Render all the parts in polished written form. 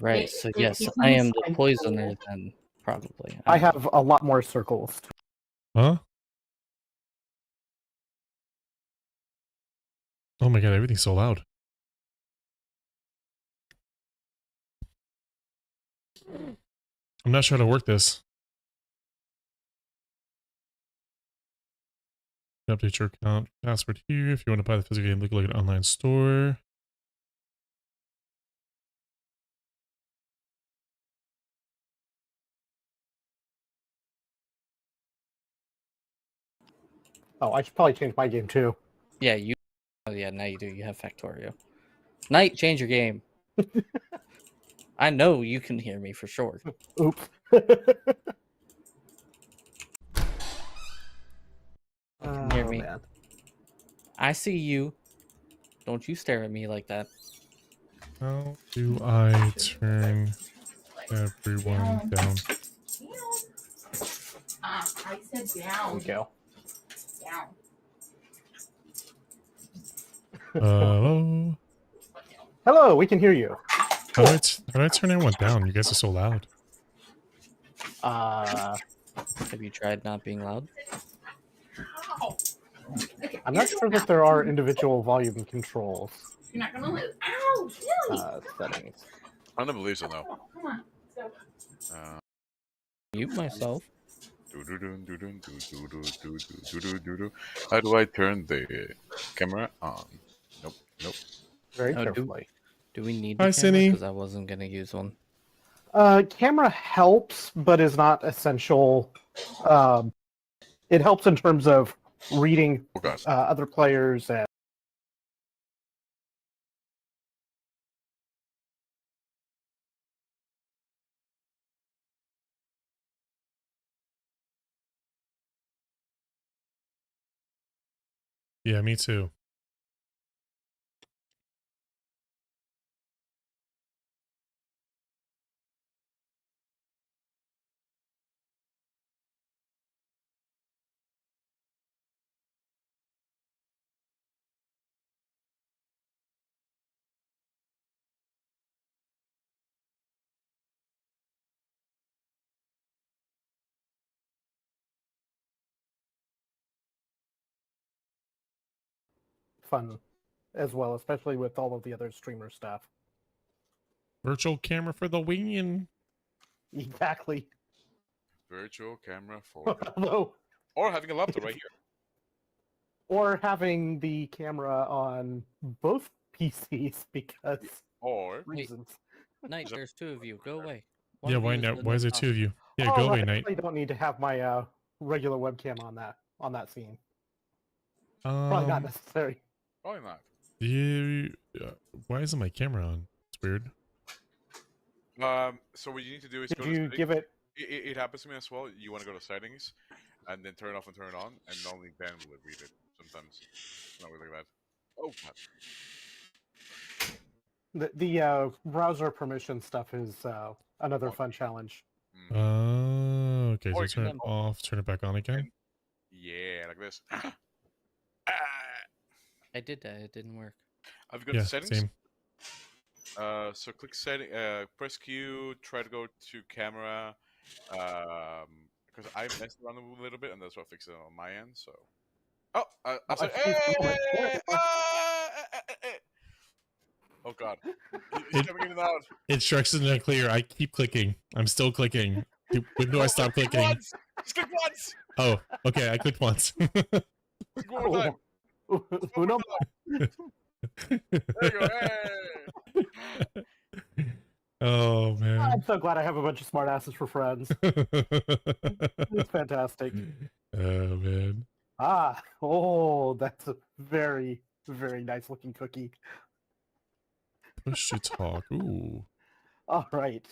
Right. So yes, I am the poisoner then, probably. I have a lot more circles. Huh? Oh my god, everything's so loud. I'm not sure how to work this. Update your account password here. If you want to buy the physical game, look like an online store. Oh, I should probably change my game too. Yeah, you. Oh yeah, now you do. You have Factorio. Knight, change your game. I know you can hear me for sure. Oops. Hear me. Man. I see you. Don't you stare at me like that. How do I turn everyone down? I said There down. we go. Down. Hello? Hello, we can hear you. How do I turn everyone down? You guys are so loud. Have you tried not being loud? I'm not sure that there are individual volume controls. You're not gonna lose. Ow! Really? Settings. I don't believe so, though. Come on. Let's go. Mute myself. How do I turn the camera on? Nope, nope. Very Oh, carefully. Do we need Hi, the camera? Cindy. Because I wasn't gonna use one. Camera helps, but is not essential. It helps in terms of reading Oh god. other players and Yeah, me too. fun as well, especially with all of the other streamer stuff. Virtual camera for the win. Exactly. Virtual camera for... Although, or having a laptop right here. or having the camera on both PCs because Or... reasons. Knight, there's two of you. Go away. Yeah, why not? Why is there two of you? Yeah, go away, Knight. I don't need to have my regular webcam on that scene. Probably not necessary. Probably not. You, why isn't my camera on? It's weird. So what you need to do is Did go to you settings. give it? It happens to me as well. You want to go to settings, and then turn it off and turn it on, and only then will it read it. Sometimes, not really like that. Oh god. The browser permission stuff is another fun challenge. Okay, so Or you turn it can- off, turn it back on again. Yeah, like this. I did that. It didn't work. I've got Yeah, settings. same. So click setting. Press Q. Try to go to camera. Because I messed around a little bit, and that's what fixed it on my end. So. Oh, I said, hey! Oh god, he's coming in and out. Instructions are clear. I keep clicking. I'm still clicking. When do I stop clicking? Once. Just click once. Oh, okay. I clicked once. Click one more time. Uno. There you go. Hey. Oh man. I'm so glad I have a bunch of smartasses for friends. It's fantastic. Oh man. That's a very, very nice looking cookie. Push to talk. Ooh. All right.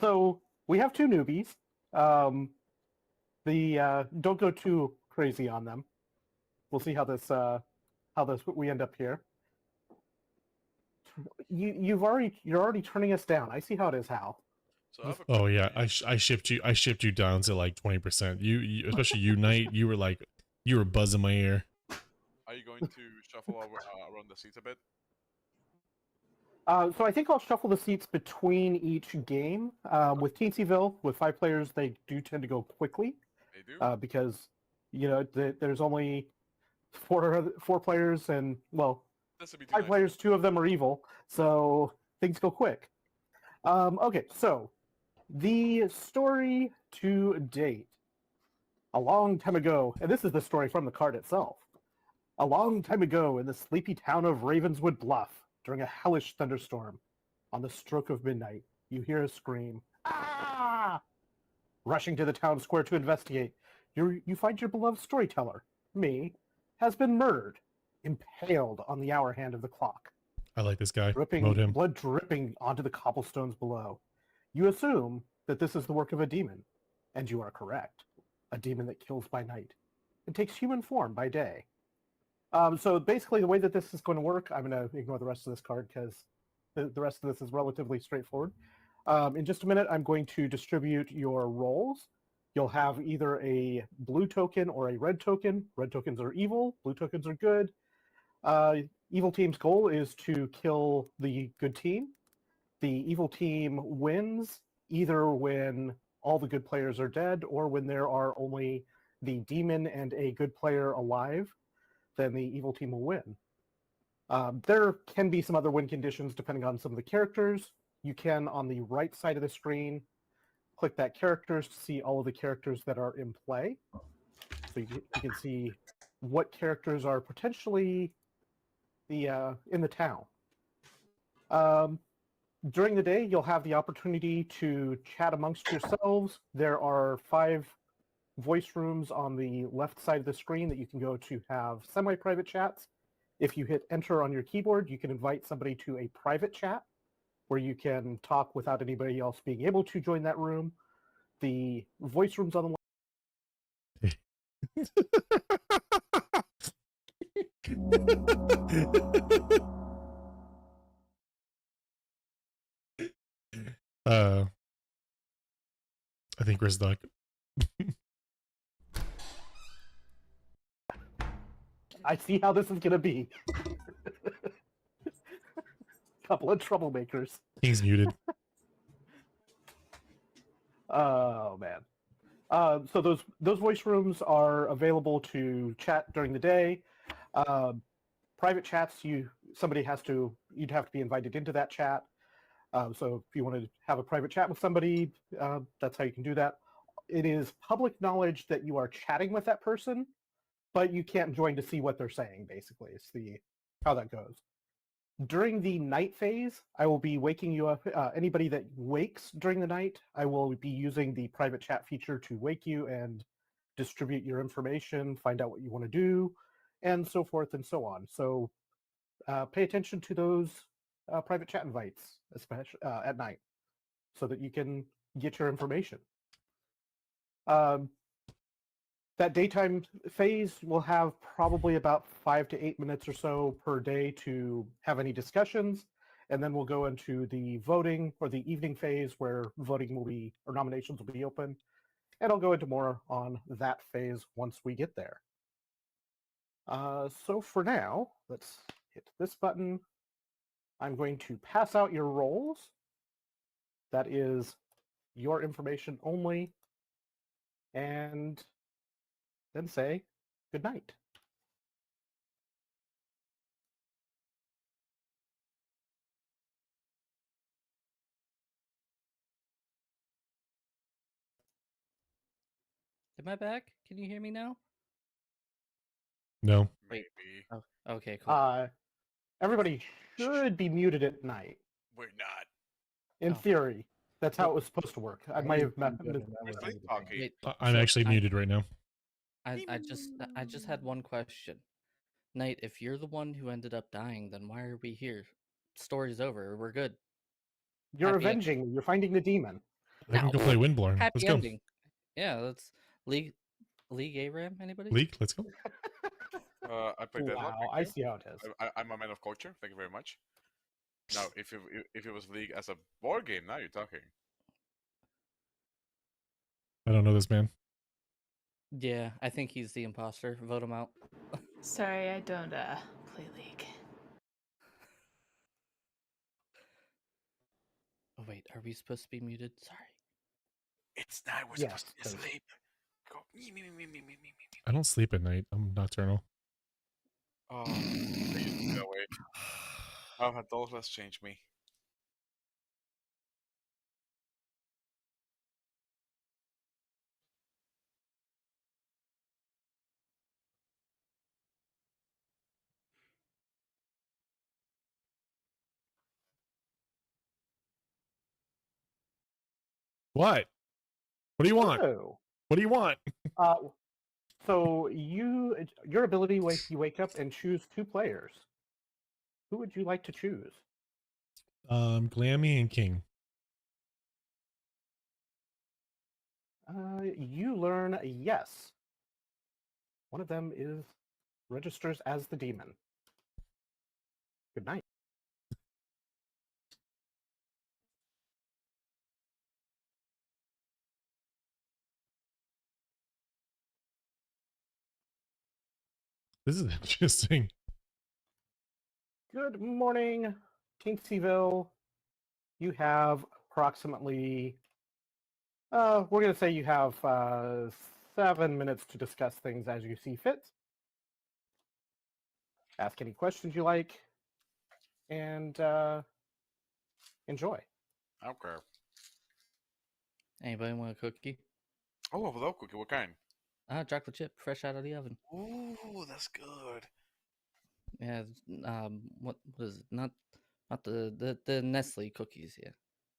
So we have two newbies. Don't go too crazy on them. We'll see how we end up here. You're already turning us down. I see how it is, Hal. So Oh yeah, I shipped you down to like 20%. You especially you, Knight. You were buzzing my ear. are you going to shuffle over, around the seats a bit? So I think I'll shuffle the seats between each game. With Teensyville, with 5 players, they do tend to go quickly They do. because there's only four players, and well, That's a bit 5 nice. players. 2 of them are evil, so things go quick. Okay, so the story to date. A long time ago, and this is the story from the card itself. A long time ago, in the sleepy town of Ravenswood Bluff, during a hellish thunderstorm, on the stroke of midnight, you hear a scream. Ah! Rushing to the town square to investigate, you find your beloved storyteller, me, has been murdered, impaled on the hour hand of the clock, I like this guy. Promote dripping him. blood dripping onto the cobblestones below. You assume that this is the work of a demon, and you are correct. A demon that kills by night and takes human form by day. So basically, the way that this is going to work, I'm going to ignore the rest of this card because the rest of this is relatively straightforward. In just a minute, I'm going to distribute your roles. You'll have either a blue token or a red token. Red tokens are evil, blue tokens are good. Evil team's goal is to kill the good team. The evil team wins either when all the good players are dead or when there are only the demon and a good player alive. Then the evil team will win. There can be some other win conditions depending on some of the characters. You can, on the right side of the screen, click that characters to see all of the characters that are in play. So you can see what characters are potentially in the town. During the day, you'll have the opportunity to chat amongst yourselves. There are 5 voice rooms on the left side of the screen that you can go to have semi-private chats. If you hit enter on your keyboard, you can invite somebody to a private chat where you can talk without anybody else being able to join that room. The voice rooms on the I think we're stuck. I see how this is going to be. Couple of troublemakers. He's muted. Oh man. So those voice rooms are available to chat during the day. Private chats, you'd have to be invited into that chat. So if you want to have a private chat with somebody, that's how you can do that. It is public knowledge that you are chatting with that person, but you can't join to see what they're saying. Basically, it's how that goes. During the night phase, I will be waking you up. Anybody that wakes during the night, I will be using the private chat feature to wake you and distribute your information, find out what you want to do, and so forth and so on. So pay attention to those private chat invites, especially at night, so that you can get your information. That daytime phase will have probably about 5 to 8 minutes or so per day to have any discussions, and then we'll go into the voting or the evening phase where nominations will be open, and I'll go into more on that phase once we get there. So for now, let's hit this button. I'm going to pass out your roles. That is your information only, and then say good night. Am I back? Can you hear me now? No. Wait. Maybe. Oh, okay, cool. Everybody should be muted at night. We're not. In Oh. theory, that's how it was supposed to work. I might have We're still talking. Wait, I'm so actually muted right now. I just had one question. Knight, if you're the one who ended up dying, then why are we here? Story's over. We're good. You're Happy avenging me. You're finding the demon. I can go play Windborne. Happy Let's go. ending. Yeah, let's League ARAM. Anybody? League, let's go. I played Deadlock. Wow, I see how it is. I'm a man of culture. Thank you very much. Now, if it was League as a board game, now you're talking. I don't know this man. Yeah, I think he's the imposter. Vote him out. Sorry, I don't play League. wait, are we supposed to be muted? Sorry. It's night. We're Yes, supposed to 'cause- sleep. Go. Me. I don't sleep at night. I'm nocturnal. Oh, I used to be that way. How have adult has changed me. What? What do you want? Hello. What do you want? Uh, so your ability, you wake up and choose 2 players. Who would you like to choose? Glammy and King. You learn yes. One of them registers as the demon. Good night. This is interesting. Good morning, Kinksyville. You have approximately, we're going to say you have 7 minutes to discuss things as you see fit. Ask any questions you like, and enjoy. Okay. Anybody want a cookie? Oh, a hello, cookie. What kind? Chocolate chip, fresh out of the oven. Ooh, that's good. Yeah. What is it? Not the Nestle cookies. Yeah.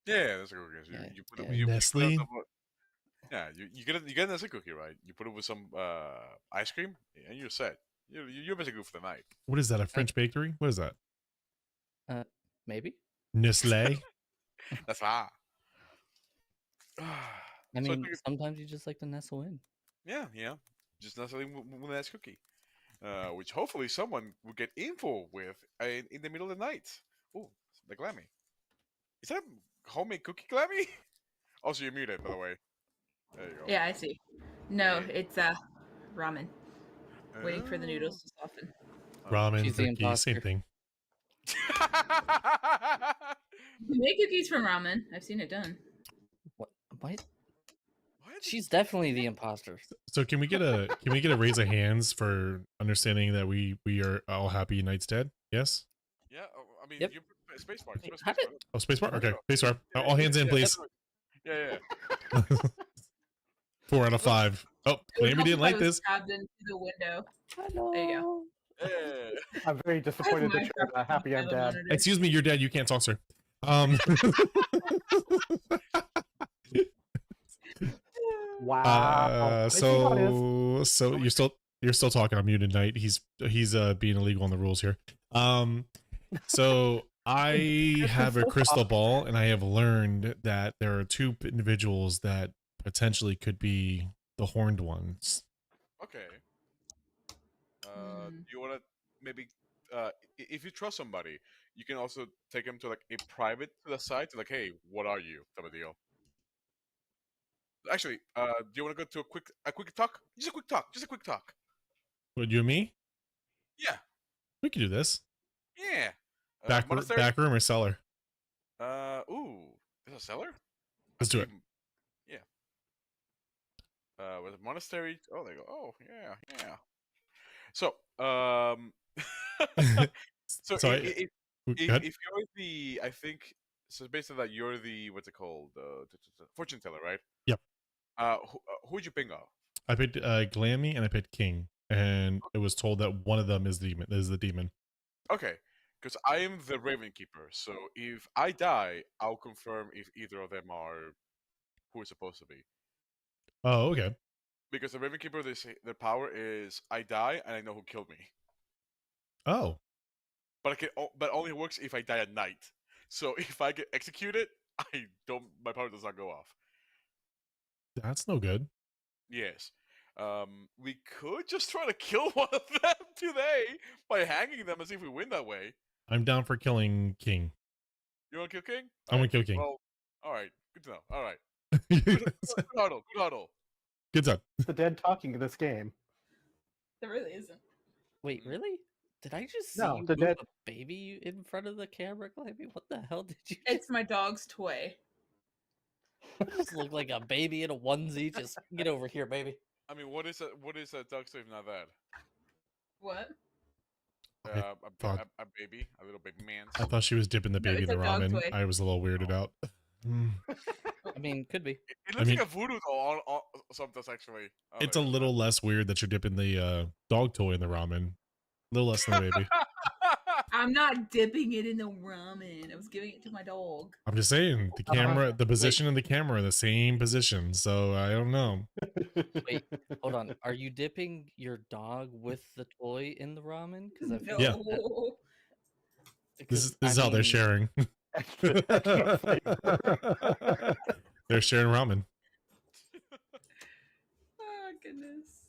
Yeah, that's a cookie. Yeah, You put it. yeah. You put it on Nestle? top of. Yeah, you get a Nestle cookie, right? You put it with some ice cream, and you're set. You're basically good for the night. What is that? A French bakery? What is that? Maybe. Nestle? That's ah. I So I mean, think sometimes you just like to nestle in. yeah, just necessarily with a nice cookie, which hopefully someone will get info with in the middle of the night. Oh, the Glammy. Is that homemade cookie Glammy? Also, you're muted, by the way. There you go. Yeah, I see. No, Yeah. it's ramen. Waiting for the noodles to soften. Ramen, She's the turkey, same imposter. thing. You make cookies from ramen. I've seen it done. What? What? She's definitely the imposter. So can we get a raise of hands for understanding that we are all happy Knight's dead? Yes? Yeah, I mean, Yep. you put spacebar. Wait, Press how spacebar. did- Oh, spacebar? Okay, Yeah, spacebar. yeah, All hands in, yeah, please. Yeah. 4 out of 5. Oh, It would Glammy help didn't if I like was this. grabbed into the window. Hello. There you go. Yeah. I'm very disappointed that you're happy I'm dead. Excuse me, you're dead. You can't talk, sir. Wow. So you're still talking on muted Knight. He's being illegal on the rules here. So I have a crystal ball, and I have learned that there are 2 individuals that potentially could be the horned ones. Okay. Hmm. Do you want to maybe, if you trust somebody, you can also take them to like a private to the side to like, hey, what are you? Type of deal. Actually, do you want to go to a quick talk? Just a quick talk. Just a quick talk. Would you and me? Yeah. We could do this. Yeah. Back room or cellar? Ooh, there's a cellar. Let's do it. Yeah. With a monastery. Oh, there you go. Oh, yeah. So, so So if go ahead. you're the, I think, so based on that, you're the what's it called, fortune teller, right? Yep. Who'd you ping off? I picked Glammy and I picked King, and it was told that one of them is the demon. Okay, because I am the Raven Keeper, so if I die, I'll confirm if either of them are who it's supposed to be. Oh, okay. Because the Raven Keeper, their power is I die and I know who killed me. Oh, But but only works if I die at night. So if I get executed, my power does not go off. that's no good. Yes. We could just try to kill one of them today by hanging them and see if we win that way. I'm down for killing King. You want to kill King? I'm gonna kill King. Well, all right. Good to know. All right. Good Good huddle. Good huddle. Good time. The dead talking in this game. There really isn't. Wait, really? Did I just see No, you the move dead. a baby in front of the camera, Glammy? What the hell did you It's my dog's toy. just look like a baby in a onesie? Just get over here, baby. I mean, what is a dog if not that? What? I thought A baby, a little baby man. I thought she was dipping the No, baby in it's the a dog ramen. toy. I was a little weirded out. Mm. I mean, could be. It I looks mean- like a voodoo doll sometimes actually. Oh, It's a there you go. little less weird that you're dipping the dog toy in the ramen. A little less than the baby. I'm not dipping it in the ramen. I was giving it to my dog. I'm just saying the camera, the position of the camera, are the same position. So I don't know. Wait, hold on. Are you dipping your dog with the toy in the ramen? Because I feel Yeah. like that- This is 'cause, this is I how they're mean, sharing. Extra flavor. They're sharing ramen. Oh goodness.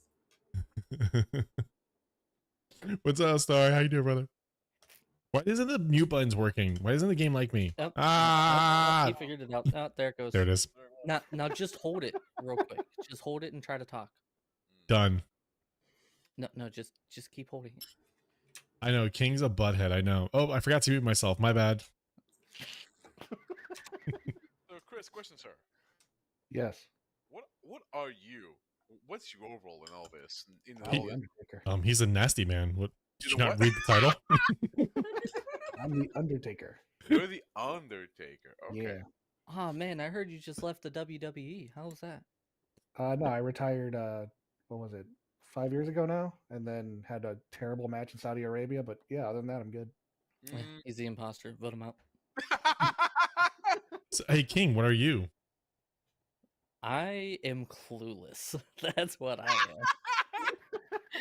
What's up, Star? How you doing, brother? Why isn't the mute buttons working? Why doesn't the game like me? Oh, Ah, he figured it out. Oh, there it goes. there it is. Now just hold it real quick. Just hold it and try to talk. Done. No, just keep holding it. I know. King's a butthead. I know. Oh, I forgot to mute myself. My bad. So, Chris, question, sir. Yes. What are you? What's your role in all this? In I'm all the this? Undertaker. He's a nasty man. What? Did You're you the not what? read the title? I'm the Undertaker. You're the Undertaker. Okay. Yeah. Oh man, I heard you just left the WWE. How was that? No, I retired. What was it? 5 years ago now, and then had a terrible match in Saudi Arabia. But yeah, other than that, I'm good. Mm. He's the imposter. Vote him out. So, hey, King, what are you? I am clueless. That's what I am.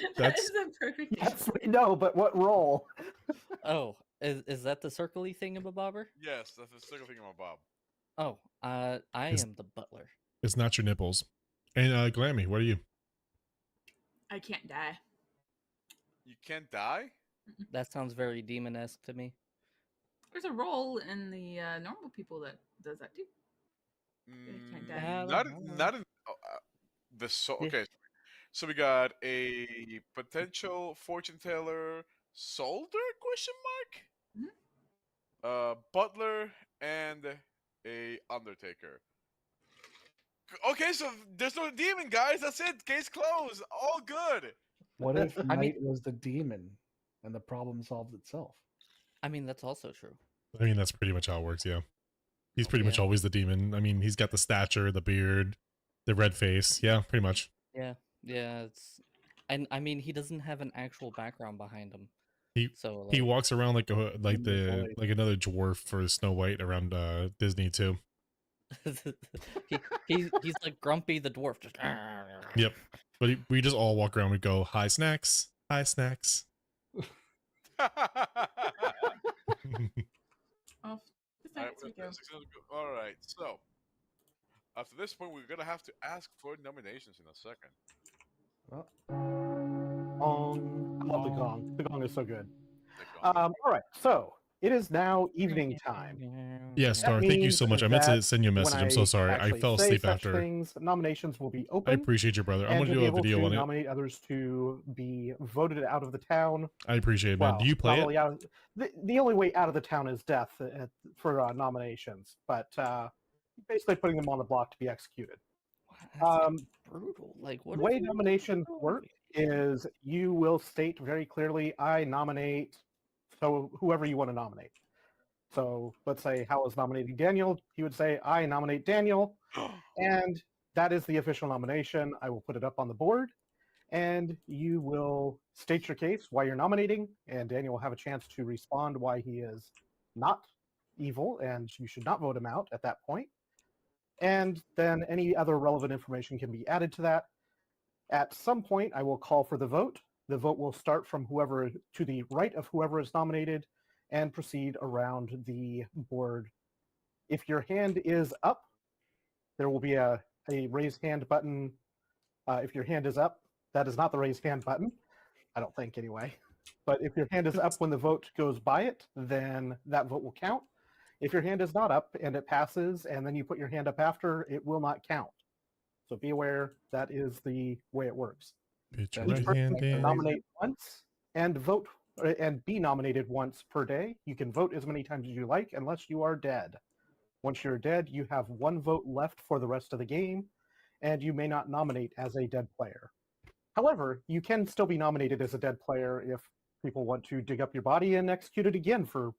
That That's- is a perfect Yes, we know, but what role? Oh, is that the circly thingamabobber? Yes, that's the second thing about Bob. Oh, I Is- am the butler. It's not your nipples. And Glammy, what are you? I can't die. You can't die? That sounds very demon-esque to me. There's a role in the normal people that does that too. can't die. Not in the soul. Yeah. Okay, so we got a potential fortune teller, soldier? Question mark. Butler and a undertaker. Okay, so there's no demon, guys. That's it. Case closed. All good. What if I mean- Knight was the demon, and the problem solved itself? I mean, that's also true. I mean, that's pretty much how it works. Yeah, he's pretty much Yeah. always the demon. I mean, he's got the stature, the beard, the red face. Yeah, pretty much. Yeah, it's, and I mean, he doesn't have an actual background behind him. He- so He like, walks around like In the void. like another dwarf for Snow White around Disney too. he's like Grumpy the dwarf. Just Yep. But we just all walk around. We go, "Hi, snacks. Hi, snacks." Off the facts we go. All right, so after this point, we're gonna have to ask for nominations in a second. Well, Gong. I love the gong. The gong is so good. Like, All right, so it is now evening time. Yeah, Star. Thank you means so much. I meant to that send you a when message. I'm so sorry. I actually fell say asleep such after. Things, nominations will be I open. appreciate you, brother. I'm and gonna you'll do be a able video to on it. nominate others to be voted out of the town. I appreciate it, man. Well, Do you play not it? really out of, the only way out of the town is death for nominations, but basically putting them on the block to be executed. That's brutal. Like, what The if way you were nominations brutal? work is you will state very clearly, I nominate, so whoever you want to nominate. So let's say Hal is nominating Daniel. He would say, I nominate Daniel. And that is the official nomination. I will put it up on the board. And you will state your case, why you're nominating. And Daniel will have a chance to respond why he is not evil. And you should not vote him out at that point. And then any other relevant information can be added to that. At some point, I will call for the vote. The vote will start from whoever to the right of whoever is nominated and proceed around the board. If your hand is up, there will be a raise hand button. If your hand is up, that is not the raise hand button. I don't think anyway. But if your hand is up when the vote goes by it, then that vote will count. If your hand is not up and it passes, and then you put your hand up after, it will not count. So be aware that is the way it works. Put your Each right person hand can in. nominate once and vote and be nominated once per day. You can vote as many times as you like, unless you are dead. Once you're dead, you have 1 vote left for the rest of the game, and you may not nominate as a dead player. However, you can still be nominated as a dead player if people want to dig up your body and execute it again for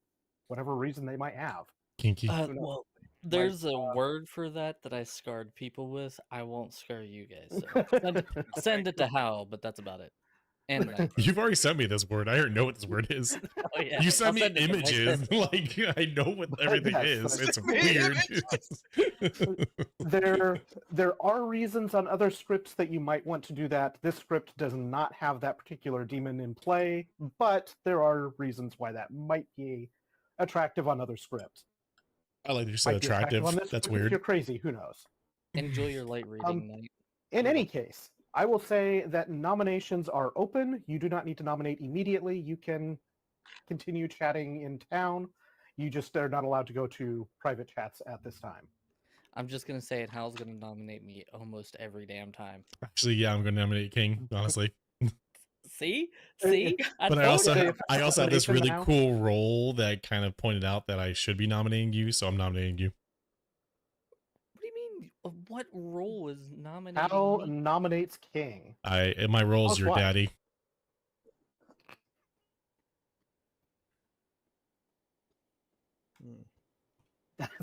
whatever reason they might have. Kinky. Who knows? Well, there's a word for that I scarred people with. I won't scar you guys. So send it to Hal, but that's about it. And Knight. You've already sent me this word. I already know what this word is. Oh yeah, You sent I'll me send it to images. Mike. Like I know what everything yes, is. It's Me weird. there are reasons on other scripts that you might want to do that. This script does not have that particular demon in play, but there are reasons why that might be attractive on other scripts. I like that you said Might be attractive. on this That's script if weird. you're crazy, who knows? Enjoy your light reading, Knight. In any case, I will say that nominations are open. You do not need to nominate immediately. You can continue chatting in town. You just are not allowed to go to private chats at this time. I'm just gonna say it. Hal's gonna nominate me almost every damn time. Actually, yeah, I'm gonna nominate King, honestly. See, Uh, see. But I told also ya. I also have this Nomination really now? cool role that kind of pointed out that I should be nominating you, so I'm nominating you. What do you mean? What role is nominating Hal me? nominates King. My role is Plus your what? daddy.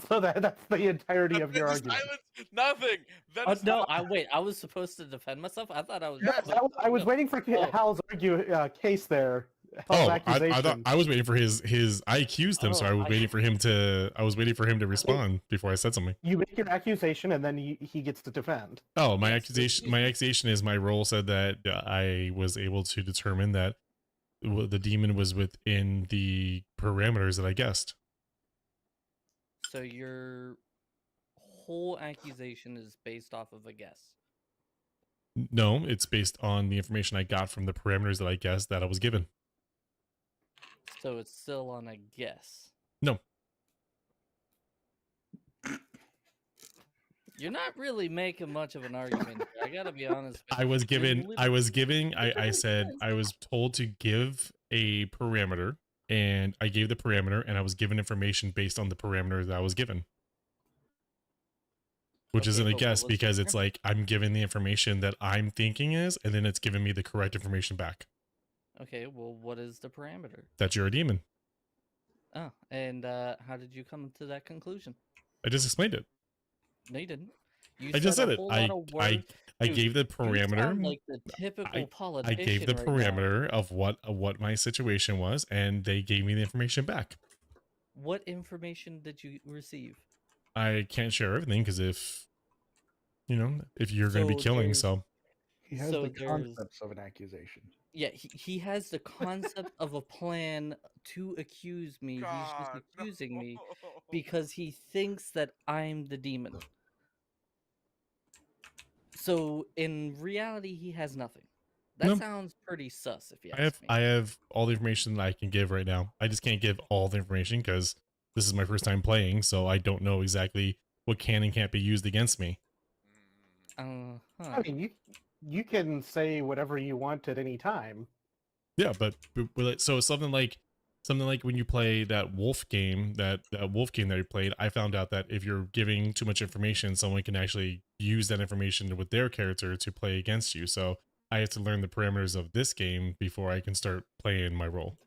So that's the entirety of your This is argument. silence. Nothing. That is No, wait. I was supposed to defend myself. I thought I was. I was waiting for Oh. Hal's case there. Hal's accusation. I thought I was waiting for his. I accused him, so Oh, I was waiting for him to. I was waiting for him to respond before I said something. You make your accusation, and then he gets to defend. Oh, my Yes. accusation. My accusation is my role said that I was able to determine that the demon was within the parameters that I guessed. So your whole accusation is based off of a guess. No, it's based on the information I got from the parameters that I guessed that I was given. So it's still on a guess. No. You're not really making much of an argument here. I gotta be honest with I you. was There's given. I literally- was giving. I literally said says- I was told to give a parameter, and I gave the parameter, and I was given information based on the parameter that I was given. Which Okay, isn't a but what guess was the because it's parameter? like I'm given the information that I'm thinking is, and then it's giving me the correct information back. Okay, well, what is the parameter? That you're a demon. Oh, and how did you come to that conclusion? I just explained it. No, you didn't. You I just said a it. whole I lot of words. I Dude, gave the You parameter. sound like the typical politician. I gave the right now. parameter of what my situation was, and they gave me the information back. What information did you receive? I can't share everything because if you're going to be So killing, there's- so He has So the there's- concepts of an accusation. Yeah, he has the concept of a plan to accuse me. He's just God, accusing me no. because he thinks that I'm the demon. So in reality, he has nothing. That No. sounds pretty sus, if you ask me. I have all the information that I can give right now. I just can't give all the information because this is my first time playing, so I don't know exactly what can and can't be used against me. Mm. I mean, you can say whatever you want at any time. Yeah, but so something like when you play that wolf game, that wolf game that you played, I found out that if you're giving too much information, someone can actually use that information with their character to play against you. So I have to learn the parameters of this game before I can start playing my role.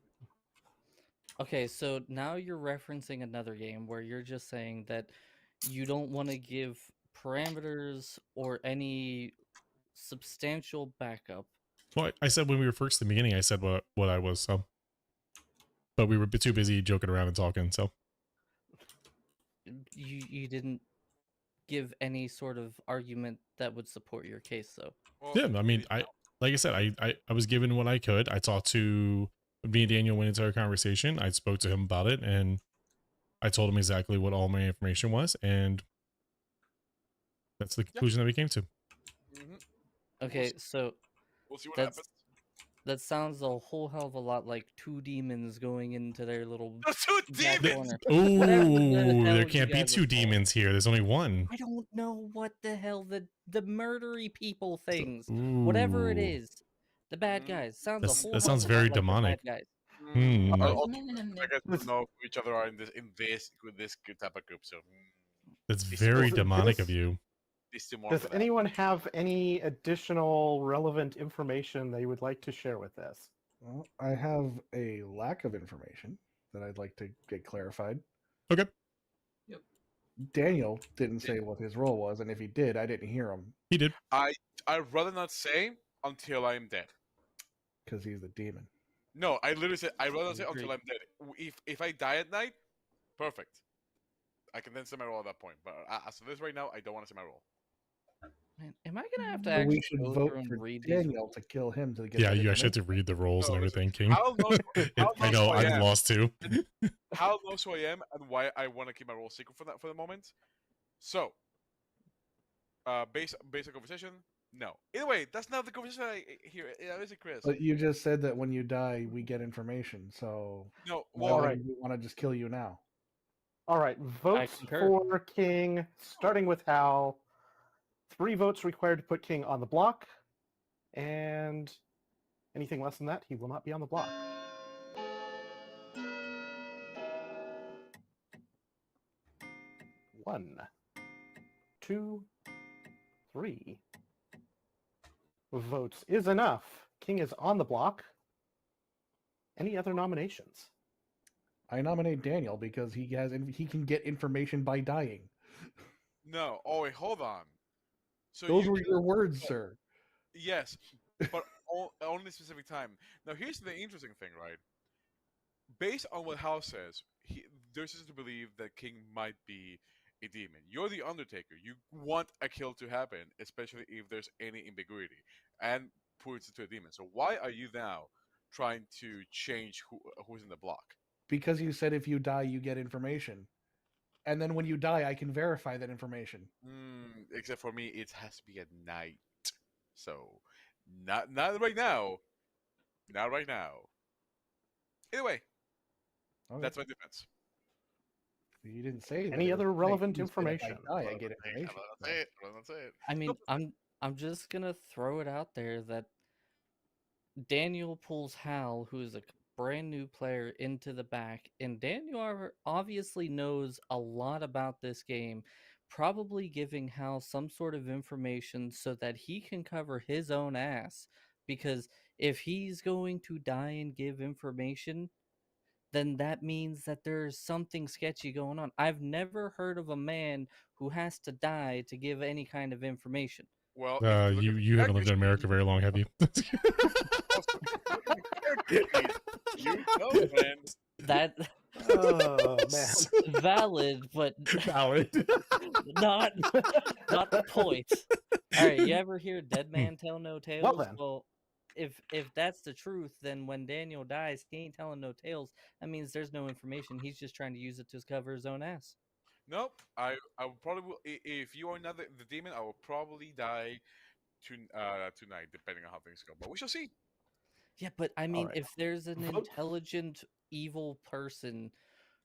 Okay, so now you're referencing another game where you're just saying that you don't want to give parameters or any substantial backup. Well, I said when we were first in the beginning, I said what I was, so. But we were too busy joking around and talking, so. You didn't give any sort of argument that would support your case, though. Well, Yeah, I mean, no. like I said, I was given what I could. I talked to me and Daniel went into our conversation. I spoke to him about it, and I told him exactly what all my information was, and that's the conclusion that we came to. Mhm. Okay, so We'll see what that's- happens. that sounds a whole hell of a lot like two demons going into their little Those two back demons. corner. Ooh, Whatever the hell there you can't be guys are two called. demons here. There's only one. I don't know what the hell the murdery people things, whatever it Ooh. is, the bad Mhm. guys sounds That's- a whole that hell sounds of a lot very like the demonic. bad guys. Also, Man. I guess we don't know who each other are in this type of group. So That's It's very more- demonic of this- you. these two more Does for that. anyone have any additional relevant information they would like to share with this? Well, I have a lack of information that I'd like to get clarified. Okay. Daniel didn't say what his role was, and if he did, I didn't hear him He did. I'd rather not say until I am dead. because he's the demon. No, I literally said I'd rather not say Agreed. until I'm dead. If I die at night, perfect. I can then say my role at that point. But as of this right now, I don't want to say my role. Man, am I gonna have to So actually we should go vote through for and read these Daniel rules? to kill him to get. Yeah, that you actually have information. to read the rules No, and listen, everything, King. Hal knows, Hal I knows know, who I I'm am. lost too. Hal knows who I am and why I want to keep my role secret for the moment. So, based on conversation, no. Either way, that's not the conversation I hear. Yeah, is it, Chris? But you just said that when you die, we get information. So No. why Well, Alright. would we want to just kill you now? All right, votes concur. for King, starting with Hal. 3 votes required to put King on the block, and anything less than that, he will not be on the block. One, 2, 3 votes is enough. King is on the block. Any other nominations? I nominate Daniel because he can get information by dying. no. Oh wait, hold on. So Those you were can- your words, sir. Yes, but only specific time. Now here's the interesting thing, right? Based on what Hal says, there's reason to believe that King might be a demon. You're the Undertaker. You want a kill to happen, especially if there's any ambiguity, and points it to a demon. So why are you now trying to change who's in the block? Because you said if you die, you get information. And then when you die, I can verify that information. Except for me, it has to be at night. So not right now. Not right now. Either way, Okay. that's my defense. You didn't say that. Any it other was right. relevant You said if information? I die, I get information. Say it. I'm not say it. I mean, I'm just gonna throw it out there that Daniel pulls Hal, who is a brand new player, into the back, and Daniel obviously knows a lot about this game, probably giving Hal some sort of information so that he can cover his own ass. Because if he's going to die and give information, then that means that there's something sketchy going on. I've never heard of a man who has to die to give any kind of information. Well, if you look at the You haven't lived in character America very long, have you? sheet- look at the character sheet, you know, man. That Oh, man. valid, but Valid. not the point. All right, you ever hear "dead man tell no tales"? Well, then. Well, if that's the truth, then when Daniel dies, he ain't telling no tales. That means there's no information. He's just trying to use it to cover his own ass. Nope. I would probably if you are not the demon, I will probably die tonight, depending on how things go. But we shall see. Yeah, but I mean, right. if there's an Vote. intelligent evil person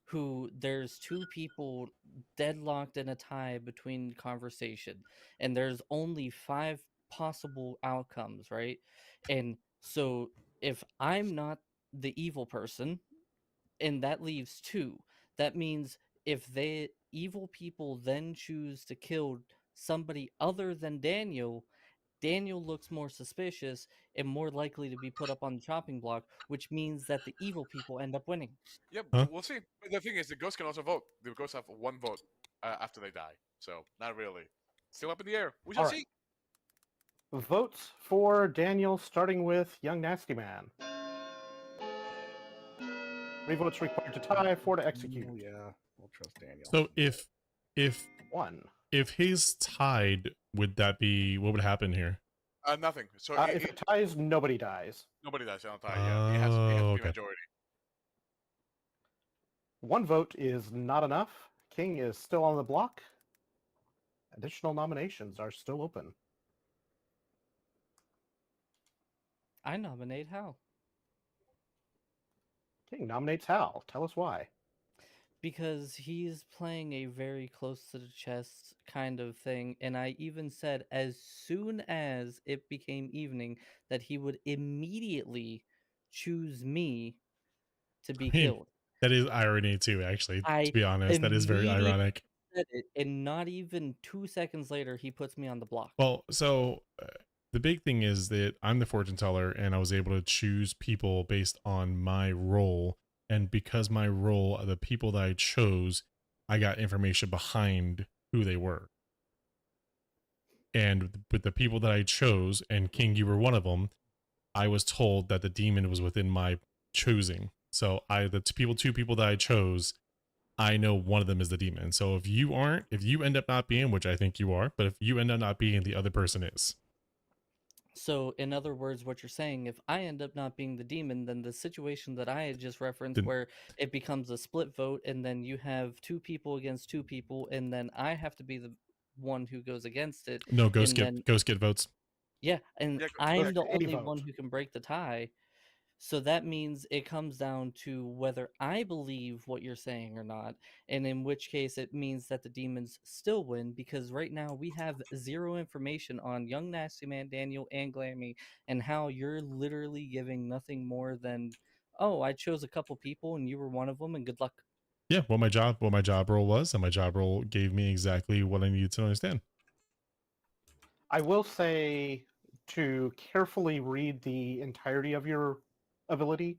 who there's two people deadlocked in a tie between conversation, and there's only 5 possible outcomes, right? And so if I'm not the evil person, and that leaves 2, that means if the evil people then choose to kill somebody other than Daniel, Daniel looks more suspicious and more likely to be put up on the chopping block, which means that the evil people end up winning. Yep, Huh? we'll see. But the thing is, the ghosts can also vote. The ghosts have 1 vote after they die, so not really. Still up in the air. We shall All right. see. Votes for Daniel, starting with Young Nasty Man. 3 votes required to tie, 4 to execute. Oh, yeah, we'll trust Daniel. So if 1. he's tied, would that be what would happen here? Nothing. So If it ties, nobody dies. nobody dies on tie. Yeah, it has to be okay. majority. 1 vote is not enough. King is still on the block. Additional nominations are still open. I nominate Hal. King nominates Hal. Tell us why. Because he's playing a very close to the chest kind of thing, and I even said as soon as it became evening that he would immediately choose me to be I mean, killed. that is irony too, actually, to I be honest. That is very immediately ironic. said it, and not even 2 seconds later, he puts me on the block. Well, so the big thing is that I'm the fortune teller and I was able to choose people based on my role. And because my role, the people that I chose, I got information behind who they were. And with the people that I chose, and King, you were one of them, I was told that the demon was within my choosing. So two people that I chose, I know one of them is the demon. So if you aren't, if you end up not being, which I think you are, but if you end up not being, the other person is. So, in other words, what you're saying, if I end up not being the demon, then the situation that I had just referenced, Then where it becomes a split vote, and then you have 2 people against 2 people, and then I have to be the one who goes against it, no, and then ghost get votes. yeah, and Yeah, Go I'm the get a only vote. one who can break the tie. So that means it comes down to whether I believe what you're saying or not, and in which case it means that the demons still win, because right now we have 0 information on Young Nasty Man, Daniel, and Glammy, and how you're literally giving nothing more than, oh, I chose a couple people and you were one of them, and good luck. Yeah, what my job role was, and my job role gave me exactly what I needed to understand. I will say to carefully read the entirety of your ability,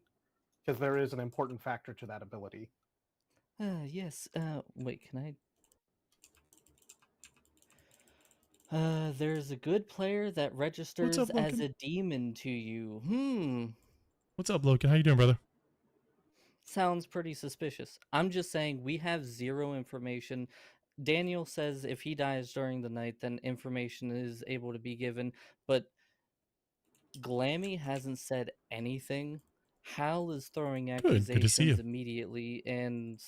because there is an important factor to that ability. Yes, wait, can I? There's a good player that What's registers up, as Logan? a demon to you. What's up, Logan? How you doing, brother? Sounds pretty suspicious. I'm just saying we have 0 information. Daniel says if he dies during the night, then information is able to be given, but Glammy hasn't said anything. Hal is throwing Good to see accusations you. immediately, and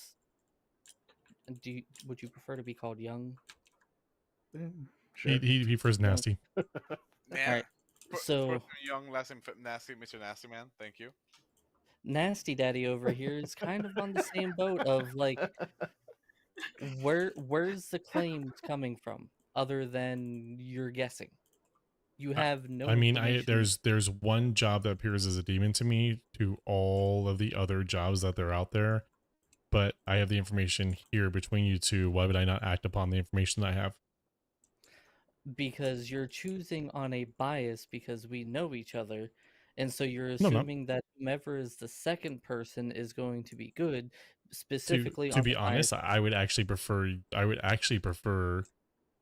would you prefer to be called Young? Sure. He prefers Young. nasty. All right. So First young, last name nasty, Mr. Nasty Man. Thank you. Nasty Daddy over here is kind of on the same boat of like, where's the claims coming from other than you're guessing? You I, have no I mean, information. there's one job that appears as a demon to me to all of the other jobs that they're out there, but I have the information here between you two. Why would I not act upon the information that I have? Because you're choosing on a bias because we know each other, and so you're No, I'm not. assuming that whomever is the second person is going to be good, To specifically to on be the bias. honest, I would actually prefer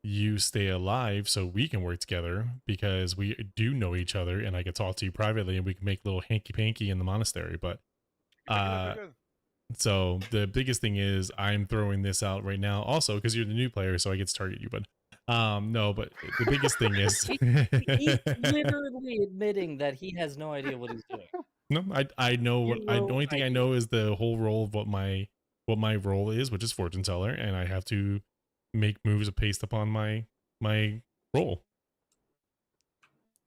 you stay alive so we can work together, because we do know each other and I could talk to you privately and we can make little hanky panky in the monastery. But You make it look pretty good. so the biggest thing is I'm throwing this out right now also because you're the new player, so I get to target you. But no, but the biggest thing is He's literally admitting that he has no idea what he's doing. no, I know what the Zero only thing I idea. know is the whole role of what my role is, which is fortune teller, and I have to make moves based upon my role.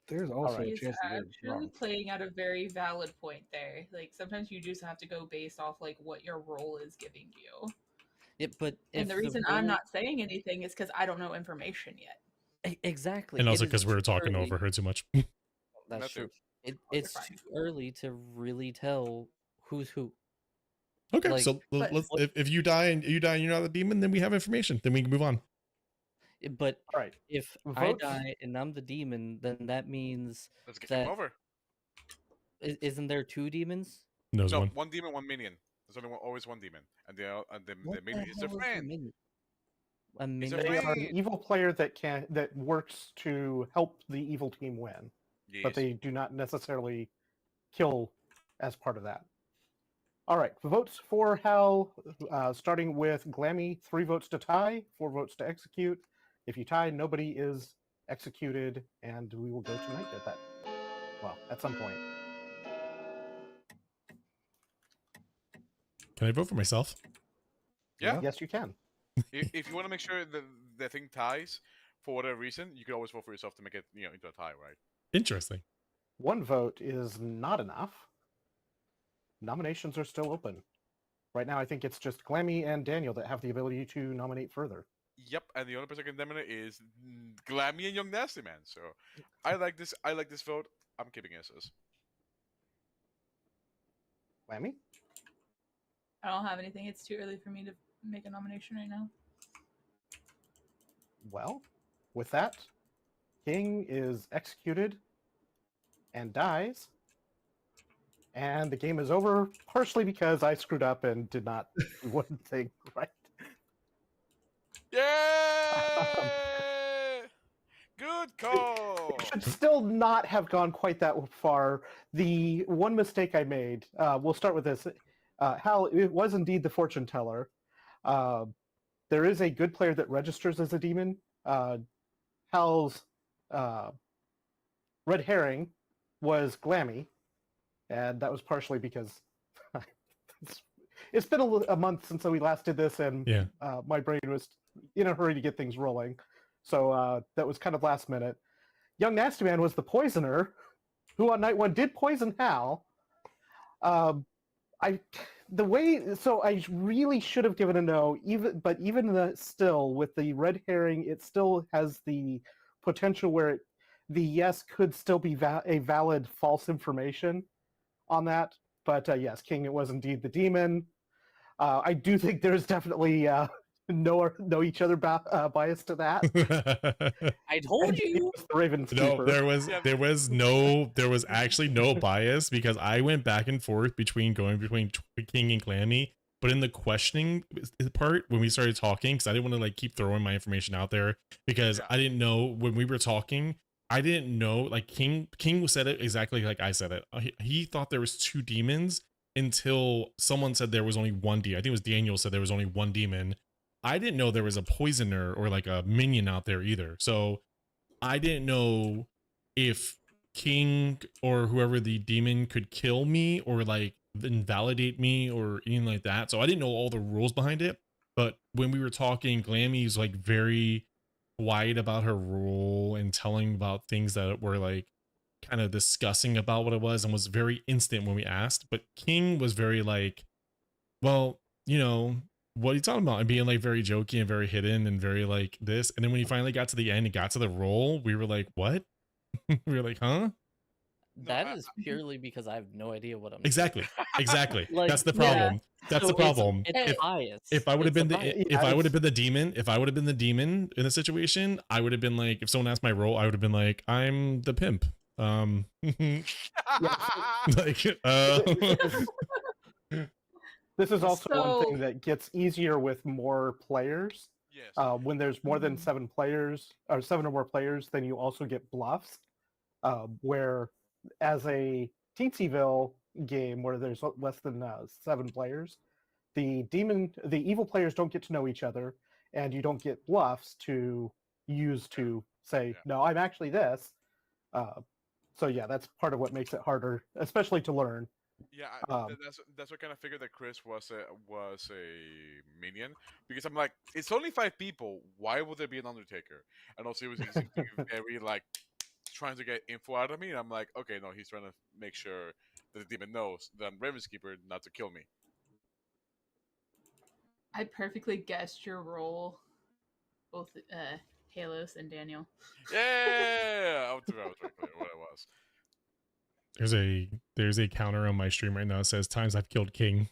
There's also a right. He's chance that you're actually wrong. playing at a very valid point there. Like sometimes you just have to go based off like what your role is giving you. Yeah, but And if the the reason I'm role not saying anything is because I don't know information yet. exactly, And it also is because we were too talking early. over her too much. That's That too. true. Oh, you're It's fine. too early to really tell who's who. Okay, Like, so But- let's what, if you die and you're not a demon, then we have information. Then we can move on. but All right. if I Votes. die and I'm the demon, then that means Let's get that him over. isn't there 2 demons? Knows No, one. one demon, one minion. There's only always one demon, and the What the minion is their hell is a friend. minion? A He's a minion? They are an friend. evil player that works to help the evil team win, but Yes. they do not necessarily kill as part of that. All right, votes for Hal, starting with Glammy, 3 votes to tie, 4 votes to execute. If you tie, nobody is executed, and we will go tonight at that. Well, at some point. Can I vote for myself? Yeah. Yes, you can. If you want to make sure that the thing ties for whatever reason, you can always vote for yourself to make it into a tie, right? Interesting. 1 vote is not enough. Nominations are still open. Right now, I think it's just Glammy and Daniel that have the ability to nominate further. Yep, and the only person can nominate is Glammy and Young Nasty Man. So I like this. I like this vote. I'm keeping it as is. Glammy? I don't have anything. It's too early for me to make a nomination right now. Well, with that, King is executed and dies. And the game is over, partially because I screwed up and did not do one thing right. Yeah! Good call. It should still not have gone quite that far. The one mistake I made, we'll start with this. Hal, it was indeed the fortune teller. There is a good player that registers as a demon. Hal's red herring was Glammy, and that was partially because it's been a month since we last did this, and Yeah. my brain was in a hurry to get things rolling. So that was kind of last minute. Young Nasty Man was the poisoner, who on night one did poison Hal. I really should have given a no. Even still, with the red herring, it still has the potential where the yes could still be a valid false information on that. But yes, King, it was indeed the demon. I do think there's definitely know each other bias to that. I told And you. the Raven's No, keeper. there was actually no bias because I went back and forth between King and Glammy, but in the questioning part when we started talking, because I didn't want to like keep throwing my information out there because I didn't know when we were talking. I didn't know like King said it exactly like I said it. He thought there was 2 demons until someone said there was only 1 demon. I think it was Daniel said there was only 1 demon. I didn't know there was a poisoner or like a minion out there either. So I didn't know if King or whoever the demon could kill me or like invalidate me or anything like that. So I didn't know all the rules behind it. But when we were talking, Glammy's like very quiet about her role and telling about things that were like kind of discussing about what it was and was very instant when we asked. But King was very like, well, you know, what are you talking about? And being like very jokey and very hidden and very like this. And then when he finally got to the end and got to the role, we were like, what? We were like, huh? That is purely because I have no idea what I'm Exactly. Exactly. Like, That's the yeah. problem. That's So the problem. It's bias. If I would have It's a been the bias. if I would have it's- been the demon, if I would have been the demon in the situation, I would have been like, if someone asked my role, I would have been like, I'm the pimp. Like This is also one So- thing that gets easier with more players. Yes. When there's more than 7 players or 7 or more players, then you also get bluffs. Where as a Teensyville game where there's less than 7 players, the evil players don't get to know each other, and you don't get bluffs to use to say, no, I'm actually this. So yeah, that's part of what makes it harder, especially to learn. Yeah, Um, that's what kind of figured that Chris was a minion because I'm like, it's only 5 people. Why would there be an Undertaker? And also, it was very like trying to get info out of me. And I'm like, okay, no, he's trying to make sure that the demon knows that I'm Raven's keeper, not to kill me. I perfectly guessed your role, both Halos and Daniel. Yeah, I was very clear what it was. there's a counter on my stream right now that says times I've killed King.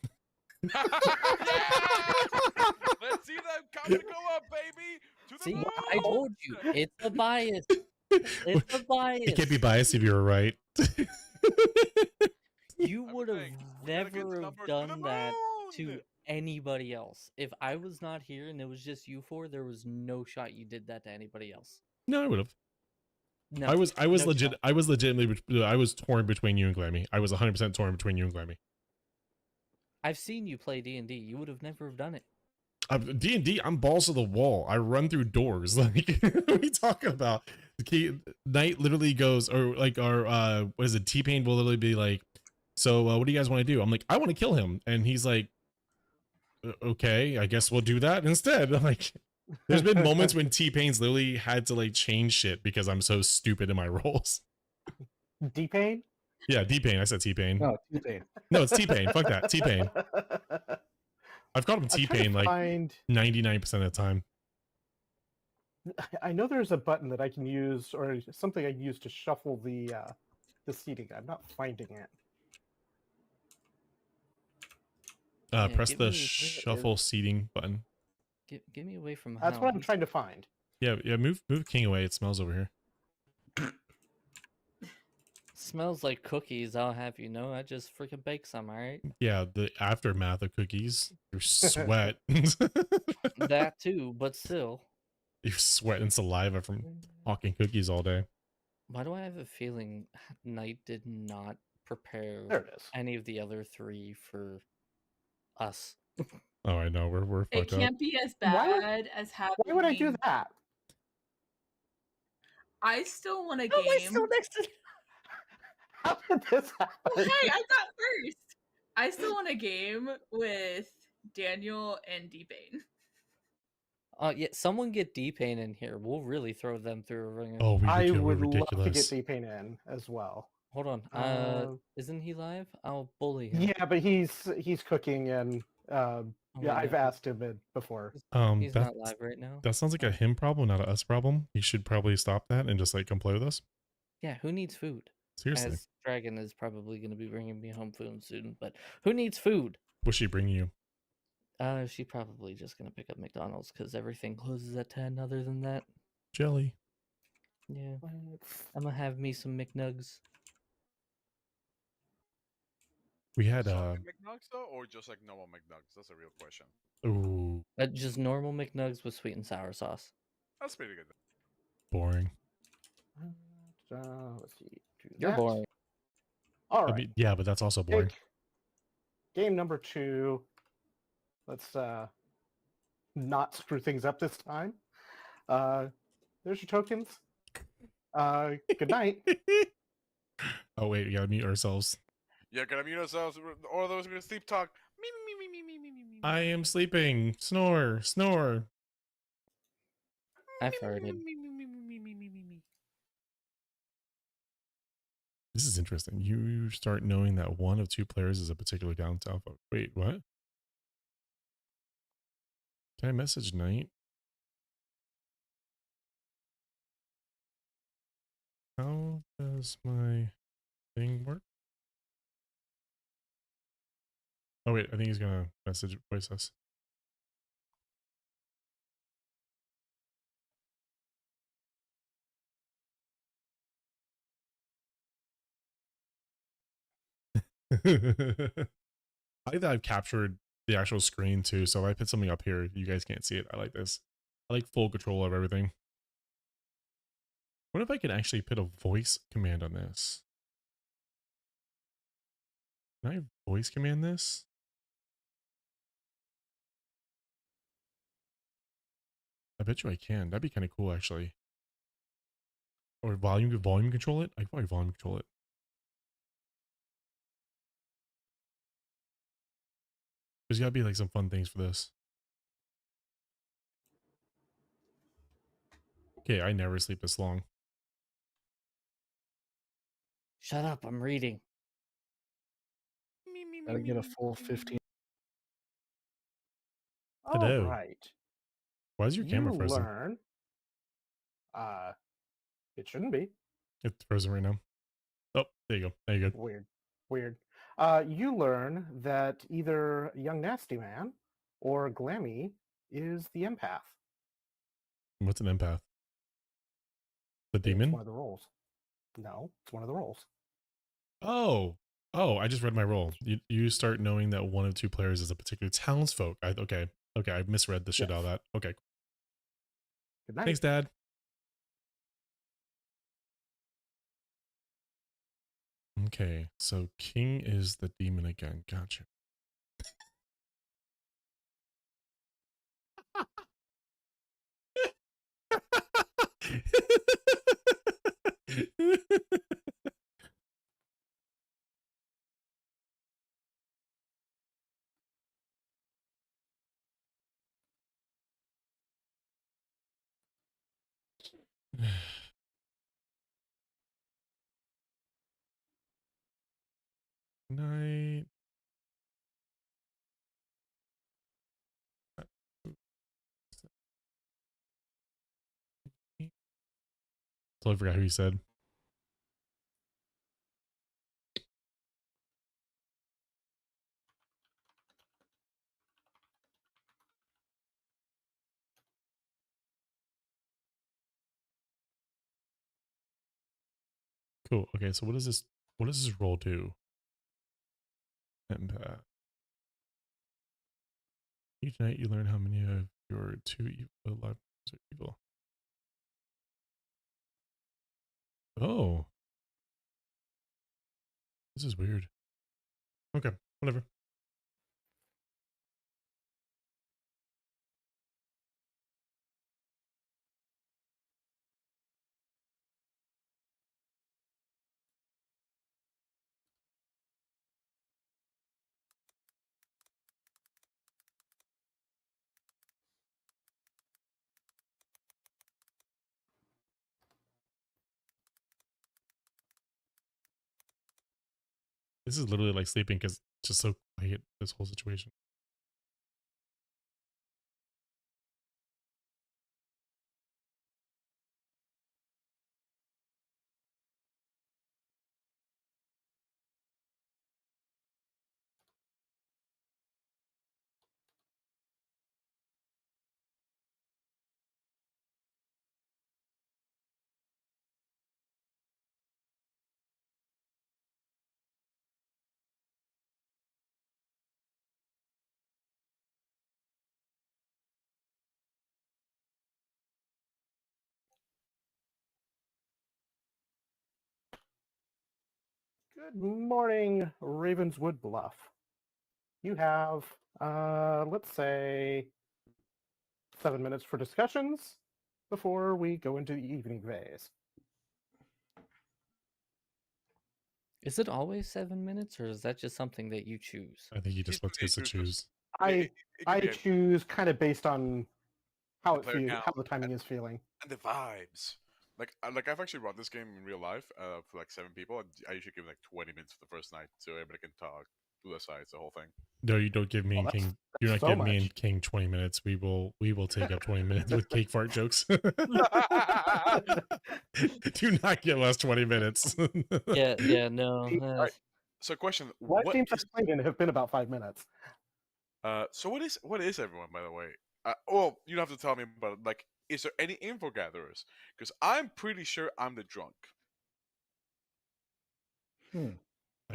Yeah! Let's see that counter go up, baby. To the See, moon! I told you, it's a bias. It's a bias. It can't be biased if you were right. You I'm would have saying, we gotta get the never have numbers to the done that to moon! anybody else. If I was not here and it was just you 4, there was no shot you did that to anybody else. No, I would have. No, I was no legit. shot. I was legitimately. I was torn between you and Glammy. I was 100% torn between you and Glammy. I've seen you play D&D. You would have never have done it. D&D, I'm balls to the wall. I run through doors. Like, what are you talking about? Knight literally goes, or like, what is it? T-Pain will literally be like, so what do you guys want to do? I'm like, I want to kill him. And he's like, okay, I guess we'll do that instead. I'm like, there's been moments when T-Pain's literally had to like change shit because I'm so stupid in my roles. D-Pain? Yeah, D-Pain. I said T-Pain. No, T-Pain. No, it's T-Pain. Fuck that. T-Pain. I've called him I'm trying to T-Pain like find- 99% of the time. I know there's a button that I can use, or something I can use to shuffle the seating. I'm not finding it. Press give the me shuffle seating button. get me away from That's Hal. what I'm trying to find. Yeah, move King away. It smells over here. Smells like cookies, I'll have you know. I just freaking baked some, alright? Yeah, the aftermath of cookies. Your sweat. That too, but still. Your sweat and saliva from talking cookies all day. Why do I have a feeling Knight did not prepare There it is. any of the other three for us? Oh, I know. We're It fucked up. can't be as Why would- bad as having. Why would I do that? I still want a How am I game. still next to How did this happen? Well, hey, I got first. I still want a game with Daniel and D-Bane. yeah, someone get D-Pain in here. We'll really throw them through a ringer. Oh, I we're would love to ridiculous. get D-Pain in as well. Hold on. Isn't he live? I'll bully him. Yeah, but he's cooking, and Oh, yeah, wait, I've no, asked him it before. he's that, not live right now. that sounds like a him problem, not a us problem. He should probably stop that and just like come play with us. Yeah, who needs food? Seriously. As Dragon is probably going to be bringing me home food soon, but who needs food? What's she bringing you? She's probably just going to pick up McDonald's because everything closes at 10 other than that. Jelly. Yeah, I'm going to have me some McNugs. We had Chocolate McNuggets though, or just like normal McNuggets? That's a real question. ooh, Just normal McNugs with sweet and sour sauce. That's pretty good. boring. Let's see. Do You're that. boring. All I right. mean, yeah, but that's also boring. Game number 2. Let's not screw things up this time. There's your tokens. Good night. Oh wait, we gotta mute ourselves. Yeah, gotta mute ourselves, or those are gonna sleep talk. Me, me, me, me, me, me, me, me. I am sleeping. Snore, snore. I farted. Me, me, me, me, me, me, me, me, me. This is interesting. You start knowing that one of two players is a particular down south. Wait, what? Can I message Knight? How does my thing work? Oh wait, I think he's gonna message voice us. I think that I've captured the actual screen too, so if I put something up here, you guys can't see it. I like this. I like full control of everything. What if I could actually put a voice command on this? Can I voice command this? I bet you I can. That'd be kind of cool, actually. Or volume control it? I could probably volume control it. There's gotta be like some fun things for this. Okay, I never sleep this long. Shut up, I'm reading. Me, me, me, Gotta me, get a me, full me, me, 15. All Hello. right. Why is your camera You frozen? learn. It shouldn't be. It's frozen right now. Oh, there you go. There you go. Weird. You learn that either Young Nasty Man or Glammy is the empath. What's an empath? The It's demon? one of the roles. No, it's one of the roles. Oh, I just read my role. You start knowing that one of two players is a particular townsfolk. Okay, I misread the shit out of Yes. that. Okay, Good night. thanks, Dad. Okay, so King is the demon again. Gotcha. Night. Totally forgot who he said. Cool. Okay, so what does this roll do? Empath. Each night you learn how many of your 2 evil lives are evil. Oh, this is weird. Okay, whatever. This is literally like sleeping because it's just so quiet, this whole situation. Good morning, Ravenswood Bluff. You have, let's say, 7 minutes for discussions before we go into the evening phase. Is it always 7 minutes, or is that just something that you choose? I think he just gets to choose. I It could be choose kind of based on how the it player feels, count how the timing is feeling. and the vibes. Like I've actually run this game in real life for like 7 people. I usually give like 20 minutes for the first night so everybody can talk, do their sides, the whole thing. No, you don't give me and that's- King. You don't so give me much. and King 20 minutes. We will take up 20 minutes with cake fart jokes. Do not give us 20 minutes. Yeah, no. Alright, so question: Live What games is? I've played in have been about 5 minutes. So what is everyone, by the way? Well, you don't have to tell me, but like, is there any info gatherers? Because I'm pretty sure I'm the drunk. I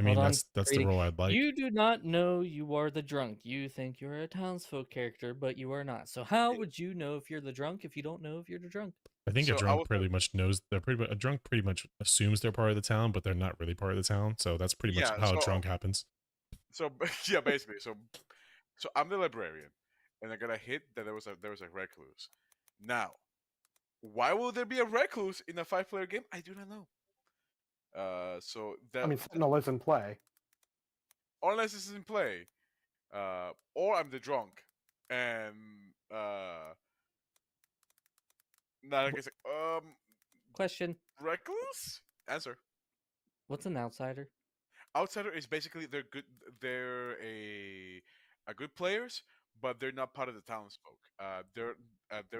mean, Hold on, that's the Brady. role I'd like. You do not know you are the drunk. You think you're a townsfolk character, but you are not. So how would you know if you're the drunk if you don't know if you're the drunk? I think a So I drunk was pretty much knows a drunk pretty much assumes they're part of the town, but they're not really part of the town. So that's pretty much yeah. how a drunk happens. So yeah, basically. So I'm the librarian, and I got a hit that there was a recluse. Now, why will there be a recluse in a 5-player game? I do not know. So I that mean, Sentinel is in play. unless this is in play, or I'm the drunk, and now I guess Question. recluse answer. What's an outsider? Outsider is basically they're good. They're a good players, but they're not part of the townsfolk. They're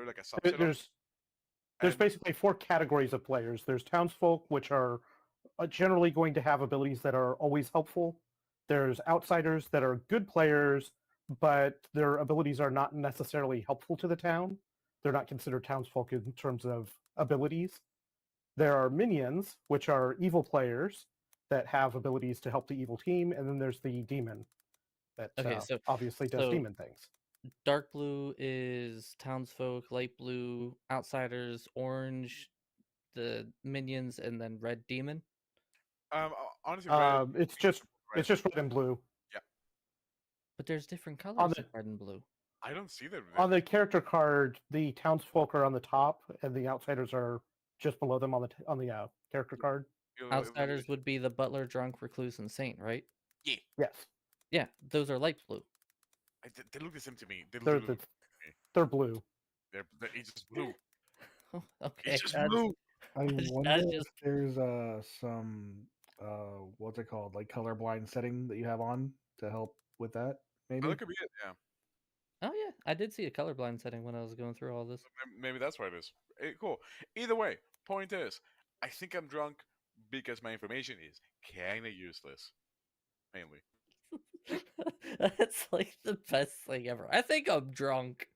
like a subset of. There's And basically 4 categories of players. There's townsfolk, which are generally going to have abilities that are always helpful. There's outsiders that are good players, but their abilities are not necessarily helpful to the town. They're not considered townsfolk in terms of abilities. There are minions, which are evil players that have abilities to help the evil team, and then there's the demon that Okay, so obviously does so demon things. dark blue is townsfolk, light blue outsiders, orange the minions, and then red demon. honestly, red. It's just red and blue. Yeah, But there's different On colors the of red and blue. I don't see that. on the character card, the townsfolk are on the top, and the outsiders are just below them on the character card. Outsiders would be the butler, drunk, recluse, and saint, right? Yeah, Yes, Yeah, those are light blue. they look the same to me. They they're literally look they're blue. it's just blue. Okay, It's just that's- blue. I That's wonder just- if there's some what's it called, like colorblind setting that you have on to help with that. Maybe. That could be it. Yeah, Oh yeah, I did see a colorblind setting when I was going through all this. maybe that's what it is. Cool. Either way, point is, I think I'm drunk because my information is kind of useless, mainly. That's like the best thing ever. I think I'm drunk.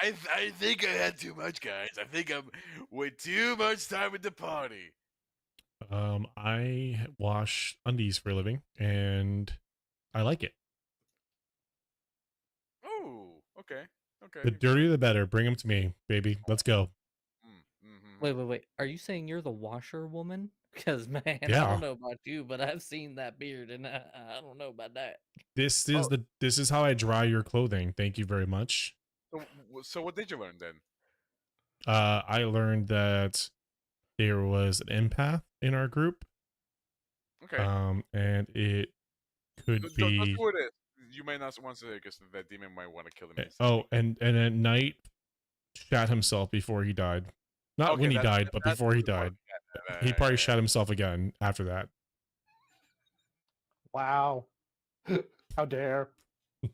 I think I had too much, guys. I think I'm with too much time at the party. I wash undies for a living, and I like it. Oh, okay, okay. The dirtier the better. Bring them to me, baby. Let's go. Wait. Are you saying you're the washerwoman? Because man, I Yeah. don't know about you, but I've seen that beard, and I don't know about that. This is Oh. this is how I dry your clothing. Thank you very much. So what did you learn then? I learned that there was an empath in our group. Okay. And it could Don't be. do it. You may not want to, because that demon might want to kill him. Oh, and at night, shot himself before he died. Not Okay, when he that's- died, but that's before he the part. died. Yeah, He probably yeah. shot himself again after that. Wow. How dare.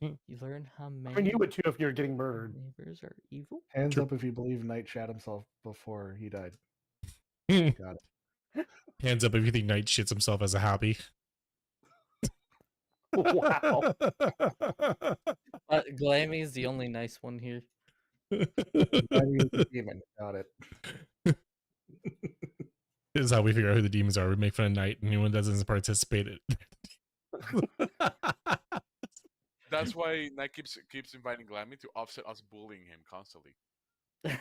You learn how I many mean, you would too if you're getting murdered. neighbors are evil. Hands True. up if you believe Knight shot himself before he died. Got it. Hands up if you think Knight shits himself as a hobby. Wow. Glammy is the only nice one here. Glammy is the demon. Got it. This is how we figure out who the demons are. We make fun of Knight, and anyone that doesn't participate in That's why Knight keeps inviting Glammy to offset us bullying him constantly. I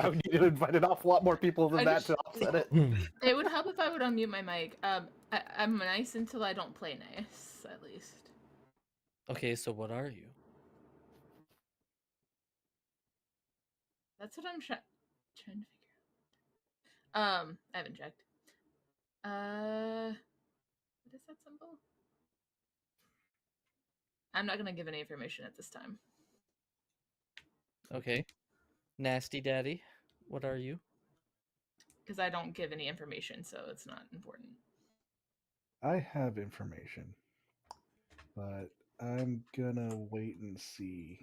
would need to invite an awful lot more people than I that just- to offset it. It would help if I would unmute my mic. I'm nice until I don't play nice, at least. Okay, so what are you? That's what I'm trying to figure out. I haven't checked. What is that symbol? I'm not gonna give any information at this time. Okay. Nasty Daddy, what are you? Because I don't give any information, so it's not important. I have information, but I'm gonna wait and see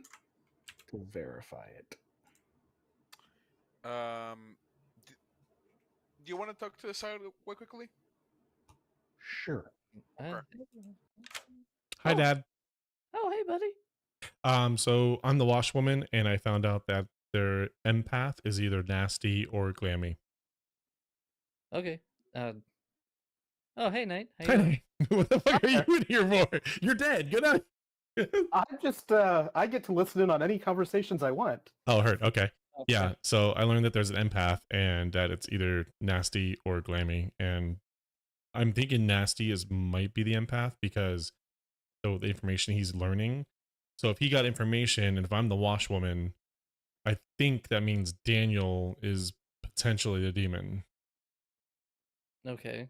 to verify it. Do you want to talk to the side quite quickly? Sure. Uh, Hi, Oh. Dad. oh, hey, buddy. So I'm the washwoman, and I found out that their empath is either nasty or glammy. Okay. Oh, hey, Knight. How you doing? What the fuck are you in here for? You're dead. Good night. I'm just, I get to listen in on any conversations I want. Oh, heard. Okay. Okay. Yeah. So I learned that there's an empath, and that it's either nasty or glammy, and I'm thinking nasty might be the empath because the information he's learning. So if he got information, and if I'm the washwoman, I think that means Daniel is potentially the demon. Okay.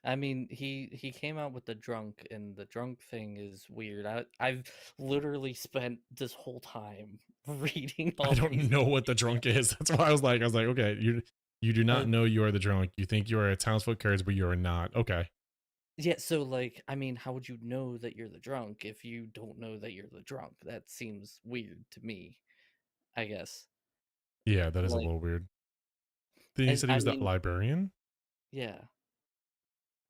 I mean, he came out with the drunk, and the drunk thing is weird. I've literally spent this whole time reading all I don't these know what the drunk is. That's why I was like, okay, you do not know you are the drunk. You think you are a townsfolk cards, but you are not. Okay. Yeah, so like, I mean, how would you know that you're the drunk if you don't know that you're the drunk? That seems weird to me, I guess. Yeah, that is a Like- little weird. Then he And said he I was the mean- librarian? Yeah.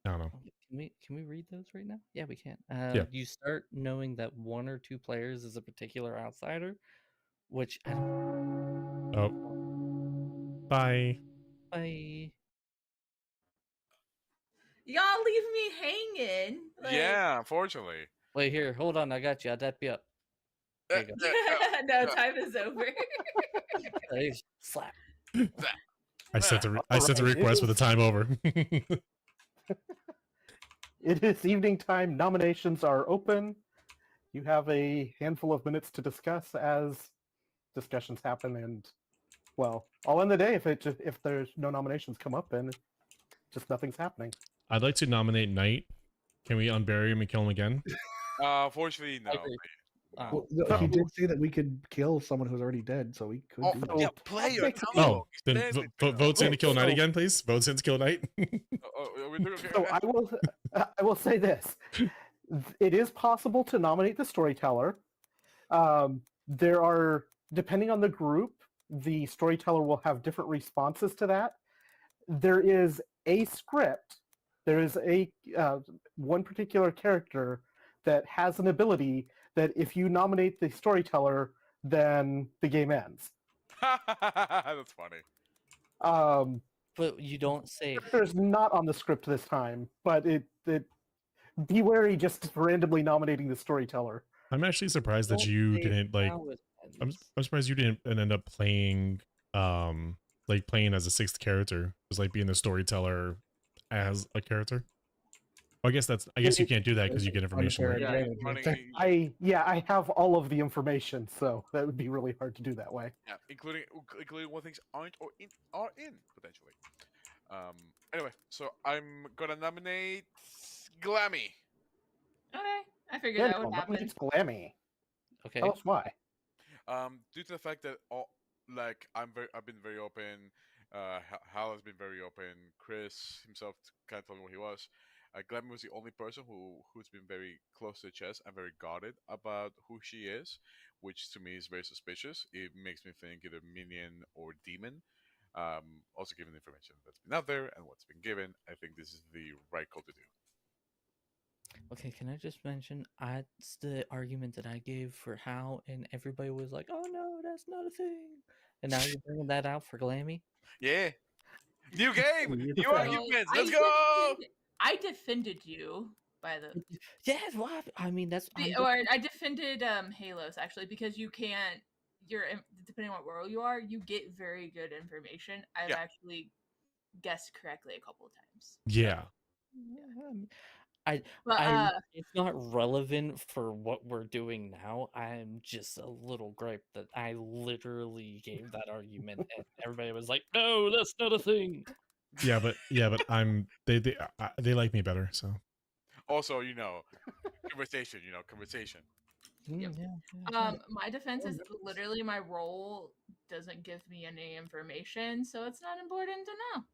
I don't know. Can we read those right now? Yeah, we can. Yeah. You start knowing that one or two players is a particular outsider, which I don't. Oh. Bye. Bye. Y'all leave me hanging. Like... Yeah, unfortunately. Wait here, hold on. I got you. I'll dap you up. There you go. No, time is over. Hey, slap. I sent a Alright, request with the time over. It is evening time. Nominations are open. You have a handful of minutes to discuss as discussions happen, and well, I'll end the day if there's no nominations come up and just nothing's happening. I'd like to nominate Knight. Can we unbury him and kill him again? Unfortunately, no. agree. Well, no, he did say that we could kill someone who's already dead, so we could Oh, do that. yeah, player. Oh, then votes in to kill Knight So- again, please. Votes in to kill Knight. Are we doing okay? So I will say this: it is possible to nominate the storyteller. There are, depending on the group, the storyteller will have different responses to that. There is a script. There is a one particular character that has an ability that if you nominate the storyteller, then the game ends. That's funny. But you don't say Character's not on the script this time, but it be wary just randomly nominating the storyteller. I'm actually surprised that don't you say didn't like. how it I'm ends. I'm surprised you didn't end up playing like playing as a sixth character, just like being the storyteller as a character. Well, I guess you can't do that because you get information Unfair later. Yeah, advantage right running, there. I have all of the information, so that would be really hard to do that way. yeah, including what things aren't or are in potentially. Anyway, so I'm gonna nominate Glammy. Okay, I figured Yeah, that would no, happen. nominates Glammy. Okay. Tell us why. Due to the fact that I've been very open. Hal has been very open. Chris himself kind of told me what he was. Glammy was the only person who's been very close to the chest and very guarded about who she is, which to me is very suspicious. It makes me think either minion or demon. Also, given the information that's been out there and what's been given, I think this is the right call to do. Okay, can I just mention that's the argument that I gave for how, and everybody was like, "Oh no, that's not a thing," and now you're bringing that out for Glammy. Yeah, new game, You're new fine. arguments. Let's go. I defended you by the Yeah, well, I mean that's or I defended Halos actually because you can't. Depending on what role you are, you get very good information. I've Yeah. actually guessed correctly a couple of times. Yeah. But it's not relevant for what we're doing now. I'm just a little gripe that I literally gave that argument, and everybody was like, "No, that's not a thing." Yeah, but they like me better, so. Also, conversation. Conversation. Yep. Yeah. My defense is literally my role doesn't give me any information, so it's not important to know.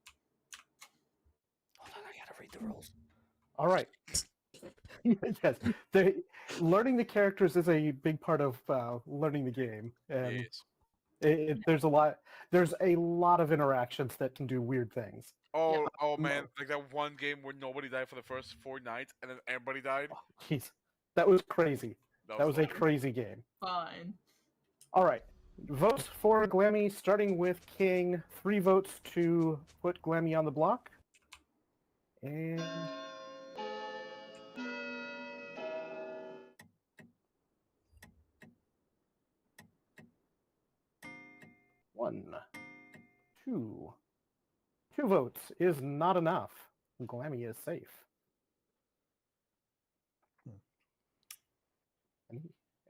Hold on, I gotta read the rules. All right. Yes, learning the characters is a big part of learning the game, and Yes. there's a lot of interactions that can do weird things. Oh man, like that one game where nobody died for the first 4 nights and then everybody died. Jeez, that was crazy. That was a fun. crazy game. Fine. All right, votes for Glammy, starting with King. 3 votes to put Glammy on the block, and 1, 2. 2 votes is not enough. Glammy is safe.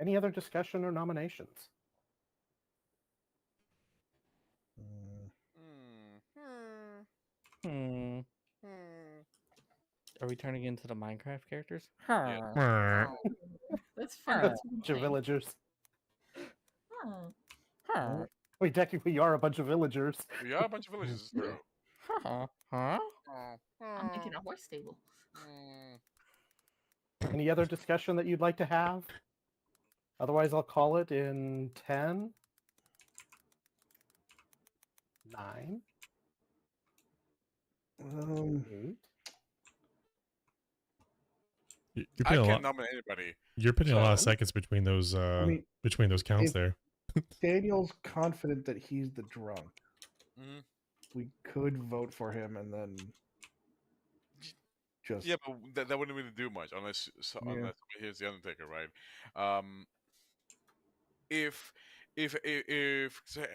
Any other discussion or nominations? Hmm. Are we turning into the Minecraft characters? Yeah. That's fun. That's a bunch of villagers. Oh. We technically are a bunch of villagers. We are a bunch of villages. It's true. Huh? I'm making a horse stable. Any other discussion that you'd like to have? Otherwise, I'll call it in 10, 9, 8. You're I putting a can't lot. nominate anybody. You're putting a lot of So- seconds between those mean, counts if- there. Daniel's confident that he's the drunk. Mhm. We could vote for him and then just Yeah, but that wouldn't really do much unless somebody here's the Undertaker, right? If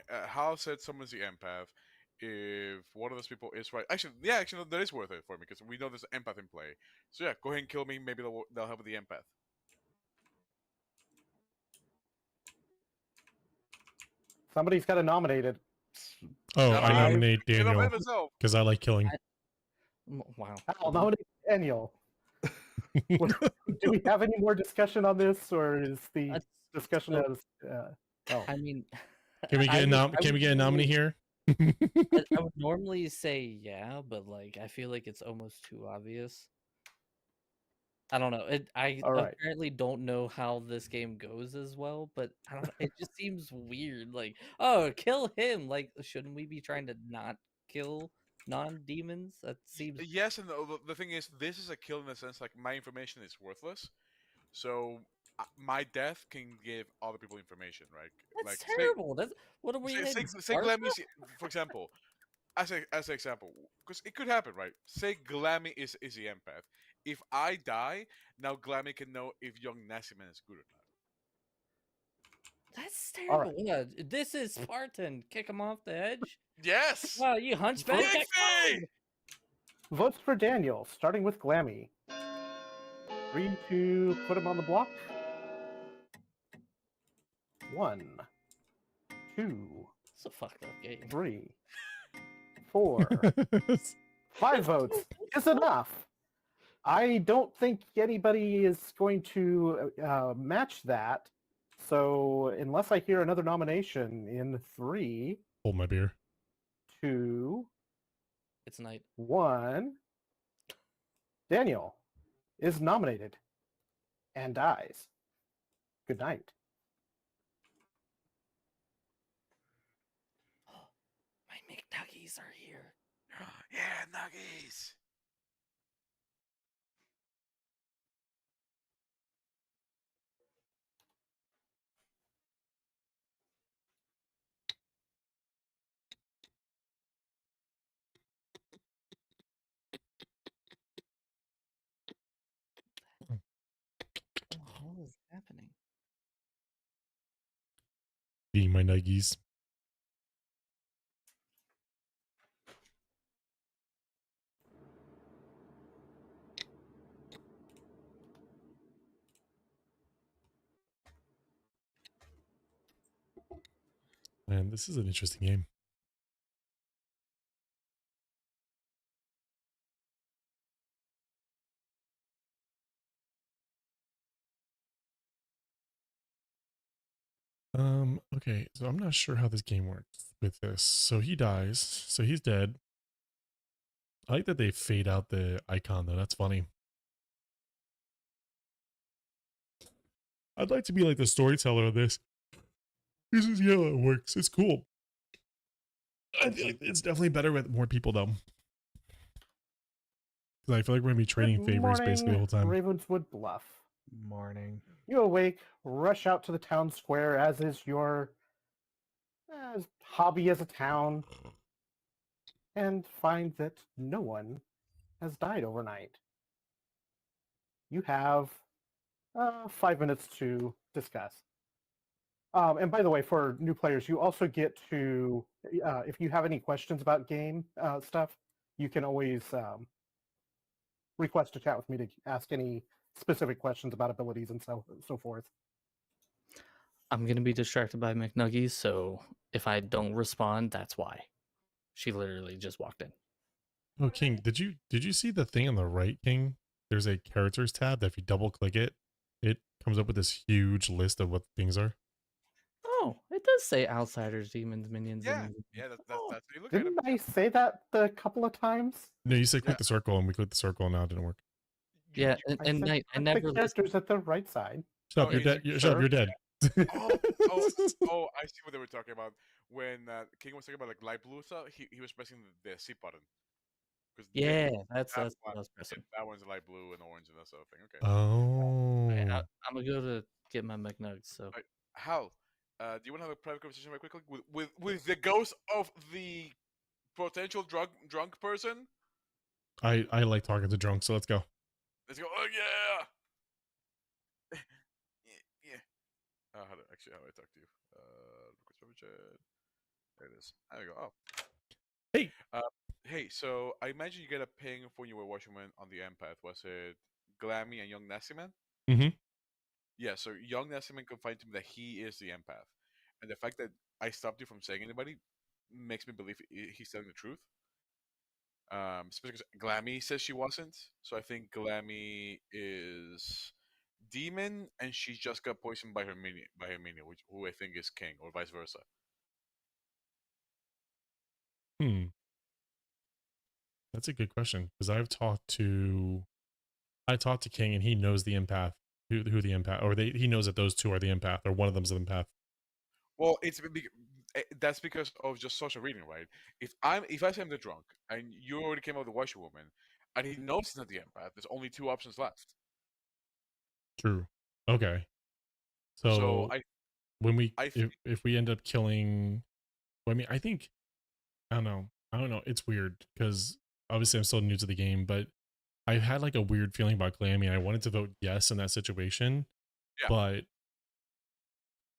Hal said someone's the empath, if one of those people is right, actually, no, that is worth it for me because we know there's an empath in play. So yeah, go ahead and kill me. Maybe they'll help with the empath. Somebody's got to nominate it. Oh, No, I nominate You Daniel nominate myself. because I like killing. Wow. I'll nominate Daniel. Do we have any more discussion on this, or is the That's- discussion so- as? I mean, Can we get I a nominee here? I would normally say yeah, but like I feel like it's almost too obvious. I don't know. I All right. apparently don't know how this game goes as well, but I don't know. It just seems weird. Like, oh, kill him. Like, shouldn't we be trying to not kill non-demons? That seems. Yes, and the thing is, this is a kill in the sense like my information is worthless, so my death can give other people information, right? That's like terrible. That's what are we? say in Glammy, for example, as an example, because it could happen, right? Say Glammy is the empath. If I die, now Glammy can know if young Nassiman is good or not. That's All terrible. Yeah, this is Spartan. Kick him off the edge. Yes. Wow, you hunchback. Vote- Get Yay! going! Votes for Daniel, starting with Glammy. 3 to put him on the block. 1, 2, It's a fucked up game. 3, 4, 5 votes is enough. I don't think anybody is going to match that. So unless I hear another nomination in 3, Hold my beer. 2, It's night. 1, Daniel is nominated and dies. Good night. My McNuggies are here. Yeah, nuggies. What the hell is happening? Eating my nuggies. Man, this is an interesting game. Okay, so I'm not sure how this game works with this. So he dies, so he's dead. I like that they fade out the icon though, that's funny. I'd like to be like the storyteller of this. This is how it works. It's cool. I feel like it's definitely better with more people though. Because I feel like we're gonna be trading Good favors basically the whole time. Ravenswood Bluff. Morning. You awake, rush out to the town square, as is your hobby as a town, and find that no one has died overnight. You have 5 minutes to discuss. And by the way, for new players, you also get to, if you have any questions about game stuff, you can always request a chat with me to ask any specific questions about abilities and so forth. I'm gonna be distracted by McNuggies, so if I don't respond, that's why. She literally just walked in. Oh, King, did you see the thing on the right, King? There's a characters tab that if you double click it, it comes up with this huge list of what things are. Oh, it does say outsiders, demons, minions, Yeah, and yeah. That's Oh, that's how you look at didn't them. I say that a couple of times? No, you said click Yeah. the circle, and we clicked the circle, and now it didn't work. yeah, You- and said night. I put never the listened. characters at the right side. Shut up, Oh, you're it's- dead. Shut up, you're dead. oh, I see what they were talking about. When King was talking about like light blue stuff, he was pressing the C button. Because Yeah, that's that what I one, was pressing. that one's light blue and orange and that sort of thing. Okay. Oh, I'm gonna go to get my McNuggets. So Right. Hal, do you want to have a private conversation very quickly with the ghost of the potential drunk person? I like talking to drunk, so let's go. Let's go. Oh yeah. yeah. How do I talk to you? Request private chat. There it is. There we go. Oh. Hey. Hey. So I imagine you get a ping when you were watching on the empath. Was it Glammy and Young Nassiman? Mm-hmm. Yeah. So Young Nassiman confided to me that he is the empath, and the fact that I stopped you from saying anybody makes me believe he's telling the truth. Especially because Glammy says she wasn't. So I think Glammy is demon, and she just got poisoned by her minion, who I think is King, or vice versa. That's a good question because I talked to King and he knows the empath, who the empath, or he knows that those two are the empath, or one of them's the empath. Well, that's because of just social reading, right? If I say I'm the drunk and you already came out with the washerwoman, and he knows he's not the empath, there's only two options left. True. Okay. So when we I think if we end up killing, I mean, I don't know. I don't know. It's weird because obviously I'm still new to the game, but I had like a weird feeling about Glammy. I wanted to vote yes in that situation, Yeah. but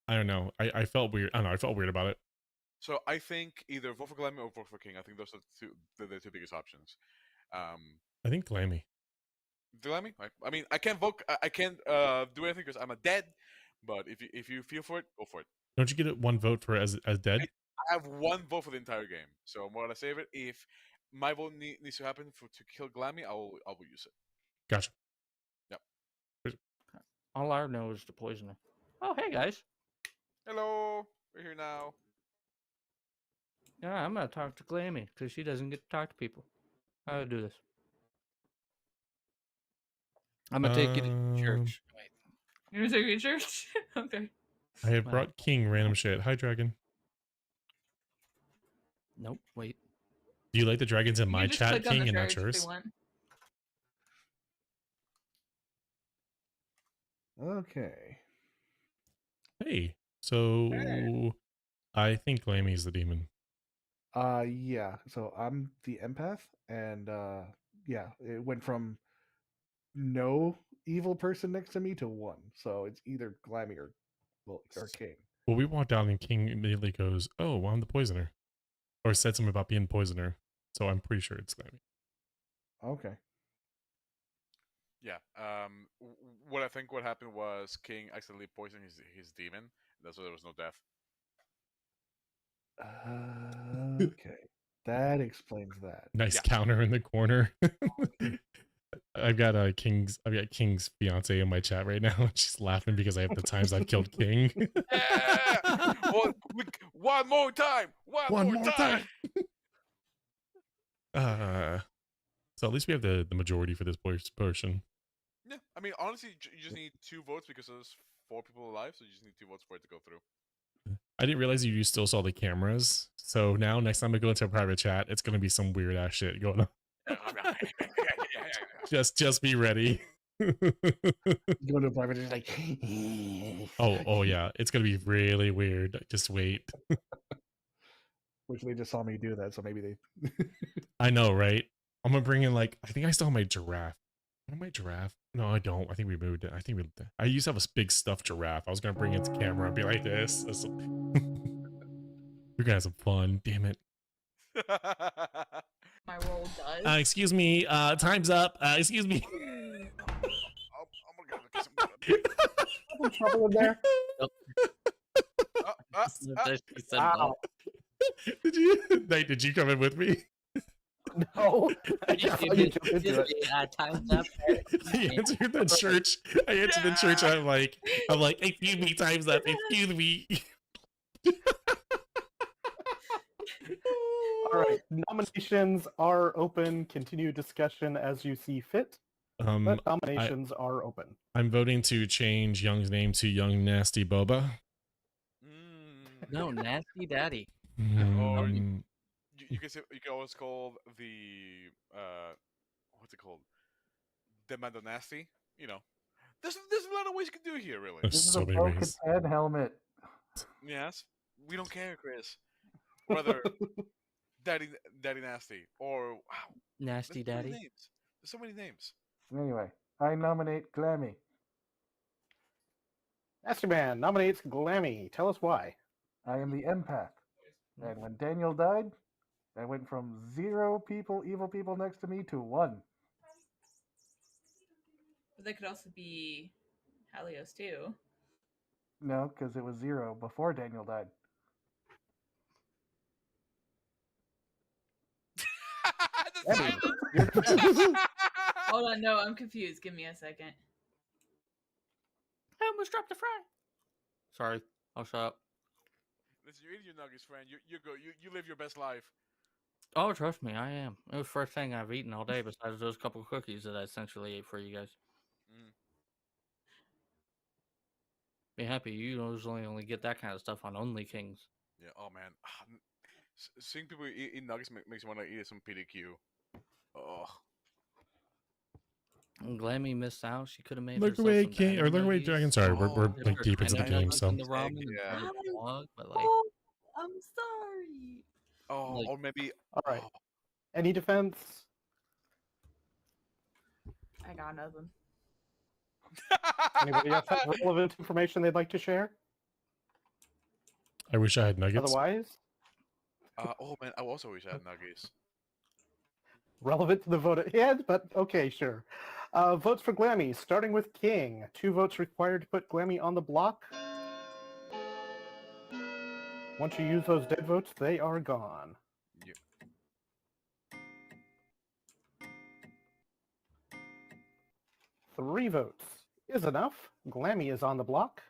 I don't know. I felt weird. I don't know. I felt weird about it. So I think either vote for Glammy or vote for King. I think those are the two biggest options. I think Glammy. Glammy. I mean, I can't vote. I can't do anything because I'm a dead. But if you feel for it, go for it. Don't you get it one vote for as dead? I have one vote for the entire game, so I'm gonna save it. If my vote needs to happen to kill Glammy, I will use it. Gotcha. All I know is the poisoner. Oh, hey guys. Hello, we're here now. Yeah, I'm gonna talk to Glammy because she doesn't get to talk to people. How to do this? I'm gonna take you to church. Wait. You're gonna take your church? Okay. I have Wow. brought King random shit. Hi, dragon. Nope. Wait. Do you like the dragons in You my can just chat, click on King, the and not church if yours? you want. Okay. Hey. So I think Glammy is the demon. Yeah. So I'm the empath, and yeah, it went from no evil person next to me to one. So it's either Glammy or King. Well, we walked down and King immediately goes, "Oh, well, I'm the poisoner," or said something about being poisoner. So I'm pretty sure it's Glammy. Okay. Yeah. What I think what happened was King accidentally poisoned his demon. That's why there was no death. Okay. That explains that. Nice Yeah. counter in the corner. I've got King's fiance in my chat right now. She's laughing because I have the times I've killed King. Yeah! One more time. One more time. So at least we have the majority for this portion. Yeah. I mean, honestly, you just need 2 votes because there's 4 people alive, so you just need 2 votes for it to go through. I didn't realize you still saw the cameras. So now next time I go into a private chat, it's gonna be some weird ass shit going on. Just be ready. Go to a private, it's like, oh yeah, it's gonna be really weird. Just wait. which they just saw me do that, so maybe they. I know, right? I'm gonna bring in like I think I still have my giraffe. Where's my giraffe? No, I don't. I think we moved it. I used to have a big stuffed giraffe. I was gonna bring it to camera and be like this. We're gonna have some fun. Damn it. My roll does. Excuse me. Time's up. Excuse me. I'm gonna get some Trouble in there. She said no. Did you come in with me? No. I You saw did- you jump into did it. the, time's up. I answered the church. I'm like, excuse me, time's up. Excuse me. All right. Nominations are open. Continue discussion as you see fit. But nominations are open. I'm voting to change Young's name to Young Nasty Boba. No, nasty daddy. Or Mm, you can always call the what's it called? The Mandonasty. You know, there's a lot of ways you can do it here, really. there's This is so a many broken ways. head helmet. Yes, we don't care, Chris. Brother, Daddy Nasty, or wow, Nasty there's so many daddy. names. There's so many names. Anyway, I nominate Glammy. Nasty Man nominates Glammy. Tell us why. I am the empath. And when Daniel died, I went from 0 evil people next to me to 1. But that could also be Helios too. No, because it was 0 before Daniel died. The silence. Hold on, no, I'm confused. Give me a second. I almost dropped the fry. Sorry, I'll shut up. Listen, you're eating your nuggets, friend. You're good. You live your best life. Oh, trust me, I am. It was the first thing I've eaten all day besides those couple of cookies that I essentially ate for you guys. Be happy, you usually only get that kind of stuff on Only Kings. Yeah. Oh man, seeing people eat nuggets makes me want to eat some PDQ. Oh. And Glammy missed out. She could have made Look herself away, some King, or look away, nuggies. Dragon. Sorry, we're Oh. like deep into the Kinda game, nuggets so in the ramen and Yeah. the vlog, but like, Oh, I'm sorry. Oh, Like, or maybe. All right. Oh, Any defense? I got nothing. Anybody else have relevant information they'd like to share? I wish I had nuggets. Otherwise, oh man, I also wish I had nuggies. relevant to the vote at hand, but okay, sure. Votes for Glammy, starting with King. 2 votes required to put Glammy on the block. Once you use those dead votes, they are gone. Yep. 3 votes is enough. Glammy is on the block.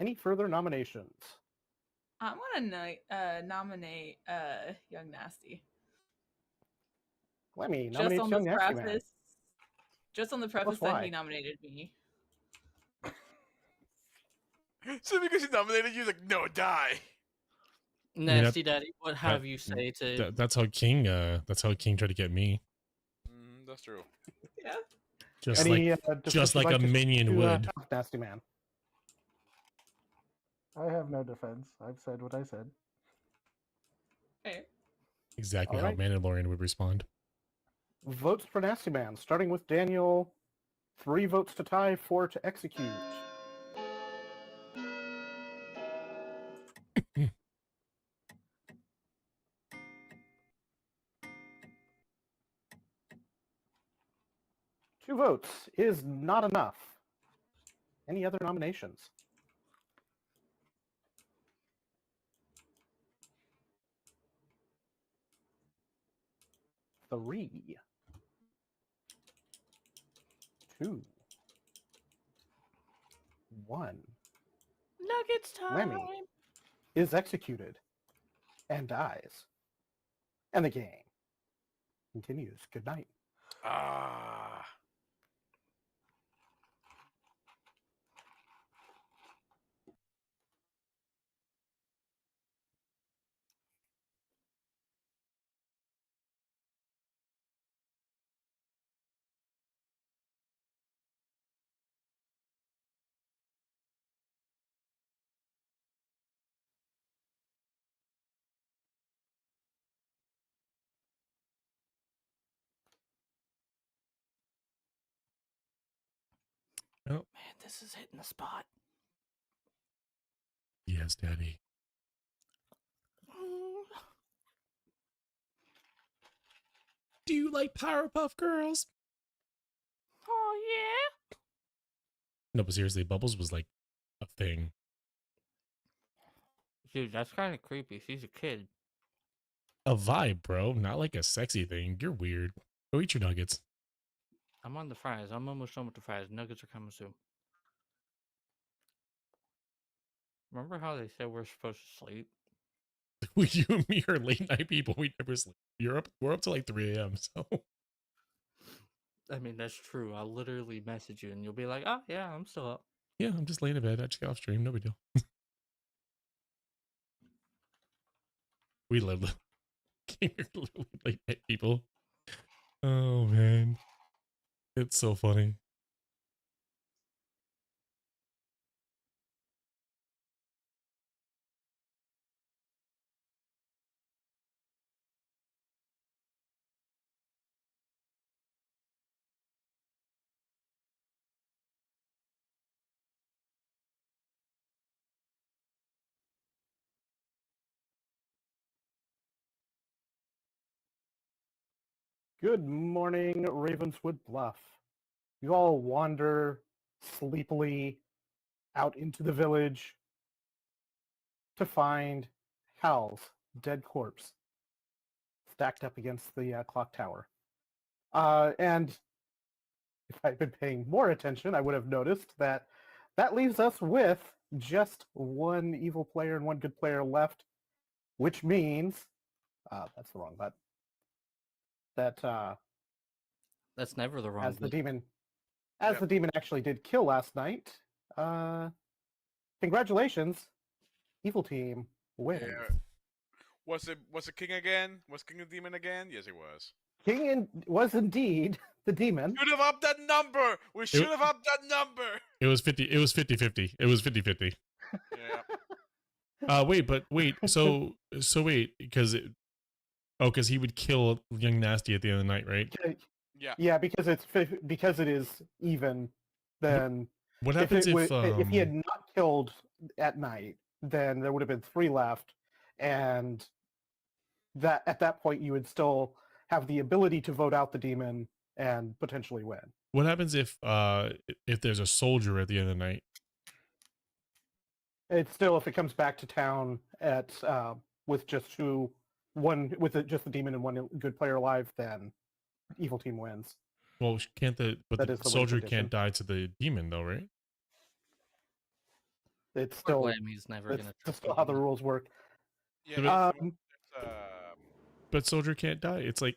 Any further nominations? I'm gonna nominate Young Nasty. Glammy Just nominates on Young the Nasty Man. preface. Just on the preface why? that he nominated me. So because he nominated you, like, no, die. Nasty Daddy, what have you say to? That's how King. That's how King tried to get me. That's true. Yeah. Just Any, like defense just you'd like a to minion to, would. Nasty Man. I have no defense. I've said what I said. Okay. Exactly All how right. Mandalorian would respond. Votes for Nasty Man, starting with Daniel. 3 votes to tie, 4 to execute. Two votes is not enough. Any other nominations? Three. 2. 1. Nuggets time. Lemmy is executed and dies. And the game continues. Good night. Ah. Oh, Man, this is hitting the spot. yes, Daddy. Do you like Powerpuff Girls? Oh yeah. No, but seriously, Bubbles was like a thing. Dude, that's kind of creepy. She's a kid. A vibe, bro. Not like a sexy thing. You're weird. Go eat your nuggets. I'm on the fries. I'm almost done with the fries. Nuggets are coming soon. Remember how they said we're supposed to sleep? You and me are late night people. We never sleep. We're up to like 3 a.m. So I mean, that's true. I'll literally message you and you'll be like, oh, yeah, I'm still up. yeah, I'm just laying in bed. I just got off stream. No big deal. We live literally late night people. Oh man. It's so funny. Good morning, Ravenswood Bluff. You all wander sleepily out into the village to find Hal's dead corpse stacked up against the clock tower. And if I'd been paying more attention, I would have noticed that that leaves us with just one evil player and one good player left, which means that's the wrong button. That That's never the wrong as the button. demon actually did kill last night. Congratulations, evil team wins. Yeah. Was it King again? Was King a demon again? Yes, it was. King was indeed the demon. Should have upped that number. We should have upped that number. It was 50. It was 50-50. It was 50-50. Yeah. Wait. So wait, because because he would kill young nasty at the end of the night, right? Yeah. Yeah, because because it is even. Then What if happens it would if he had um not killed at night, then there would have been 3 left, and that at that point you would still have the ability to vote out the demon and potentially win. what happens if there's a soldier at the end of the night? It's still, if it comes back to town at with just just the demon and one good player alive, then evil team wins. Well, but That the is the win soldier condition. can't die to the demon though, right? It's Or still Glammy's never that's gonna trust still the how the demon. rules work. Yeah. But- But soldier can't die. It's like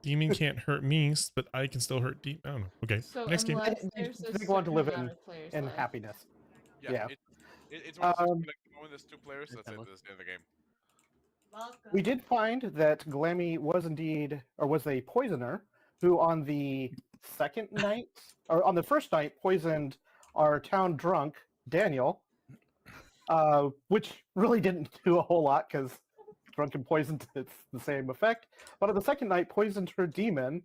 demon can't hurt me, but I can still hurt demon. I don't know. Okay, So next game. unless there's a They want to certain live amount of players in left. happiness. Yeah. Yeah. It's one of those things Um, where, like, the moment there's 2 players, that's it. Hello. That's the end of the game. We did find that Glammy was a poisoner who on the second night, or on the first night, poisoned our town drunk, Daniel, which really didn't do a whole lot because drunk and poisoned, it's the same effect. But on the second night, poisoned her demon,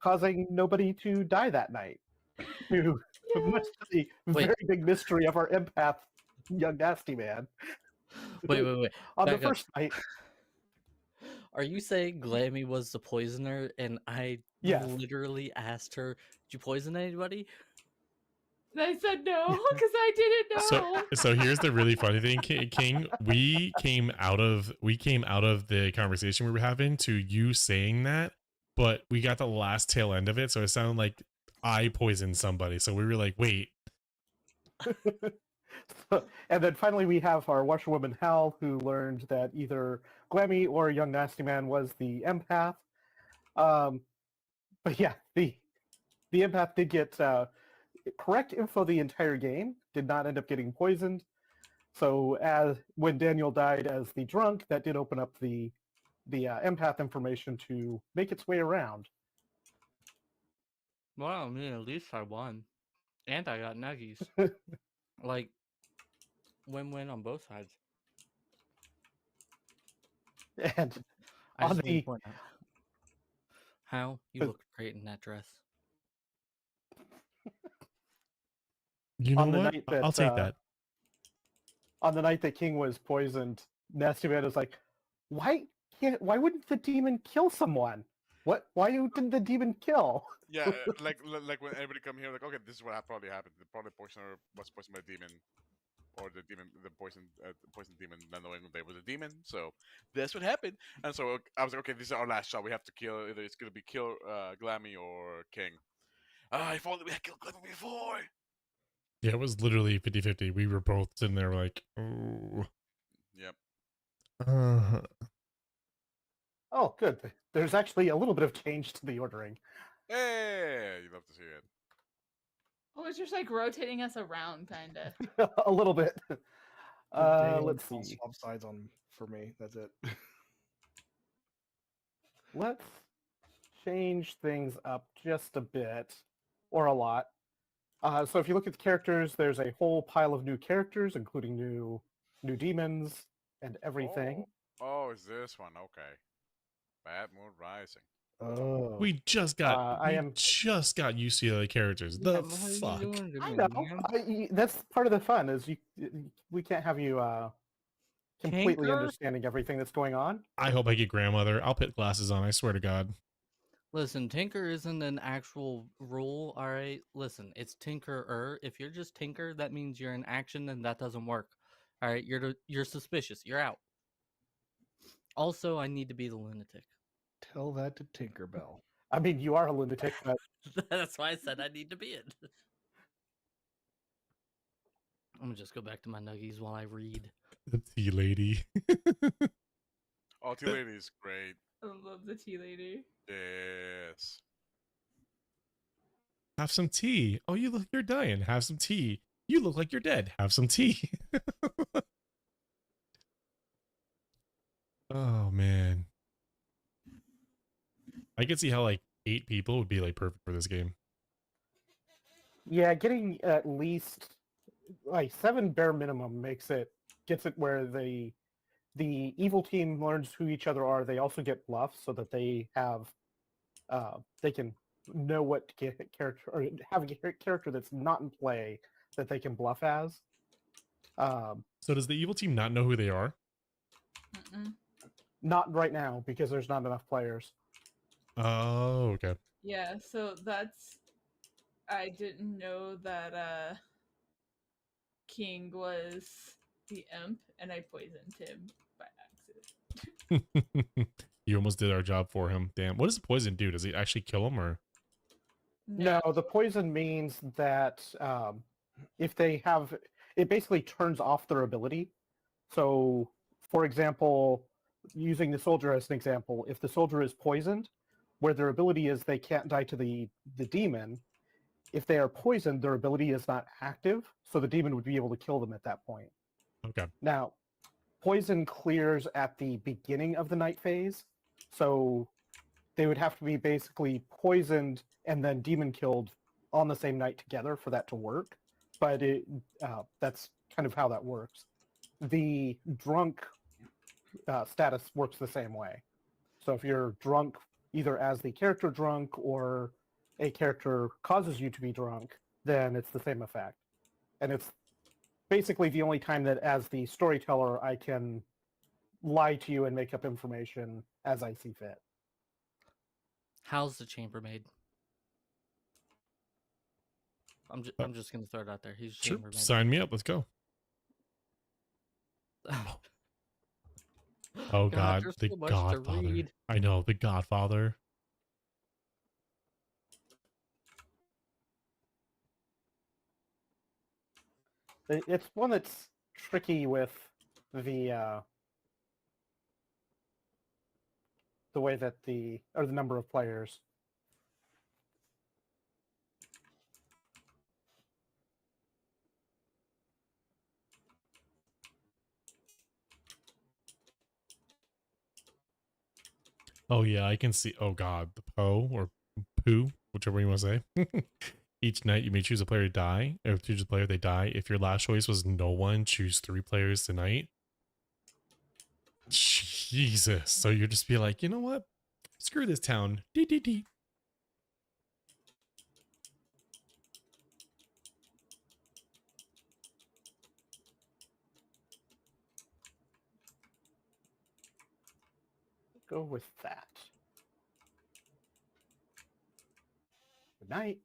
causing nobody to die that night. To much to the Wait. very big mystery of our empath, young nasty man. Wait. On the Back up. first night, Are you saying Glammy was the poisoner and I Yes. literally asked her, did you poison anybody? And I said no because I didn't know. So here's the really funny thing, King. We came out of the conversation we were having to you saying that, but we got the last tail end of it, so it sounded like I poisoned somebody. So we were like, wait. And then finally we have our washerwoman Hal, who learned that either Glammy or Young Nasty Man was the empath. But yeah, the empath did get correct info the entire game, did not end up getting poisoned. So when Daniel died as the drunk, that did open up the empath information to make its way around. Well, I mean, at least I won. And I got nuggies. Like, win-win on both sides. And I just on want to the point out how you But- look great in that dress. You know On the what? night that, I'll take that. on the night that King was poisoned, Nasty Man was like, why wouldn't the demon kill someone? Why didn't the demon kill? Yeah, like when everybody come here, like, okay, this is what probably happened. The probably poisoner was poisoned by a demon, or the poison demon, not knowing they was a demon. So that's what happened. And so I was like, okay, this is our last shot. We have to kill. Either it's gonna be kill Glammy or King. If only we had killed Glammy before. Yeah, it was literally 50-50. We were both sitting there like, oh. Yep. Oh, good. There's actually a little bit of change to the ordering. Hey, you love to see it. Oh, it's just like rotating us around, kind of. A little bit. Daniel Let's and Hal see. swap sides on for me. That's it. Let's change things up just a bit, or a lot. So if you look at the characters, there's a whole pile of new characters, including new demons and everything. Oh, is this one okay? Bad Moon Rising. Oh, We just got just got used to the other characters. Yeah, The what are you fuck? doing to I me, know. man? That's part of the fun. Is we can't have you completely Tinker? understanding everything that's going on. I hope I get grandmother. I'll put glasses on. I swear to God. Listen, Tinker isn't an actual rule, alright? Listen, it's Tinker-er. If you're just Tinker, that means you're in action and that doesn't work. Alright, you're suspicious. You're out. Also, I need to be the lunatic. tell that to Tinkerbell. I mean, you are a lunatic, but That's why I said I need to be it. I'm gonna just go back to my nuggies while I read. The tea lady. Oh, Tea Lady is great. I love the tea lady. Yes. Have some tea. Oh, you're dying. Have some tea. You look like you're dead. Have some tea. Oh man. I could see how like 8 people would be like perfect for this game. yeah, getting at least like 7 bare minimum makes it gets it where the evil team learns who each other are. They also get bluffs so that they have they can know what character or have a character that's not in play that they can bluff as. So does the evil team not know who they are? Mm-mm. Not right now because there's not enough players. Oh, okay. Yeah, so that's I didn't know that King was the imp, and I poisoned him by accident. You almost did our job for him. Damn. What does the poison do? Does it actually kill him or? No, the poison means that if they have, it basically turns off their ability. So, for example, using the soldier as an example, if the soldier is poisoned, where their ability is they can't die to the demon, if they are poisoned, their ability is not active, so the demon would be able to kill them at that point. Okay. Now, poison clears at the beginning of the night phase, so they would have to be basically poisoned and then demon killed on the same night together for that to work. But that's kind of how that works. The drunk status works the same way. So if you're drunk, either as the character drunk or a character causes you to be drunk, then it's the same effect. And it's basically the only time that, as the storyteller, I can lie to you and make up information as I see fit. How's the chambermaid? I'm just gonna throw it out there. He's Sure. chambermaid. Sign me up. Let's go. Oh God, there's the so much to Godfather. read. I know, the Godfather. It's one that's tricky with the way that the number of players. Oh yeah, I can see. Oh God, the Poe or Pooh, whichever you want to say. Each night you may choose a player to die, or choose a player they die. If your last choice was no one, choose 3 players tonight. Jesus. So you just be like, you know what? Screw this town. Dee dee dee. Go with that. Good night.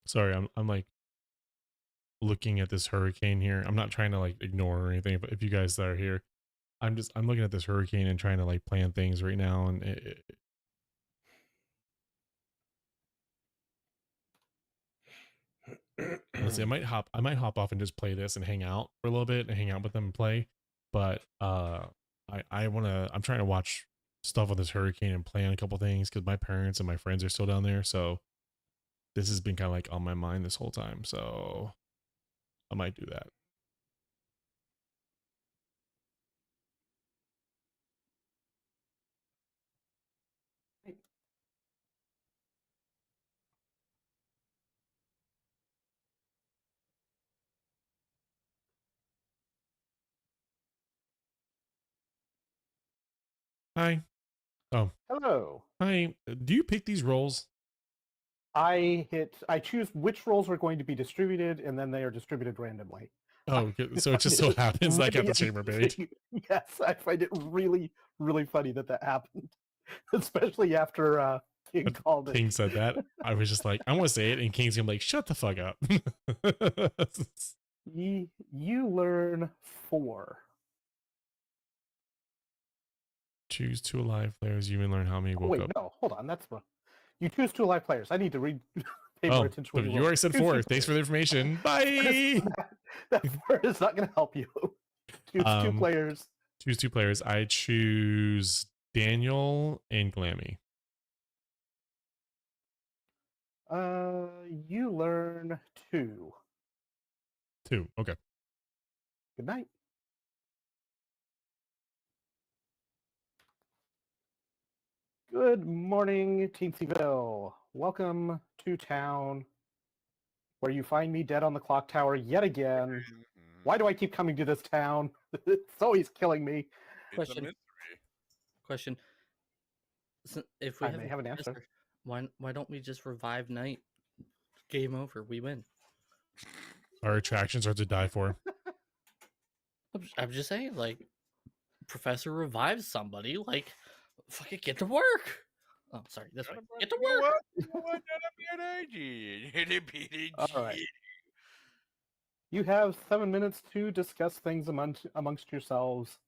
Sorry, I'm like looking at this hurricane here. I'm not trying to like ignore or anything, but if you guys that are here, I'm looking at this hurricane and trying to like plan things right now, and honestly, I might hop off and just play this and hang out for a little bit and hang out with them and play. But I'm trying to watch stuff on this hurricane and plan a couple things because my parents and my friends are still down there. So this has been kind of like on my mind this whole time. So I might do that. Hi. Oh, Hello. hi. Do you pick these roles? I choose which roles are going to be distributed, and then they are distributed randomly. Oh, so it just so happens that I got the chambermaid. Yes, I find it really, really funny that happened. especially after King But called King it. said that. I was just like, I want to say it, and King's gonna be like, shut the fuck up. You learn 4. Choose 2 alive players. You may learn how many Oh, woke wait, up. no, hold on. That's wrong. You choose 2 live players. I need to read. Pay more Oh, attention but when you roll. already said Choose 4. 2 Thanks for the players. information. Bye. That 4 is not going to help you. Choose 2 players. Choose 2 players. I choose Daniel and Glammy. You learn 2. 2. Okay. Good night. Good morning, Teensyville. Welcome to town, where you find me dead on the clock tower yet again. Why do I keep coming to this town? It's always killing me. It's a Question. mystery. Question. If we I have may a have an answer. professor, why don't we just revive Knight? Game over. We win. Our attractions are to die for. I'm just saying, like, Professor revives somebody, like, fucking get to work. Oh, sorry, this way. Get to You know work. what? You know what? All right. You have 7 minutes to discuss things amongst yourselves.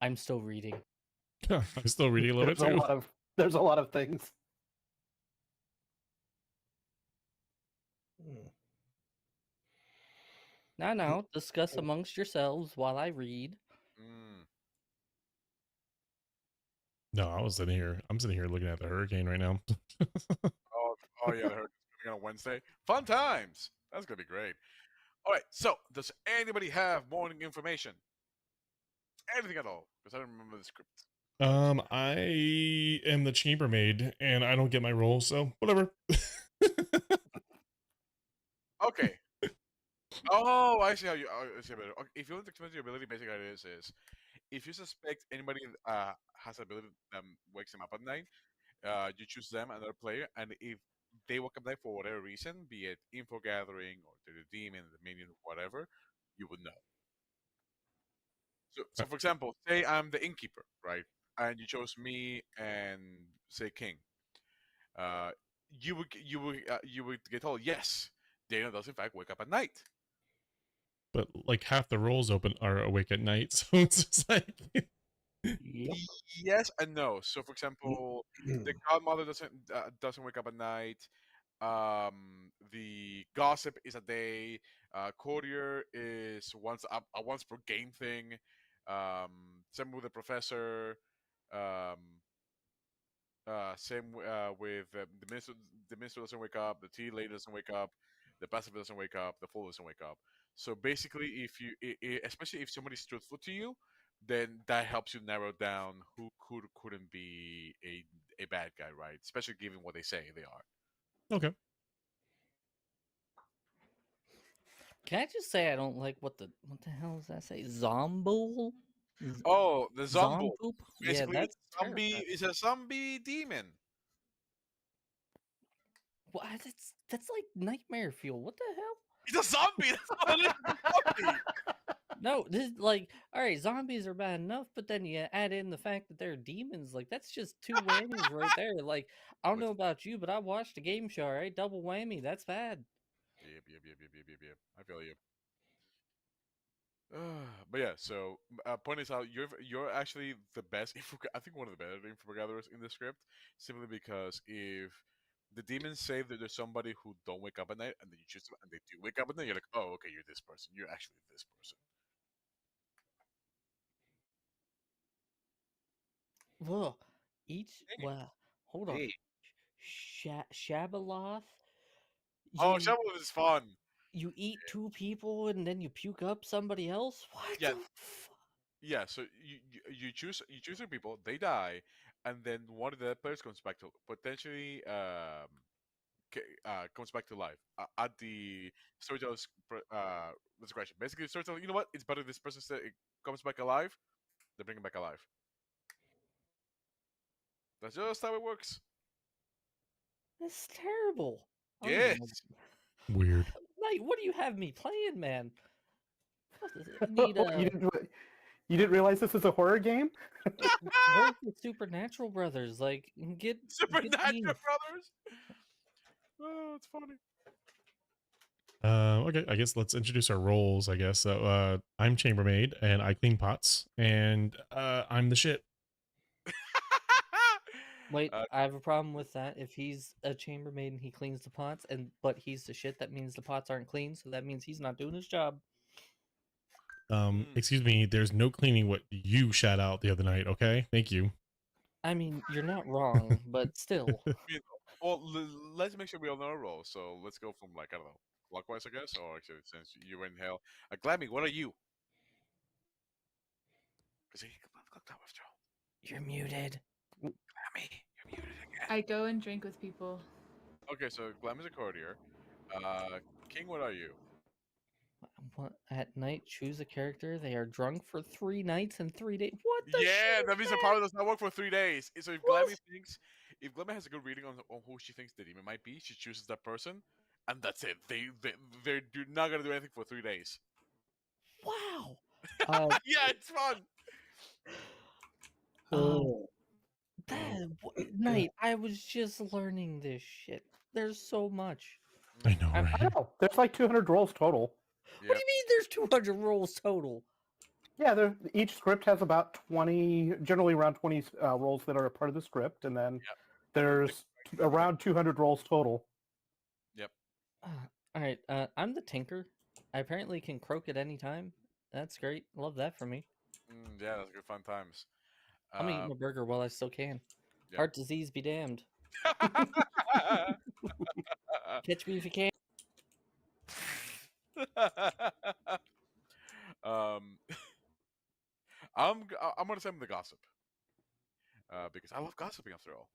I'm still reading. I'm still reading a little bit too. There's a lot of things. Now, discuss amongst yourselves while I read. No, I'm sitting here looking at the hurricane right now. Oh yeah, the hurricane's coming on Wednesday. Fun times. That's gonna be great. All right. So, does anybody have morning information? Anything at all? Because I don't remember the script. I am the chambermaid, and I don't get my role, so whatever. Okay. Oh, I see how you. I see better. Okay, if you want to expand your ability, basic idea is if you suspect anybody has an ability that wakes them up at night, you choose them, another player, and if they wake up at night for whatever reason, be it info gathering or to the demon, the minion, whatever, you would know. So for example, say I'm the innkeeper, right? And you chose me and say King. You would get told yes, Dana does in fact wake up at night. But like half the roles are awake at night, so it's just like Yep. Yes and no. So for example, the godmother doesn't wake up at night. The gossip is a day. Courtier is a once per game thing. Same with the professor. Um, with the minister. The minister doesn't wake up. The tea lady doesn't wake up. The passive doesn't wake up. The fool doesn't wake up. So basically, if you, especially if somebody's truthful to you, then that helps you narrow down who couldn't be a bad guy, right? Especially given what they say they are. okay. Can I just say I don't like what the hell does that say? Zombool? Oh, the Zombo. Zomboop? Yeah, Basically, that's zombie is a zombie demon. what? That's like nightmare fuel. What the hell? It's a zombie. That's what it is. It's a zombie. No, this like all right. Zombies are bad enough, but then you add in the fact that they're demons. Like that's just 2 whammies right there. Like I don't know about you, but I watched a game show. Right, double whammy. That's bad. Yep. I feel you. But yeah, so point is out, you're actually the best. I think one of the better info gatherers in the script, simply because if the demons say that there's somebody who don't wake up at night, and then you choose them, and they do wake up at night, you're like, oh, okay, you're this person. You're actually this person. Well, well, hold on. Hey. Shabaloth. Oh, You Shovel is fun. you eat 2 people and then you puke up somebody else. What Yeah, the fuck? yeah. So you choose 2 people, they die, and then one of the players comes back to potentially comes back to life at the storyteller's discretion. Basically, the storyteller, you know what? It's better this person it comes back alive. They bring him back alive. That's just how it works. That's terrible. I don't even know. Yes. Weird. Like, what do you have me playing, man? What is it? You You didn't realize this is a horror game? Where's the Supernatural Brothers? Like, get Supernatural Eve. Brothers. Oh, it's funny. Okay, I guess let's introduce our roles. I guess so. I'm chambermaid, and I clean pots, and I'm the shit. Wait, Uh, I have a problem with that. If he's a chambermaid and he cleans the pots, but he's the shit, that means the pots aren't clean, so that means he's not doing his job. Excuse me. There's no cleaning what you shat out the other night. Okay, thank you. I mean, you're not wrong, but still. well, let's make sure we all know our roles. So let's go from like I don't know, clockwise, I guess, or actually since you were in hell. Glammy, what are you? Because he Clocktower after all. You're muted. Glammy, you're muted again. I go and drink with people. Okay, so Glammy's a courtier. King, what are you? What, at night, choose a character. They are drunk for 3 nights and 3 days. What the Yeah, shit? that means the power does not work for 3 days. So if What? Glammy has a good reading on who she thinks the demon might be, she chooses that person, and that's it. They're not gonna do anything for 3 days. Wow. Yeah, it's fun. Oh. Night, I was just learning this shit. There's so much. I know, I'm- right? Oh, there's like 200 rolls total. What do you mean there's 200 rolls total? Yeah, each script has about 20, generally around 20 rolls that are a part of the script, and then there's around 200 rolls total. Yep. All right, I'm the tinker. I apparently can croak at any time. That's great. Love that for me. Yeah, that's good fun times. I'm eating a burger while I still can. Yep. Heart disease be damned. Catch me if you can. I'm gonna say I'm the gossip. Because I love gossiping after all.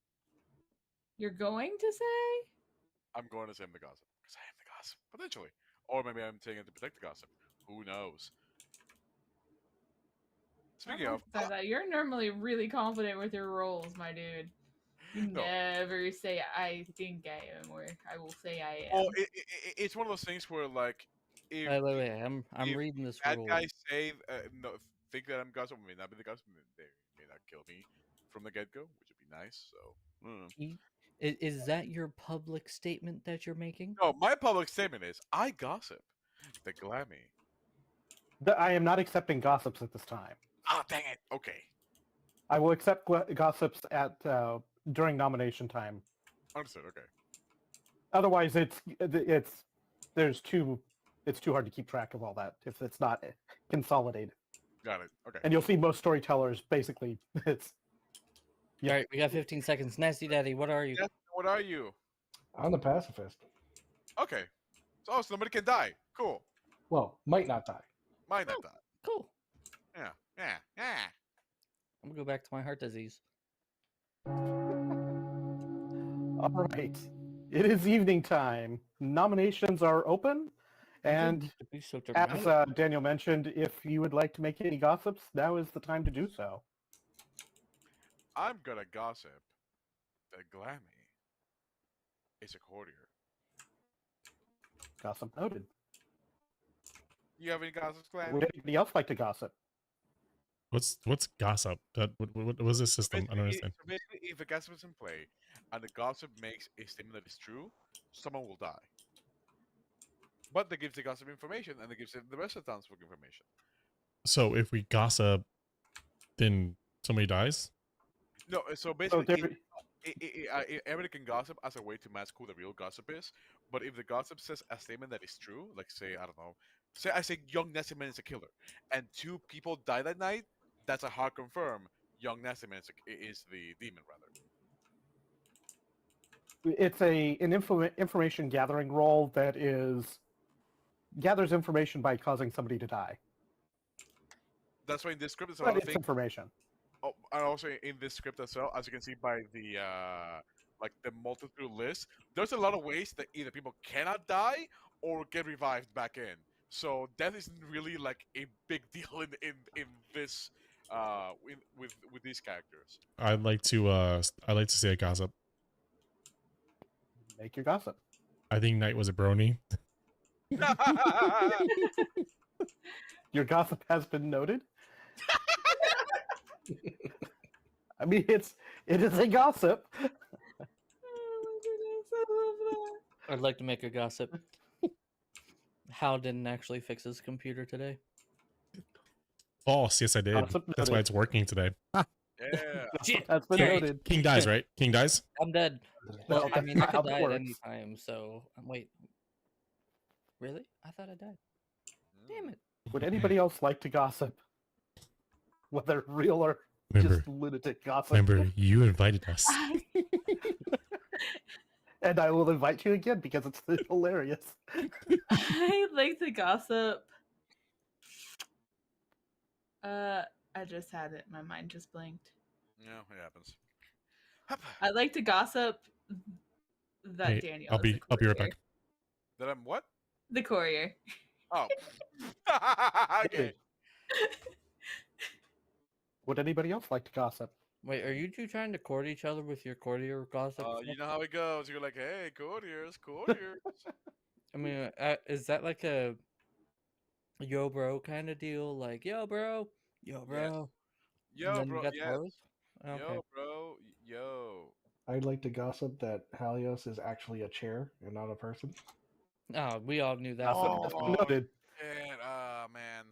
You're going to say? I'm going to say I'm the gossip because I am the gossip potentially, or maybe I'm taking it to protect the gossip. Who knows? Speaking of, You're normally really confident with your roles, my dude. You No. never say I think I am, or I will say I am. well, it's one of those things where like, if Wait. I'm if reading this bad rule. guys say no, think that I'm gossip, may not be the gossip, they may not kill me from the get go, which would be nice. So. Is that your public statement that you're making? No, my public statement is I gossip. The Glammy. I am not accepting gossips at this time. Ah, dang it. Okay. I will accept gossips at during nomination time. Understood. Okay. Otherwise, it's too hard to keep track of all that if it's not consolidated. Got it. Okay. And you'll see most storytellers basically it's. All right, we got 15 seconds. Nasty Daddy, what are you? Yes, what are you? I'm the pacifist. Okay. So somebody can die. Cool. Well, might not die. Might not die. Cool. Yeah. I'm gonna go back to my heart disease. All right. It is evening time. Nominations are open. And To be so as dramatic. Daniel mentioned, if you would like to make any gossips, now is the time to do so. I'm gonna gossip that Glammy is a courtier. Gossip noted. You have any gossips, Glammy? Would anybody else like to gossip? What's gossip? What was this system? I don't understand. So basically, if a gossip is in play and the gossip makes a statement that is true, someone will die. But that gives the gossip information, and it gives the rest of the townsfolk information. So if we gossip, then somebody dies. No, so So basically, everybody can gossip as a way to mask who the real gossip is. But if the gossip says a statement that is true, like say, I don't know, say I say young Nessiman is a killer, and 2 people die that night, that's a hard confirm. Young Nessiman is the demon, rather. it's an information gathering role that gathers information by causing somebody to die. That's why in this script, there's a But lot of it's things. information. Oh, and also in this script as well, as you can see by the like the multitude list, there's a lot of ways that either people cannot die or get revived back in. So death isn't really like a big deal in this with these characters. I'd like to say a gossip. Make your gossip. I think Knight was a brony. Your gossip has been noted. I mean, it is a gossip. Oh my goodness, I love that. I'd like to make a gossip. Hal didn't actually fix his computer today. False. Yes, I did. Gossip That's why noted. it's working today. Yeah. Shit. That's been Shit. noted. King dies, right? King dies. I'm dead. No, Well, I that's mean, I not how could that die at works. any time, so... Wait. Really? I thought I died. Damn it. Would anybody else like to gossip? Whether real or Remember, just lunatic gossip. remember, you invited us. And I will invite you again because it's hilarious. I like to gossip. I just had it. My mind just blinked. Yeah, it happens. I like to gossip that Hey, Daniel. I'll is be the right courier. back. That I'm what? The courier. Oh. Okay. Would anybody else like to gossip? Wait, are you two trying to court each other with your courtier gossip? You know how it goes. You're like, hey, courtiers, courtiers. I mean, is that like a yo bro kind of deal? Like, yo bro, yo bro. Yo, and then bro. you got Yes. those? Okay. Yo, bro. Yo. I'd like to gossip that Halios is actually a chair and not a person. Oh, we all knew that. Gossip one. has been Oh, noted. And, man.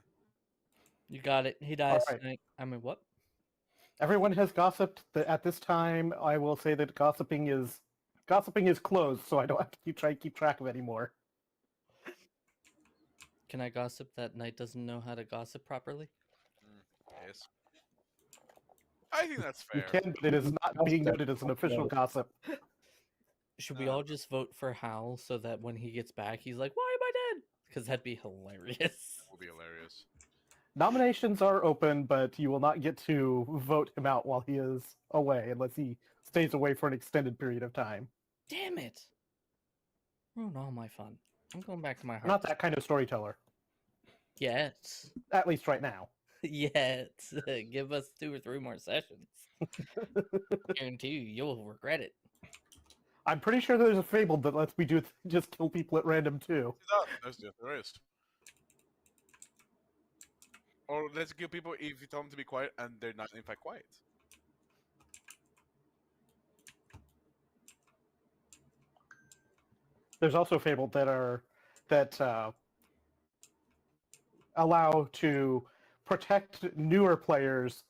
You got it. He dies right. tonight. I mean, what? Everyone has gossiped. At this time, I will say that gossiping is closed, so I don't have to keep track of it anymore. Can I gossip that Knight doesn't know how to gossip properly? Yes. I think that's You fair. can, but it is not being noted as an official gossip. Should we all just vote for Hal so that when he gets back, he's like, "Why am I dead?" Because that'd be hilarious. That would be hilarious. Nominations are open, but you will not get to vote him out while he is away, unless he stays away for an extended period of time. Damn it! Ruined all my fun. I'm going back to my heart. Not that kind of storyteller, Yes. at least right now. Yes. Give us 2 or 3 more sessions. Guarantee you, you'll regret it. I'm pretty sure there's a fable that lets me just kill people at random too. There is. Or let's kill people if you tell them to be quiet and they're not in fact quiet. There's also fable that allow to protect newer players,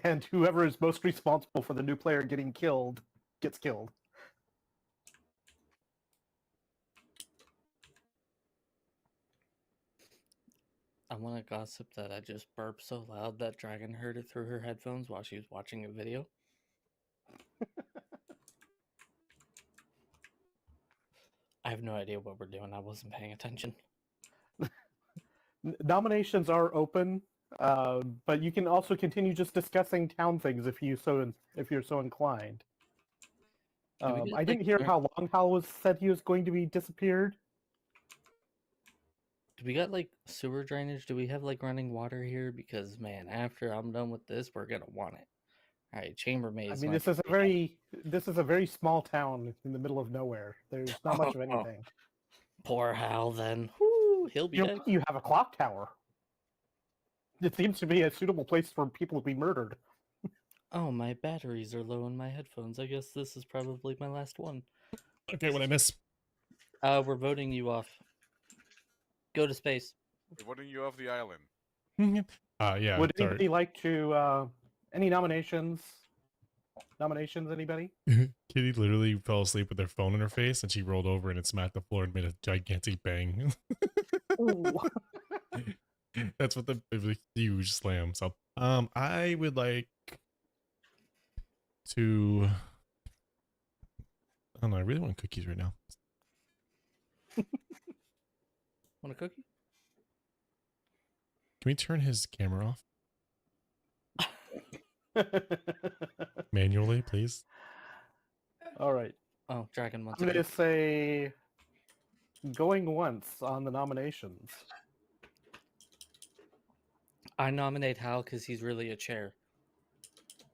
and whoever is most responsible for the new player getting killed gets killed. I want to gossip that I just burped so loud that Dragon heard it through her headphones while she was watching a video. I have no idea what we're doing. I wasn't paying attention. Nominations are open, but you can also continue just discussing town things if you're so inclined. I didn't hear how long Hal said he was going to be disappeared. Do we got like sewer drainage? Do we have like running water here? Because man, after I'm done with this, we're gonna want it. All right, chambermaid. I mean, this is a very small town in the middle of nowhere. There's not much of anything. Poor Hal. Then whoo, he'll be dead. You have a clock tower. It seems to be a suitable place for people to be murdered. Oh, my batteries are low in my headphones. I guess this is probably my last one. Okay, what I miss? We're voting you off. Go to space. We're voting you off the island. Yeah. Would sorry. anybody like to any nominations? Nominations, anybody? Kitty literally fell asleep with her phone in her face, and she rolled over and it smacked the floor and made a gigantic bang. That's what it was, a huge slam. So, I would like to. I don't know. I really want cookies right now. Want a cookie? Can we turn his camera off manually, please? All right. Oh, Dragon wants I'm a going to say going once on the nominations. I nominate Hal because he's really a chair.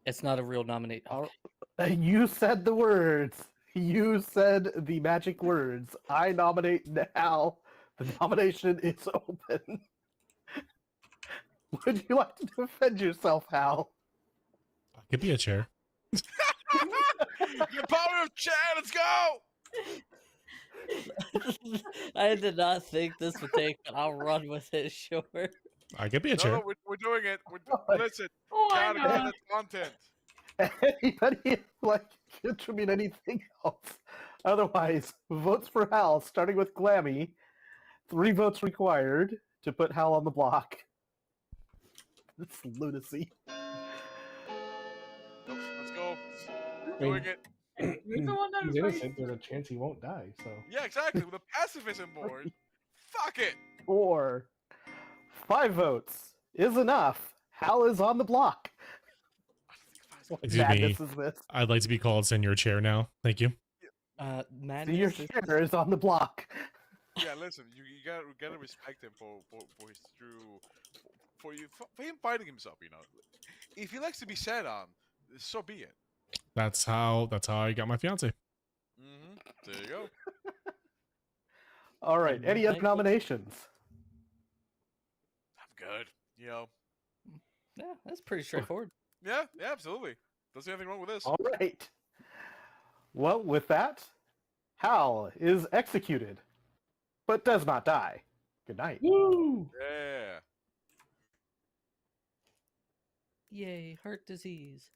It's not a real nominate. Okay. You said the words. You said the magic words. I nominate now. The nomination is open. Would you like to defend yourself, Hal? I could be a chair. The power of chat. Let's go. I did not think this would take, but I'll run with it, sure. I could be a No, chair. we're doing it. Alright. Listen, Why gotta get not? the content. Anybody like contribute anything else? Otherwise, votes for Hal, starting with Glammy. 3 votes required to put Hal on the block. It's lunacy. Nope, let's go. I Doing mean, it. You're the one that he's is innocent. right. There's a chance he won't die. So Yeah, exactly. With a pacifism board. Fuck it. 4. 5 votes is enough. Hal is on the block. What Excuse madness me. is this? I'd like to be called senior chair now. Thank you. Senior Madness is chair is on the block. Yeah, listen, you gotta respect him for his true for him fighting himself. You know, if he likes to be sat on, so be it. That's how I got my fiance. There you go. All right. And Any other thank you. nominations? I'm good. You know. Yeah, that's pretty straightforward. Yeah, absolutely. Don't see anything wrong with this. All right. Well, with that, Hal is executed, but does not die. Good night. woo! Yeah. Yay, heart disease.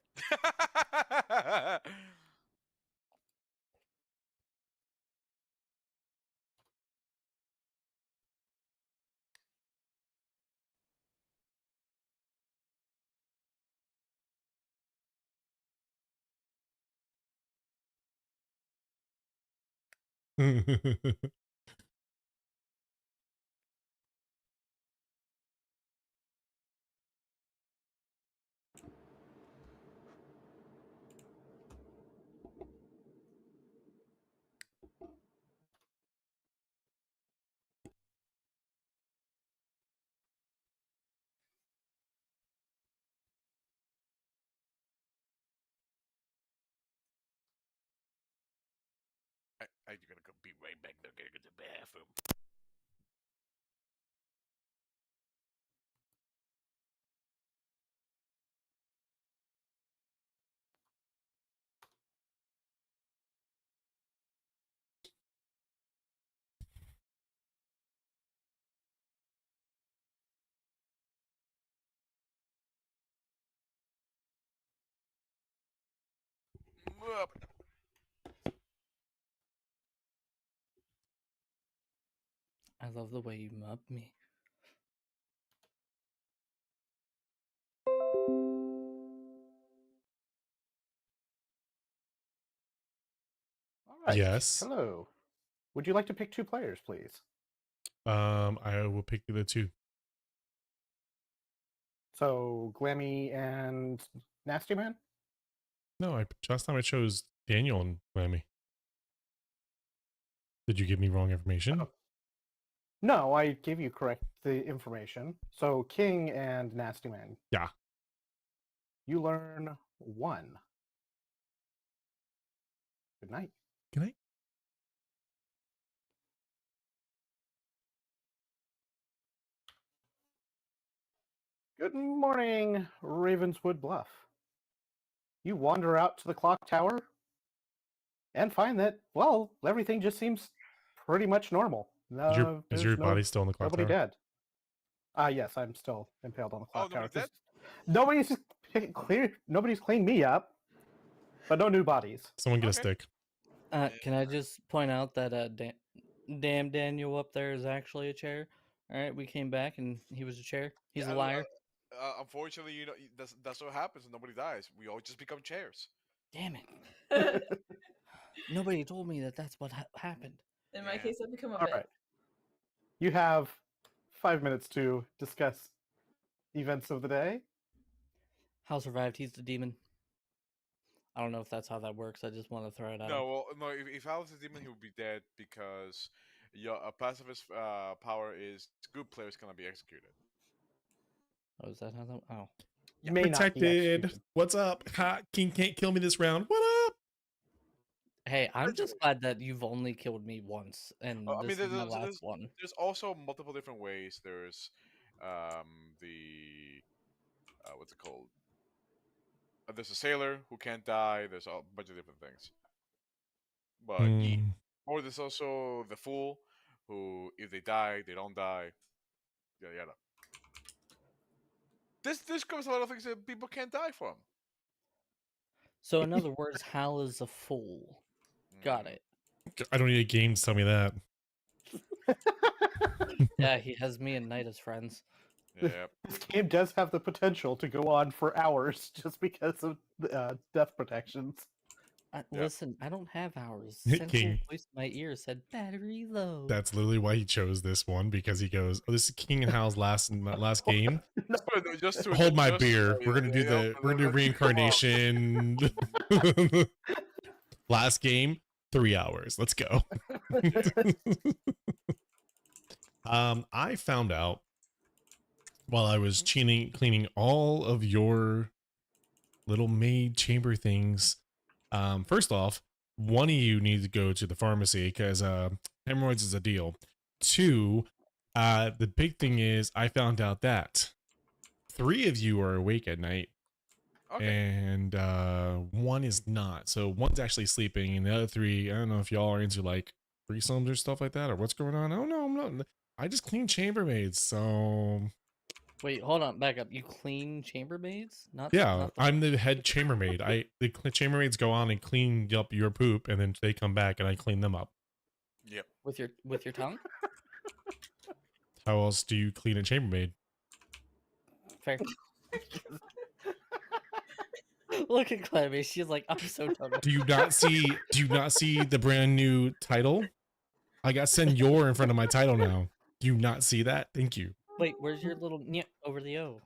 I'm gonna go be right back. They're gonna go to the bathroom. I love the way you mub me. All right. Yes. Hello. Would you like to pick 2 players, please? I will pick the 2. So, Glammy and Nasty Man? No, last time I chose Daniel and Glammy. Did you give me wrong information? Oh. No, I gave you correct the information. So, King and Nasty Man. Yeah. You learn 1. Good night. Can I? Good morning, Ravenswood Bluff. You wander out to the clock tower and find that, well, everything just seems pretty much normal. Is your body still in the clock nobody tower? dead. Yes, I'm still impaled on the clock tower. nobody's dead? Nobody's cleaned me up, but no new bodies. Someone get a Okay. stick. Can I just point out that damn Daniel up there is actually a chair? All right, we came back and he was a chair. He's Yeah, a liar. Unfortunately, you know that's what happens when nobody dies. We all just become chairs. Damn it! Nobody told me that that's what happened. In my Yeah. case, I've become a All bit. right. You have 5 minutes to discuss events of the day. Hal survived. He's the demon. I don't know if that's how that works. I just want to throw it out. No, well, no. If Alice is demon, he would be dead because a pacifist power is good players cannot be executed. Oh, is that how that? Oh, May not be Protected. executed. What's up? King can't kill me this round. What up? hey, I'm just glad that you've only killed me once, and I mean, this is my last one. there's also multiple different ways. There's the what's it called? There's a sailor who can't die. There's a bunch of different things. But yeah, Mm. or there's also the fool who, if they die, they don't die. Yada yada. This covers a lot of things that people can't die from. So in other words, Hal is a fool. Got Mhm. it. I don't need a game to tell me that. Yeah, he has me and Knight as friends. Yep. This game does have the potential to go on for hours just because of death protections. Listen, I don't have hours. King. Central voice in my ear said battery low. That's literally why he chose this one, because he goes, "Oh, this is King and Hal's last game. Just to Hold my just, beer. We're gonna do you know, we're gonna do reincarnation. Last game, 3 hours. Let's go." I found out while I was cleaning all of your little maid chamber things. First off, one of you needs to go to the pharmacy because hemorrhoids is a deal. Two, the big thing is I found out that 3 of you are awake at night Okay. and one is not. So one's actually sleeping, and the other 3, I don't know if y'all are into like threesomes or stuff like that, or what's going on. I don't know. I'm not. I just clean chambermaids, so Wait, hold on, back up. You clean chambermaids? yeah, Not the I'm the head chambermaid. The chambermaids go on and clean up your poop, and then they come back and I clean them up. Yep. with your tongue? How else do you clean a chambermaid? Fair. Look at Clemmy. She's like, I'm so done. Do you not see? Do you not see the brand new title? I got Senor in front of my title now. Do you not see that? Thank you. Wait, where's your little over the O?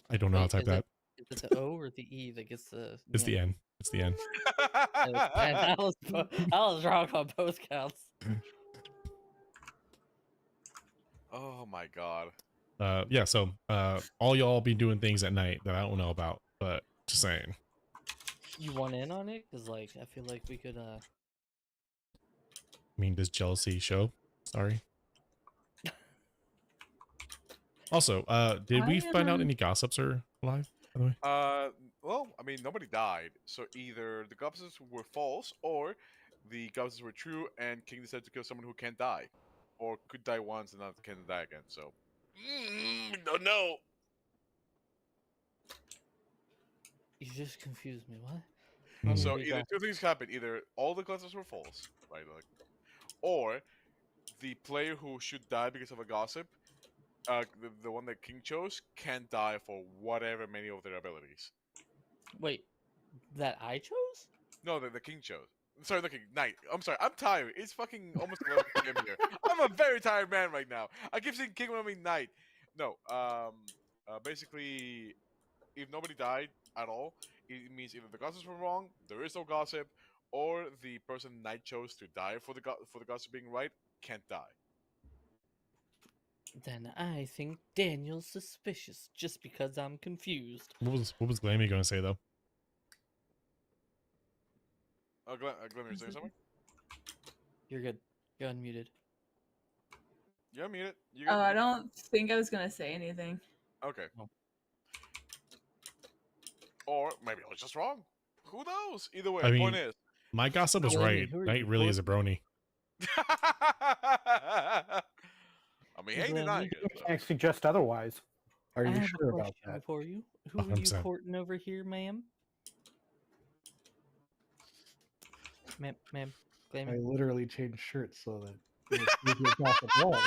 I don't know how to type that. Is it the O or the E that gets the? It's the N. It's the N. I was wrong on both counts. Oh my god. Yeah. So, all y'all be doing things at night that I don't know about, but just saying. You want in on it? Cause like I feel like we could. I mean, does jealousy show? Sorry. Also, did we find out any gossips are alive, by the way? Well, I mean, nobody died, so either the gossips were false or the gossips were true, and King decided to kill someone who can't die, or could die once and not can die again. So, don't know. You just confused me. What? Hmm. So Big either gossip. 2 things happened: either all the gossips were false, right? Like, or the player who should die because of a gossip, the one that King chose, can't die for whatever many of their abilities. Wait, that I chose? No, the King chose. Sorry, the King. Knight. I'm sorry. I'm tired. It's fucking almost 11 p.m. here. I'm a very tired man right now. I keep saying King when I mean Knight. No. Basically, if nobody died at all, it means either the gossips were wrong, there is no gossip, or the person Knight chose to die for the gossip being right can't die. Then I think Daniel's suspicious just because I'm confused. What was Glammy going to say though? Glenn, you're saying something? You're good. You're unmuted. Yeah, mute it. You Oh, good? I don't think I was gonna say anything. Okay. Oh. Or maybe I was just wrong. Who knows? Either way, I point mean, is. my gossip was Glammy, right. who are Knight you, really is a Courtney? brony. I mean, he ain't Glenn, denying you- it. So. Can't suggest otherwise. Are I you have sure a about question that? for you. Who are you 100%. courting over here, ma'am? Ma'am, I Glammy. literally changed shirts so that it was easier to gossip wrong.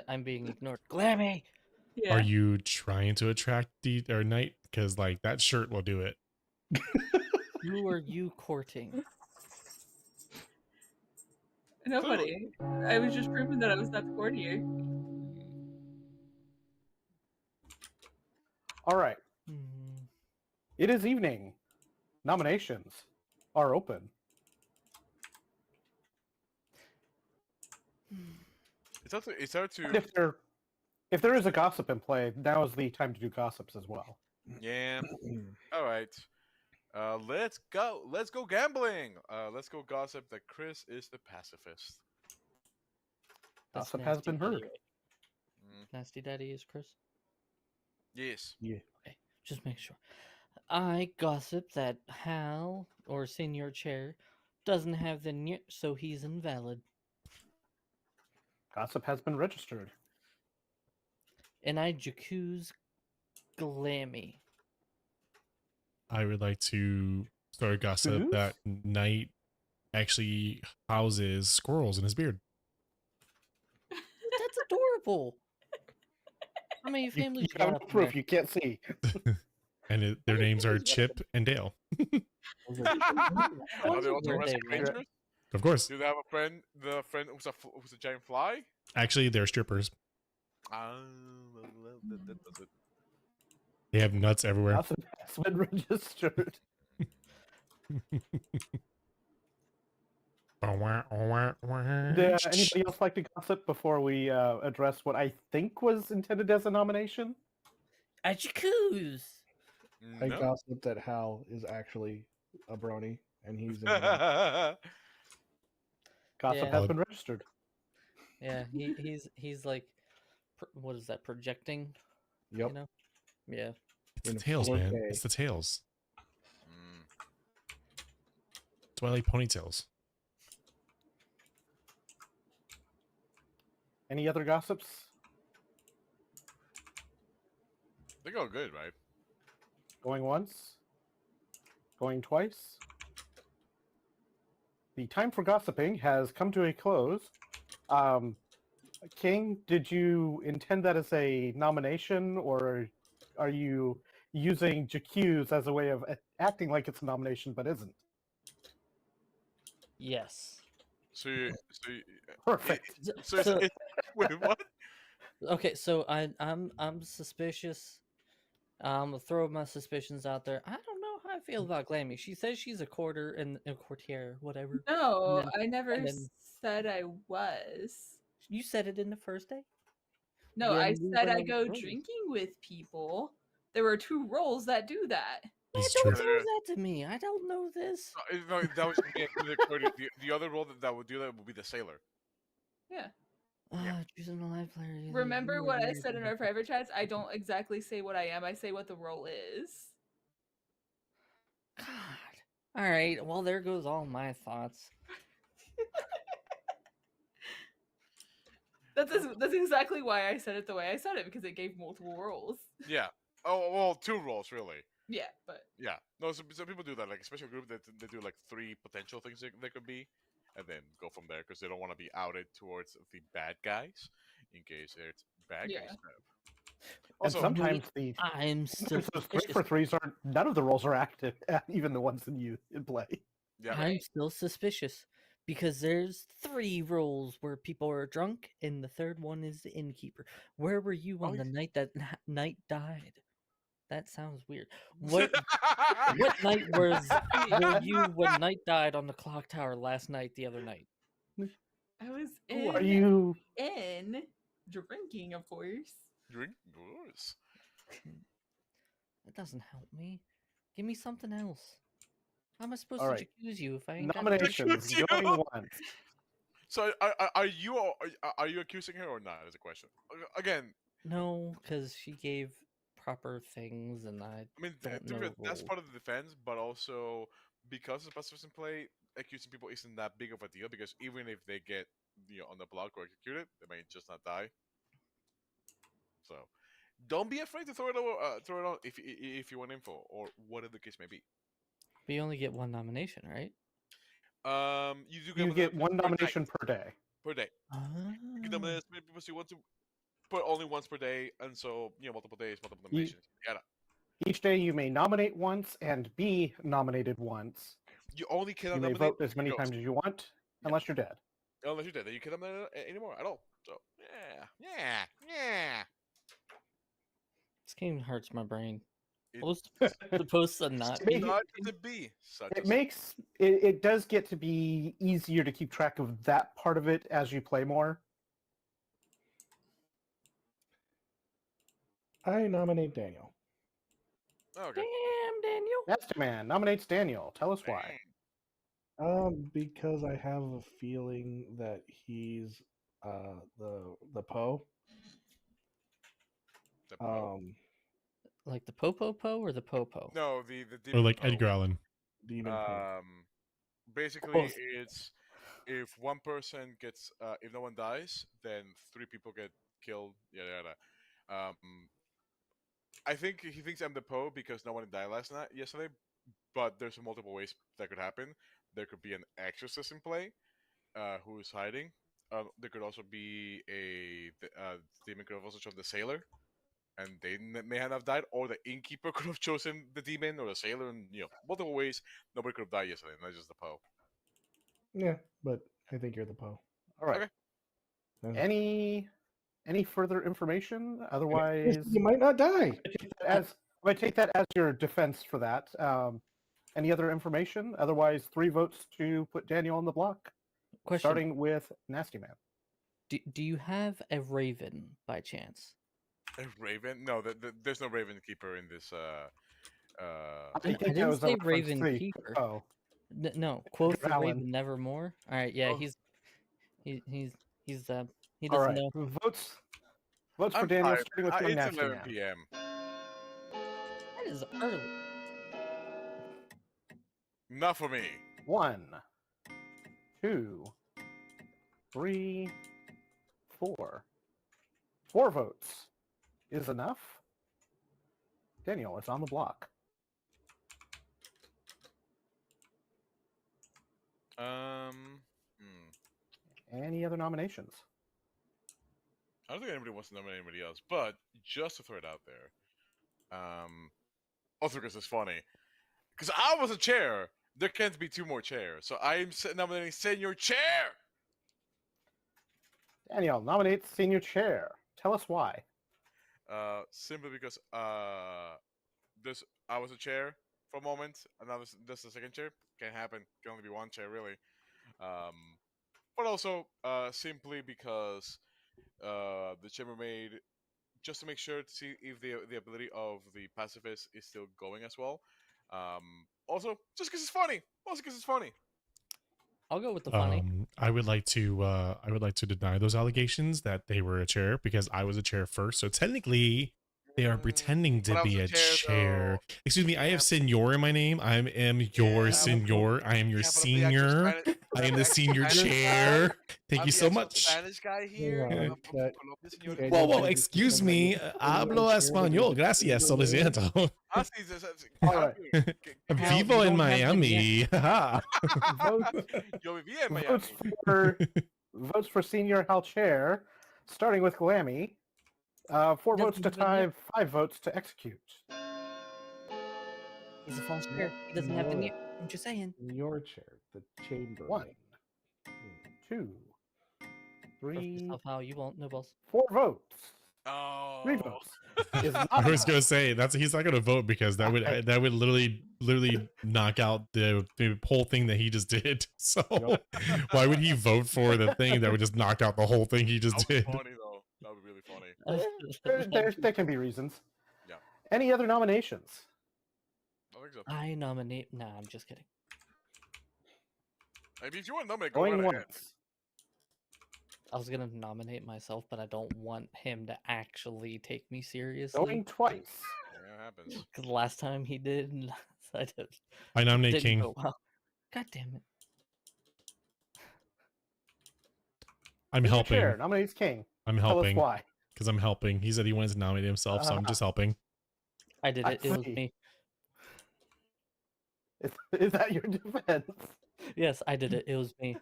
I'm being ignored. Glammy! Yeah. Are you trying to attract Knight? Because like that shirt will do it. Who are you courting? Nobody. I was just proving that I was not the courtier. All right. Hmm. It is evening. Nominations are open. It's hard to. And if there is a gossip in play, now is the time to do gossips as well. Yeah. All right. Let's go. Let's go gambling. Let's go gossip that Chris is the pacifist. That's Gossip has been nasty heard. anyway. Mm, Nasty Daddy is Chris. yes. Yeah. Okay, just make sure. I gossip that Hal or Senior Chair doesn't have the so he's invalid. Gossip has been registered. And I jacuzz Glammy. I would like to start a gossip Who's? that Knight actually houses squirrels in his beard. That's adorable. How many You families you have got no up in proof. there? You can't see. And their names are Chip and Dale. Those are- Are they also Were they rescue red? rangers? Of course. Do they have a friend? The friend who's a giant fly? Actually, they're strippers. That does it. They have nuts everywhere. Gossip has been registered. Anybody else like to gossip before we address what I think was intended as a nomination? I jacuzz. I No. gossip that Hal is actually a brony, and he's in Gossip Yeah. has been registered. Yeah, he's like, what is that, projecting? Yep. You know? Yeah. It's the in tails, man. 4K. It's the tails. Mm. That's why I like ponytails. Any other gossips? They go good, right? Going once? Going twice? The time for gossiping has come to a close. King, did you intend that as a nomination, or are you using Jacuse as a way of acting like it's a nomination but isn't? Yes. So you, Perfect. So, wait, what? okay, so I'm suspicious. I'm gonna throw my suspicions out there. I don't know how I feel about Glammy. She says she's a quarter and a courtier, whatever. No, then- I never and then- said I was. You said it in the first day. No, when I we said went I over go the rules. drinking with people. There were 2 roles that do that. Man, It's don't true. do that to me. I don't know this. No, that was the other role that would do that would be the sailor. Yeah. Yeah. Choosing a live player. Remember what I said in our private chats? I don't exactly say what I am. I say what the role is. God. All right. Well, there goes all my thoughts. That's exactly why I said it the way I said it, because it gave multiple roles. Yeah. Oh well, 2 roles really. Yeah, but Yeah. No, some people do that. Like, especially a group that they do like 3 potential things they could be, and then go from there because they don't want to be outed towards the bad guys in case it's bad Yeah. guys. And Also, sometimes the I'm still sometimes those 3 suspicious. for 3s aren't. None of the roles are active, even the ones in play. yeah. I'm Right. still suspicious because there's 3 roles where people are drunk, and the third one is the innkeeper. Where were you on Oh, the night that Knight died? That sounds weird. What night were you when Knight died on the clock tower last night? The other night. I was Who are in you? drinking, of course. Drink yours. That doesn't help me. Give me something else. How am I supposed All to right. jacuzzi you if I ain't got Nominations you. going once. So are you accusing her or not? Is a question. Again, No, because she gave proper things, and I I mean, don't to be know fair, that's rules. part of the defense, but also because the passive in play, accusing people isn't that big of a deal because even if they get on the block or executed, they may just not die. So don't be afraid to throw it on if you want info or whatever the case may be. But you only get 1 nomination, right? You do You get one per night, nomination per day. per day. You can nominate as many people as you want to, but only once per day, and so multiple days, multiple nominations. Each day you may nominate once and be nominated once. You only cannot You may nominate vote as many ghosts. times as you want, unless you're dead. Unless you're dead, then you cannot nominate anymore at all. So yeah. This game hurts my brain. It- I was supposed to not Maybe- be. Not to be such. It makes it does get to be easier to keep track of that part of it as you play more. I nominate Daniel. Oh, okay. Damn, Daniel. Master Man nominates Daniel. Tell us why. Because I have a feeling that he's the Poe. The Poe? Like the Popo or the Popo? No, the Or demon like Poe. Edgar Allan. Demon Poe. Basically, Both. it's if one person gets, if no one dies, then 3 people get killed. Yada yada. I think he thinks I'm the Poe because no one died yesterday. But there's multiple ways that could happen. There could be an exorcist in play, who is hiding. There could also be demon could have also chosen the sailor, and they may have died, or the innkeeper could have chosen the demon or the sailor, and multiple ways. Nobody could have died yesterday, not just the Poe. Yeah, but I think you're the Poe. All right. Okay. Any further information? Yes, Otherwise, you might not die. I take that as your defense for that. Any other information? Otherwise, 3 votes to put Daniel on the block. Question: Starting with Nasty Man. Do you have a raven by chance? A raven? No, there's no raven keeper in this. I think I that didn't was a say reference raven to keeper. Oh, No, quote Edgar the Allan. raven nevermore. All right, yeah, Oh. he doesn't all right. know. Votes for I'm Daniel, tired. starting with one It's Nasty 11 Man. p.m. That is early. Not for me. 1, 2, 3, 4. 4 votes is enough. Daniel is on the block. Any other nominations? I don't think anybody wants to nominate anybody else, but just to throw it out there, also because it's funny, because I was a chair, there can't be 2 more chairs, so I'm nominating Senior Chair. Daniel nominates Senior Chair. Tell us why. Simply because I was a chair for a moment, and now this is the second chair. Can't happen. Can only be one chair, really. But also simply because the chamber made just to make sure to see if the ability of the pacifist is still going as well. Also, just because it's funny. Also because it's funny. I'll go with the funny. I would like to deny those allegations that they were a chair because I was a chair first. So technically, they are pretending to But I was be a a chair, chair. though. Excuse me, I Yeah, have senor in my name. I am your Yeah, senor. I am your yeah, but I'm the actual senior. Spanish- I am the actual senior Spanish chair. guy. Thank I'm you the so actual much. Spanish guy here. Hang on, I'm that- Colombia, señor. Daniel, Whoa, did you excuse pretend that me. you were Hablo a chair when you español. were the Gracias, senior lo there? siento. Ah, sí, All right. Hal, Vivo you in don't have them yet. Miami. Haha. Votes, Yo vivía en Miami. votes for Senior Hal Chair, starting with Glammy. 4 votes to Doesn't have it tie, 5 votes to execute. He's a false chair. He doesn't have them yet. I'm just saying. Your chair, the chamber. 1, Hmm. 2, Trust 3, yourself, Hal. You won't. No balls. 4 votes. Oh. 3 votes. Is not I was enough. gonna say he's not gonna vote because that would literally knock out the whole thing that he just did. So Yep. why would he vote for the thing that would just knock out the whole thing he just That was did? funny though. That would be really funny. There can be reasons. Yeah. Any other nominations? I think so. I nominate. Nah, I'm just kidding. Maybe if you want to nominate, go Going right ahead. once. I was gonna nominate myself, but I don't want him to actually take me seriously. Going twice. Yeah, it happens. Because last time he did, I nominate didn't King. go well. God damn it! I'm Senior helping. Chair nominates King. I'm Tell us helping why. because I'm helping. He said he wanted to nominate himself, so I'm just helping. I did I it. It was see. me. Is that your defense? Yes, I did it. It was me.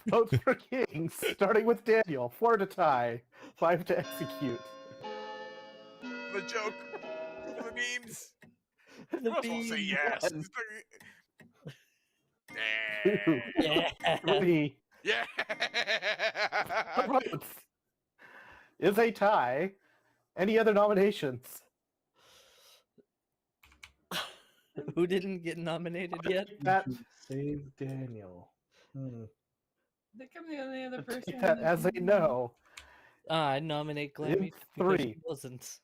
Votes for King, starting with Daniel. 4 to tie, 5 to execute. The joke. The memes. The You must well say beam. yes. One. Yeah. Yeah. 3 Yeah. votes. Is a tie. Any other nominations? Who didn't get nominated yet? That, Save Daniel. Hmm. I think I'm the only other person. take that as a no. I nominate Glammy It's because 3. she wasn't.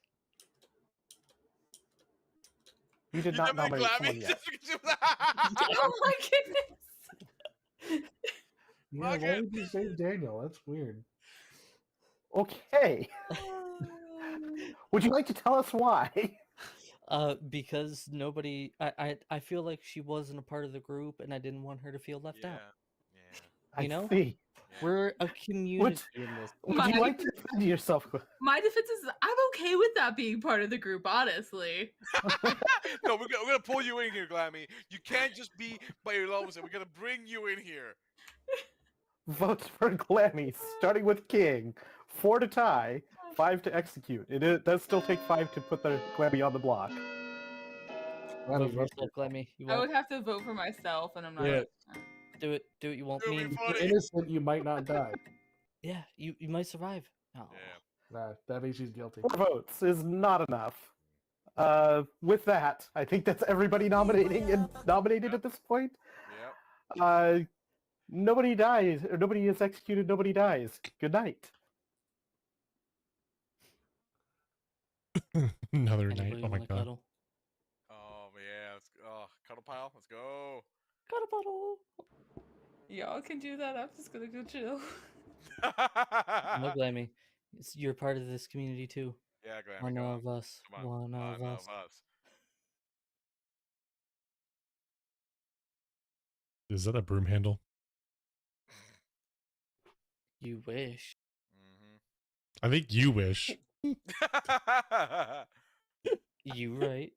You did You not nominate nominate Glammy someone yet. just because you- Oh my goodness! Yeah, Fuck why it. would you save Daniel? That's weird. Okay. Would you like to tell us why? Because nobody, I feel like she wasn't a part of the group, and I didn't want her to feel left out. Yeah. I You know? see. Yeah. We're a community in this. Would you My- like to defend yourself? My defense is I'm okay with that being part of the group, honestly. No, we're gonna pull you in here, Glammy. You can't just be by your lonesome. We're gonna bring you in here. Votes for Glammy, starting with King. 4 to tie, 5 to execute. It does still take 5 to put the Glammy on the block. Vote Glammy, for vote yourself, Glemmy. You I won't would have to vote for myself, and I'm not. Yeah. do it. Do it. You won't It'll be mean. If you're funny. innocent, you might not die. Yeah, you might survive. Oh. Yeah. Nah, that means she's guilty. 4 votes is not enough. With that, I think that's everybody nominating and nominated at this point. Yep. Nobody dies, or nobody is executed, nobody dies. Good night. Another night. Anybody Oh my want to god. cuddle? Oh yeah. Cuddle pile. Let's go. Cuddle bottle. Y'all can do that. I'm just gonna go chill. No, Glammy. You're part of this community too. Yeah, Glammy. One Come on. of us. Come on. One of One us. of us. Is that a broom handle? You wish. I think you wish. Mm-hmm. You right.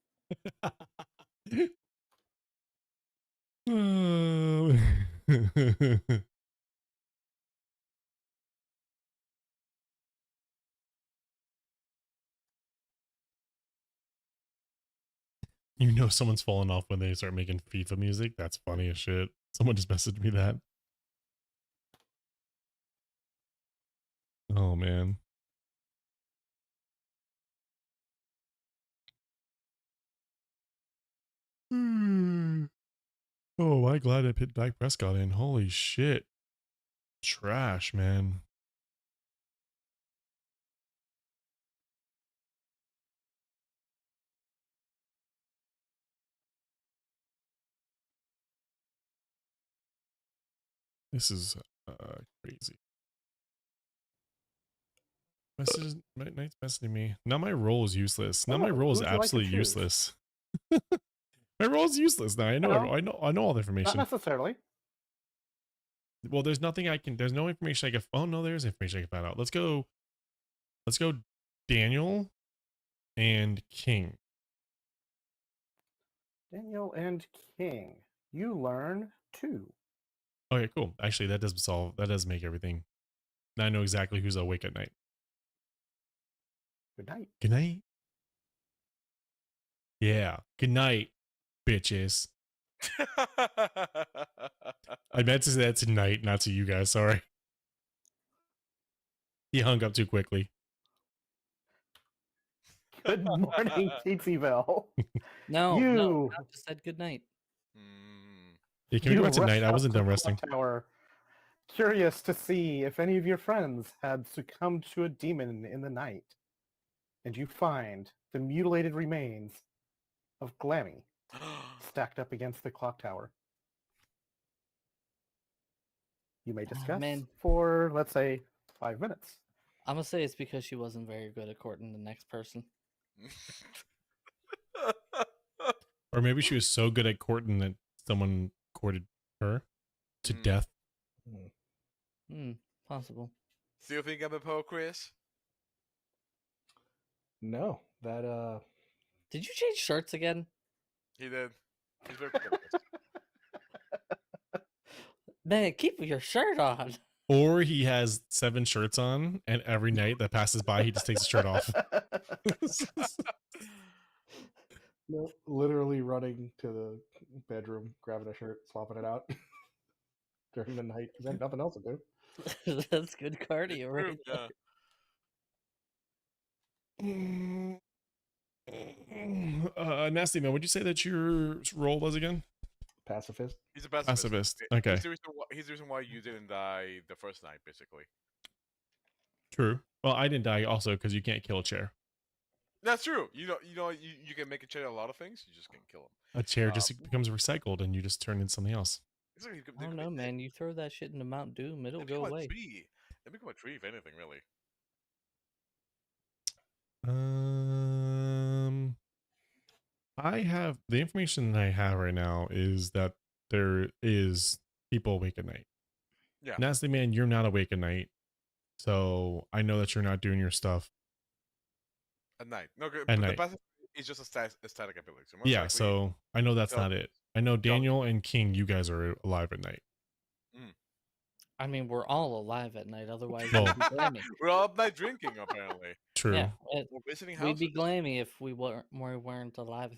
You know someone's falling off when they start making FIFA music? That's funny as shit. Someone just messaged me that. Oh, man. Oh, I'm glad I put Dak Prescott in. Holy shit. Trash, man. This is crazy. Knight's messaging me. Now my role is useless. Now my Oh, role is who would you like to absolutely choose? useless. My role is useless now. I know all the Not information. necessarily. Well, there's nothing I can. There's no information I can. Oh no, there's information I can find out. Let's go. Daniel and King. Daniel and King. You learn 2. Okay, cool. Actually, that does solve. That does make everything. Now I know exactly who's awake at night. Good night. Good night. Yeah. Good night, bitches. I meant to say that tonight, not to you guys. Sorry. He hung up too quickly. Good morning, Teetsyville. No, You- no. I just said good night. Yeah, can we go back to night? I rush wasn't up done to resting. Clocktower, curious to see if any of your friends had succumbed to a demon in the night. And you find the mutilated remains of Glammy stacked up against the clock tower. You may discuss man. for, let's say, 5 minutes. I'm gonna say it's because she wasn't very good at courting the next person. Or maybe she was so good at courting that someone courted her to death. Possible. Still think I'm a Poe, Chris? No, that Did you change shirts again? He did. He's very good at this. Man, keep your shirt on. Or he has 7 shirts on, and every night that passes by, he just takes his shirt off. no, literally running to the bedroom, grabbing a shirt, swapping it out during the night because I had nothing else to do. That's good cardio, right? Nasty man, would you say that your role was again? Pacifist. He's a pacifist. Pacifist. Okay. He's the reason why you didn't die the first night, basically. True. Well, I didn't die also because you can't kill a chair. That's true. You can make a chair a lot of things. You just can't kill him. A chair just becomes recycled, and you just turn into something else. I don't know, man. You throw that shit into Mount Doom, it'll go away. They become a tree, if anything, really. I have the information that I have right now is that there is people awake at night. Yeah. Nasty man, you're not awake at night, so I know that you're not doing your stuff At night. No, at but the night. passive is just a static ability. So most Yeah, likely, so I know that's not it. I know Daniel and King, you guys are alive at night. I mean, we're all alive at night. Otherwise, Well- we'd be glammy. we're all up night drinking, apparently. True. Yeah, We're visiting we'd houses. be glammy if we weren't alive.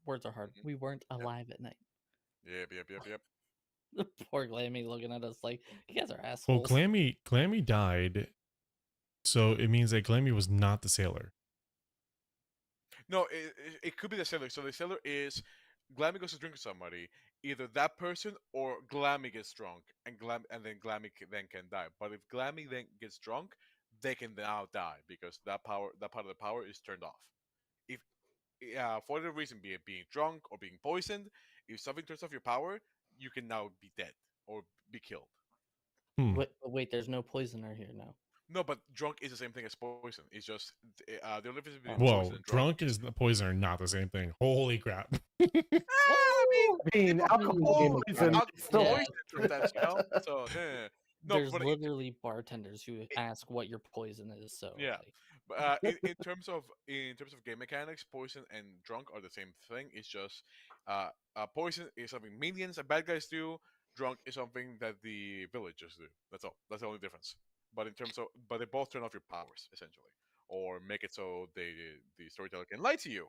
Words are hard. We weren't alive at night. Yep. Poor Glammy looking at us like, you guys are Well, assholes. Glammy died, so it means that Glammy was not the sailor. No, it could be the sailor. So the sailor is Glammy goes to drink with somebody. Either that person or Glammy gets drunk, and then Glammy then can die. But if Glammy then gets drunk, they can now die because that part of the power is turned off. If for whatever reason, be it being drunk or being poisoned, if something turns off your power, you can now be dead or be killed. Wait, there's no poisoner here now. No, but drunk is the same thing as poison. It's just the only difference between Whoa, poison and drunk is the poison are not the same thing. Holy crap. I mean, alcohol and poison still. poison sometimes, you know. So no, There's but literally bartenders who ask what your poison is. So yeah. like, But in terms of game mechanics, poison and drunk are the same thing. It's just poison is something minions and bad guys do. Drunk is something that the villagers do. That's all. That's the only difference. But but they both turn off your powers essentially, or make it so the storyteller can lie to you,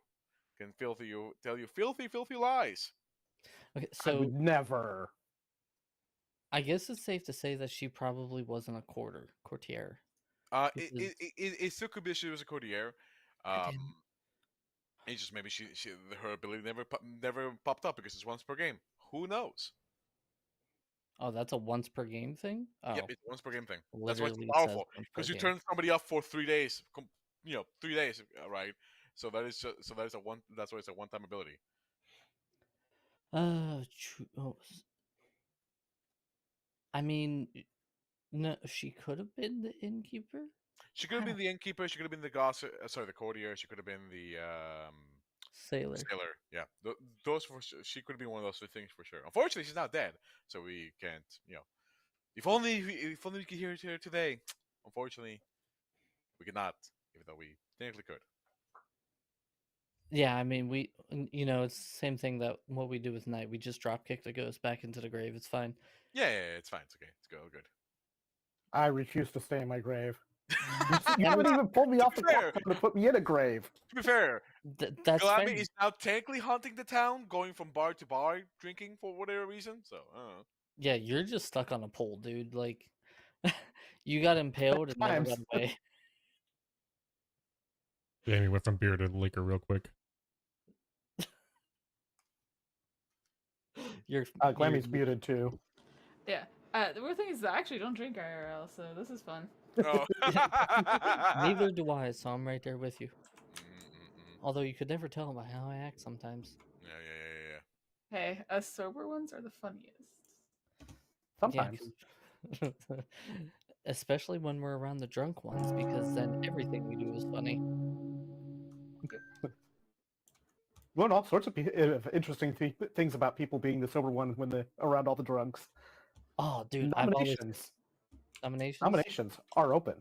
can tell you filthy lies. okay, I so would never. I guess it's safe to say that she probably wasn't a courtier. It still could be she was a courtier. Goddamn. It's just maybe her ability never popped up because it's once per game. Who knows? Oh, that's a once per game thing. Oh, Yep, it's a once per game thing. That's why it's literally so says powerful once per because you game. turn somebody off for 3 days. 3 days, right? So that is a one. That's why it's a one-time ability. Oh, I mean, no, she could have been the innkeeper. She could have been the innkeeper. She could have been the gossip. Sorry, the courtier. She could have been the Sailor. sailor. Yeah, those for sure. She could have been one of those 2 things for sure. Unfortunately, she's not dead, so we can't. If only we could hear her today. Unfortunately, we could not, even though we technically could. Yeah, I mean, it's the same thing that what we do with Night. We just drop kick the ghost back into the grave. It's fine. Yeah, it's fine. It's okay. It's good. I refuse to stay in my grave. You haven't even pulled me off the clock to put me in a grave. To be fair, That's fair. Glammy is now technically haunting the town, going from bar to bar, drinking for whatever reason. So, Yeah, you're just stuck on a pole, dude. Like, you got impaled and never got away. Jamie went from beer to liquor real quick. Glammy's muted too. Yeah. The weird thing is that I actually don't drink IRL, so this is fun. oh. Neither do I, so I'm right there with you. Although you could never tell by how I act sometimes. Yeah. Hey, us sober ones are the funniest. Sometimes. Yeah, especially when we're around the drunk ones, because then everything we do is funny. You learn all sorts of interesting things about people being the sober one when they're around all the drunks. Oh, dude, Nominations. Nominations are open.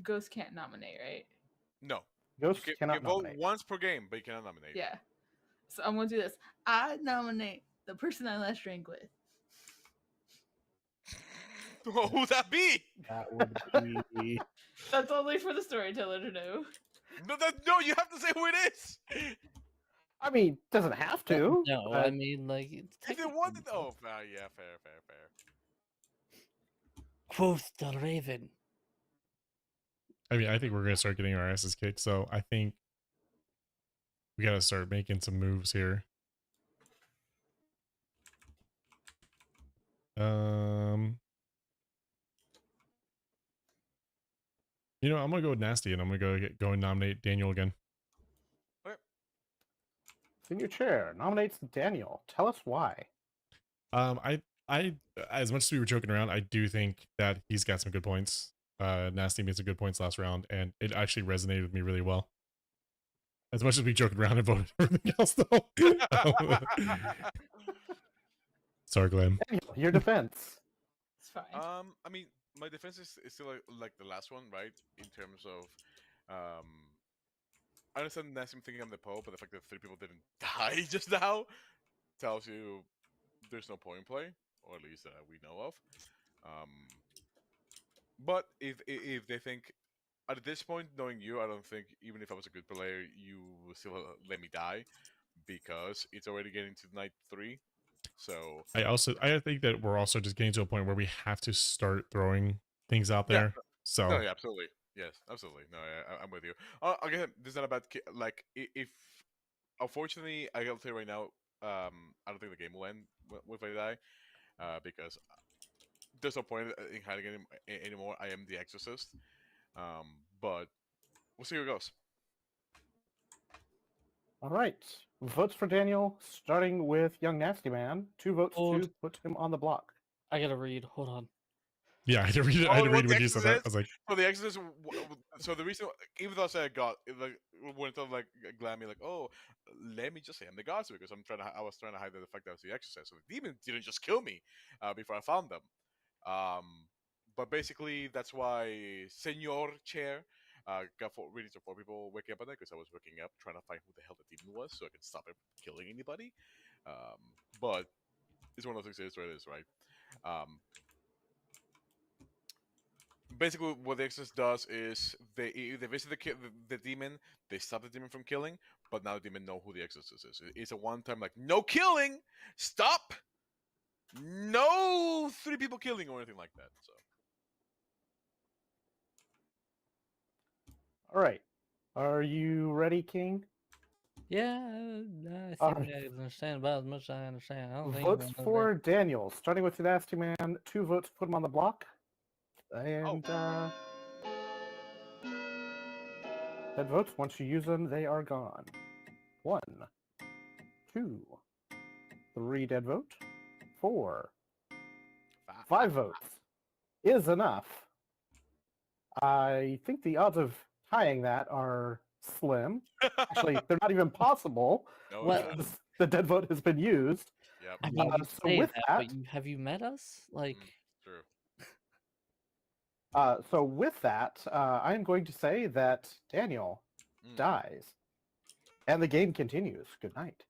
Ghost can't nominate, right? No. Ghosts You cannot can vote nominate. once per game, but you cannot nominate. Yeah. So I'm gonna do this. I nominate the person I last drank with. Who'd that be? That would be. That's only for the storyteller to know. No, you have to say who it is. I mean, doesn't have to. No, I mean, like, If they wanted, yeah, fair. Quoth the Raven. I mean, I think we're gonna start getting our asses kicked, so I think we gotta start making some moves here. You know, I'm gonna go with nasty, and I'm gonna go and nominate Daniel again. Okay. Senior Chair nominates Daniel. Tell us why. I, as much as we were joking around, I do think that he's got some good points. Nasty made some good points last round, and it actually resonated with me really well. As much as we joked around and voted for everything else, though. Sorry, Glenn. Daniel, your defense. It's fine. I mean, my defense is still like the last one, right? In terms of, I understand Nassim thinking I'm the Pope, but the fact that 3 people didn't die just now tells you there's no point in play, or at least we know of. Um, but if they think at this point, knowing you, I don't think even if I was a good player, you will still let me die because it's already getting to night 3. So I think that we're also just getting to a point where we have to start throwing things out yeah, there. So no, yeah, absolutely, yes, absolutely. No, I'm with you. Again, this is not about like if unfortunately I gotta tell you right now, I don't think the game will end if I die, because there's no point in hiding anymore. I am the Exorcist, but we'll see how it goes. All right. Votes for Daniel, starting with Young Nasty Man. 2 votes Hold. to put him on the block. I gotta read. Hold on. yeah, I had to read it. I had to what read the when you said that. I Exorcist? was like, So the Exorcist. So the reason, even though I said God, like when it like Glammy, like, oh, let me just say I'm the God, because I was trying to hide the fact that I was the Exorcist. So the demon didn't just kill me before I found them. But basically, that's why Senor Chair got ready to 4 people waking up at night, because I was waking up trying to find who the hell the demon was, so I can stop him from killing anybody. But it's one of those things. It is right. Um, Basically, what the Exorcist does is they visit the demon, they stop the demon from killing, but now the demon know who the Exorcist is. It's a one-time like no killing, stop, no 3 people killing or anything like that. So All right. Are you ready, King? Yeah, I All think right. I understand about as much as I understand. I don't think Votes I'm for Daniel, starting with the Nasty Man. 2 votes to put him on the block. And dead votes, once you use them, they are gone. 1, 2, 3 dead vote. 4, 5 votes is enough. I think the odds of tying that are slim. Actually, they're not even possible. no, Well, it's not. The dead vote has been used. Yep, I mean, you So say with that, that, but have you met us? Like, true. I am going to say that Daniel Mm. dies, and the game continues. Good night.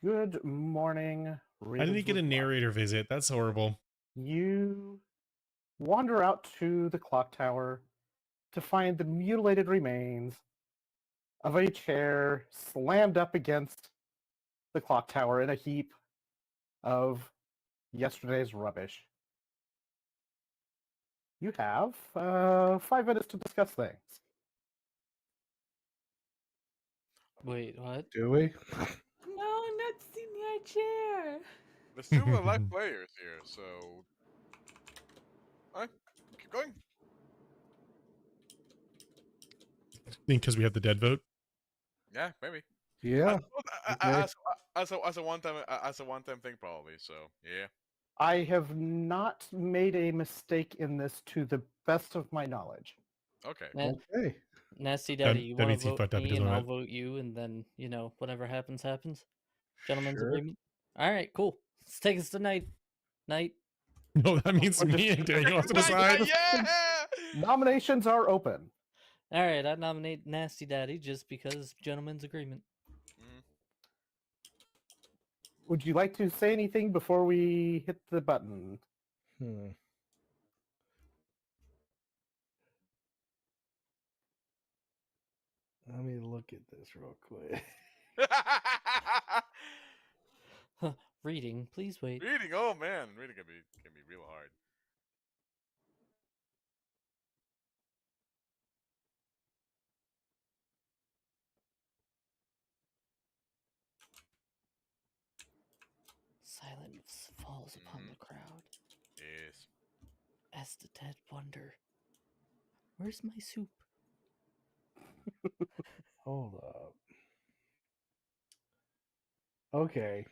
Good morning, I didn't get a Ravenswood. narrator visit. That's horrible. You wander out to the clock tower to find the mutilated remains of a chair slammed up against the clock tower in a heap of yesterday's rubbish. You have 5 minutes to discuss things. Wait, what? Do we? No, not senior chair. There's two live players here, so keep going. Because we have the dead vote. Yeah, maybe. Yeah. Okay. As a one-time thing, probably. So yeah. I have not made a mistake in this to the best of my knowledge. Okay. Okay. Nasty Daddy, you want to means he vote fucked up. He me doesn't and I'll want vote you, and then, whatever happens, happens. Gentlemen's Sure. agreement? Alright, cool. Let's take us to night. Night. it. No, that means Or me just- and Daniel have to Nice, decide. yeah. Nominations are open. Alright, I nominate Nasty Daddy just because gentlemen's agreement. Mhm. Would you like to say anything before we hit the button? Hmm. Let me look at this real quick. Reading, please wait. Reading, oh man, reading can be real hard. Silence falls upon the crowd Yes. as the dead wonder, where's my soup? Hold up. Okay.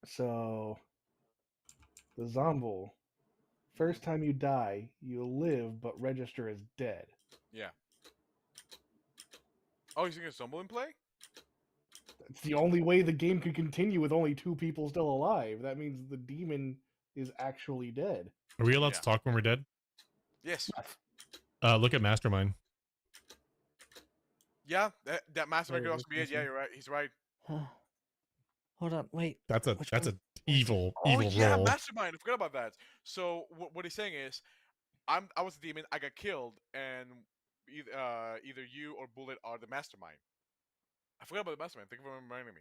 So the Zomble. First time you die, you live but register as dead. Yeah. Oh, you're seeing a Stumble in play? It's the only way the game could continue with only 2 people still alive. That means the demon is actually dead. Are we allowed Yeah. to talk when we're dead? Yes. Look at Mastermind. Yeah, that mastermind Wait, could also be it. this Yeah, one? you're right. He's right. Hold on, wait. That's Which a one? evil Oh yeah, roll. mastermind. I forgot about that. So what he's saying is, I was a demon. I got killed, and either you or Bullet are the mastermind. I forgot about the mastermind. Thank you for reminding me.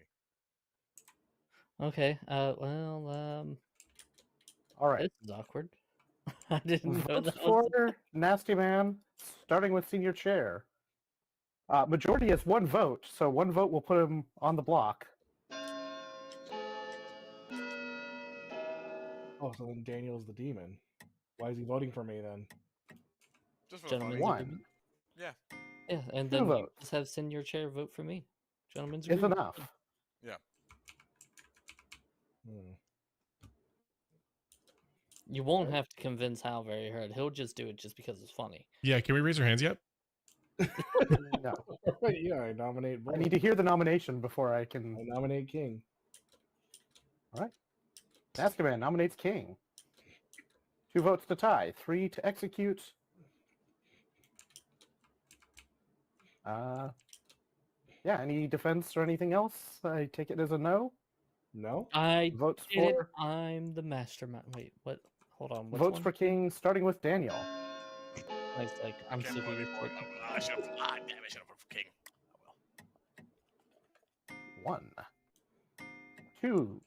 Okay, well, All right. this is awkward. I didn't know Votes that was... for Nasty Man, starting with Senior Chair. Majority is 1 vote, so 1 vote will put him on the block. Oh, so then Daniel's the demon. Why is he voting for me then? Just for the Gentlemen's funny. 1 agreement? Yeah. Yeah, and 2 then you votes just have Senior Chair vote for me. Gentlemen's is agreement. enough. Yeah. Hmm. You won't have to convince Hal very hard. He'll just do it just because it's funny. Yeah, can we raise our hands yet? No. Yeah, I nominate I Bullet. need to hear the nomination before I I can. nominate King. All right. Nasty Man nominates King. 2 votes to tie, 3 to execute. Yeah, any defense or anything else? I take it as a no. No? I Votes did it. for I'm the mastermind. Wait, what? Hold on. Which votes one? for King, starting with Daniel. Nice, like, I'm Can't super vote used to anymore. it. I should have. Ah, damn! I should have voted for King. Oh well. 1, 2.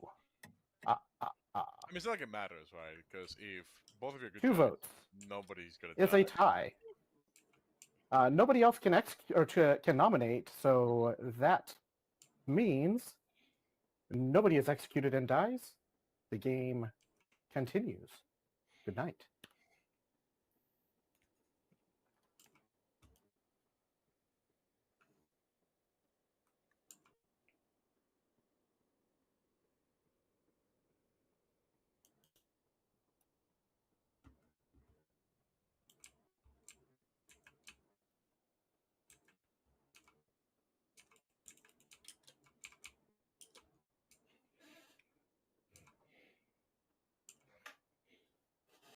I mean, it's not like it matters, right? Because if both of you are good 2 judges, votes. nobody's gonna It's die. a tie. Nobody else can can nominate, so that means nobody is executed and dies. The game continues. Good night.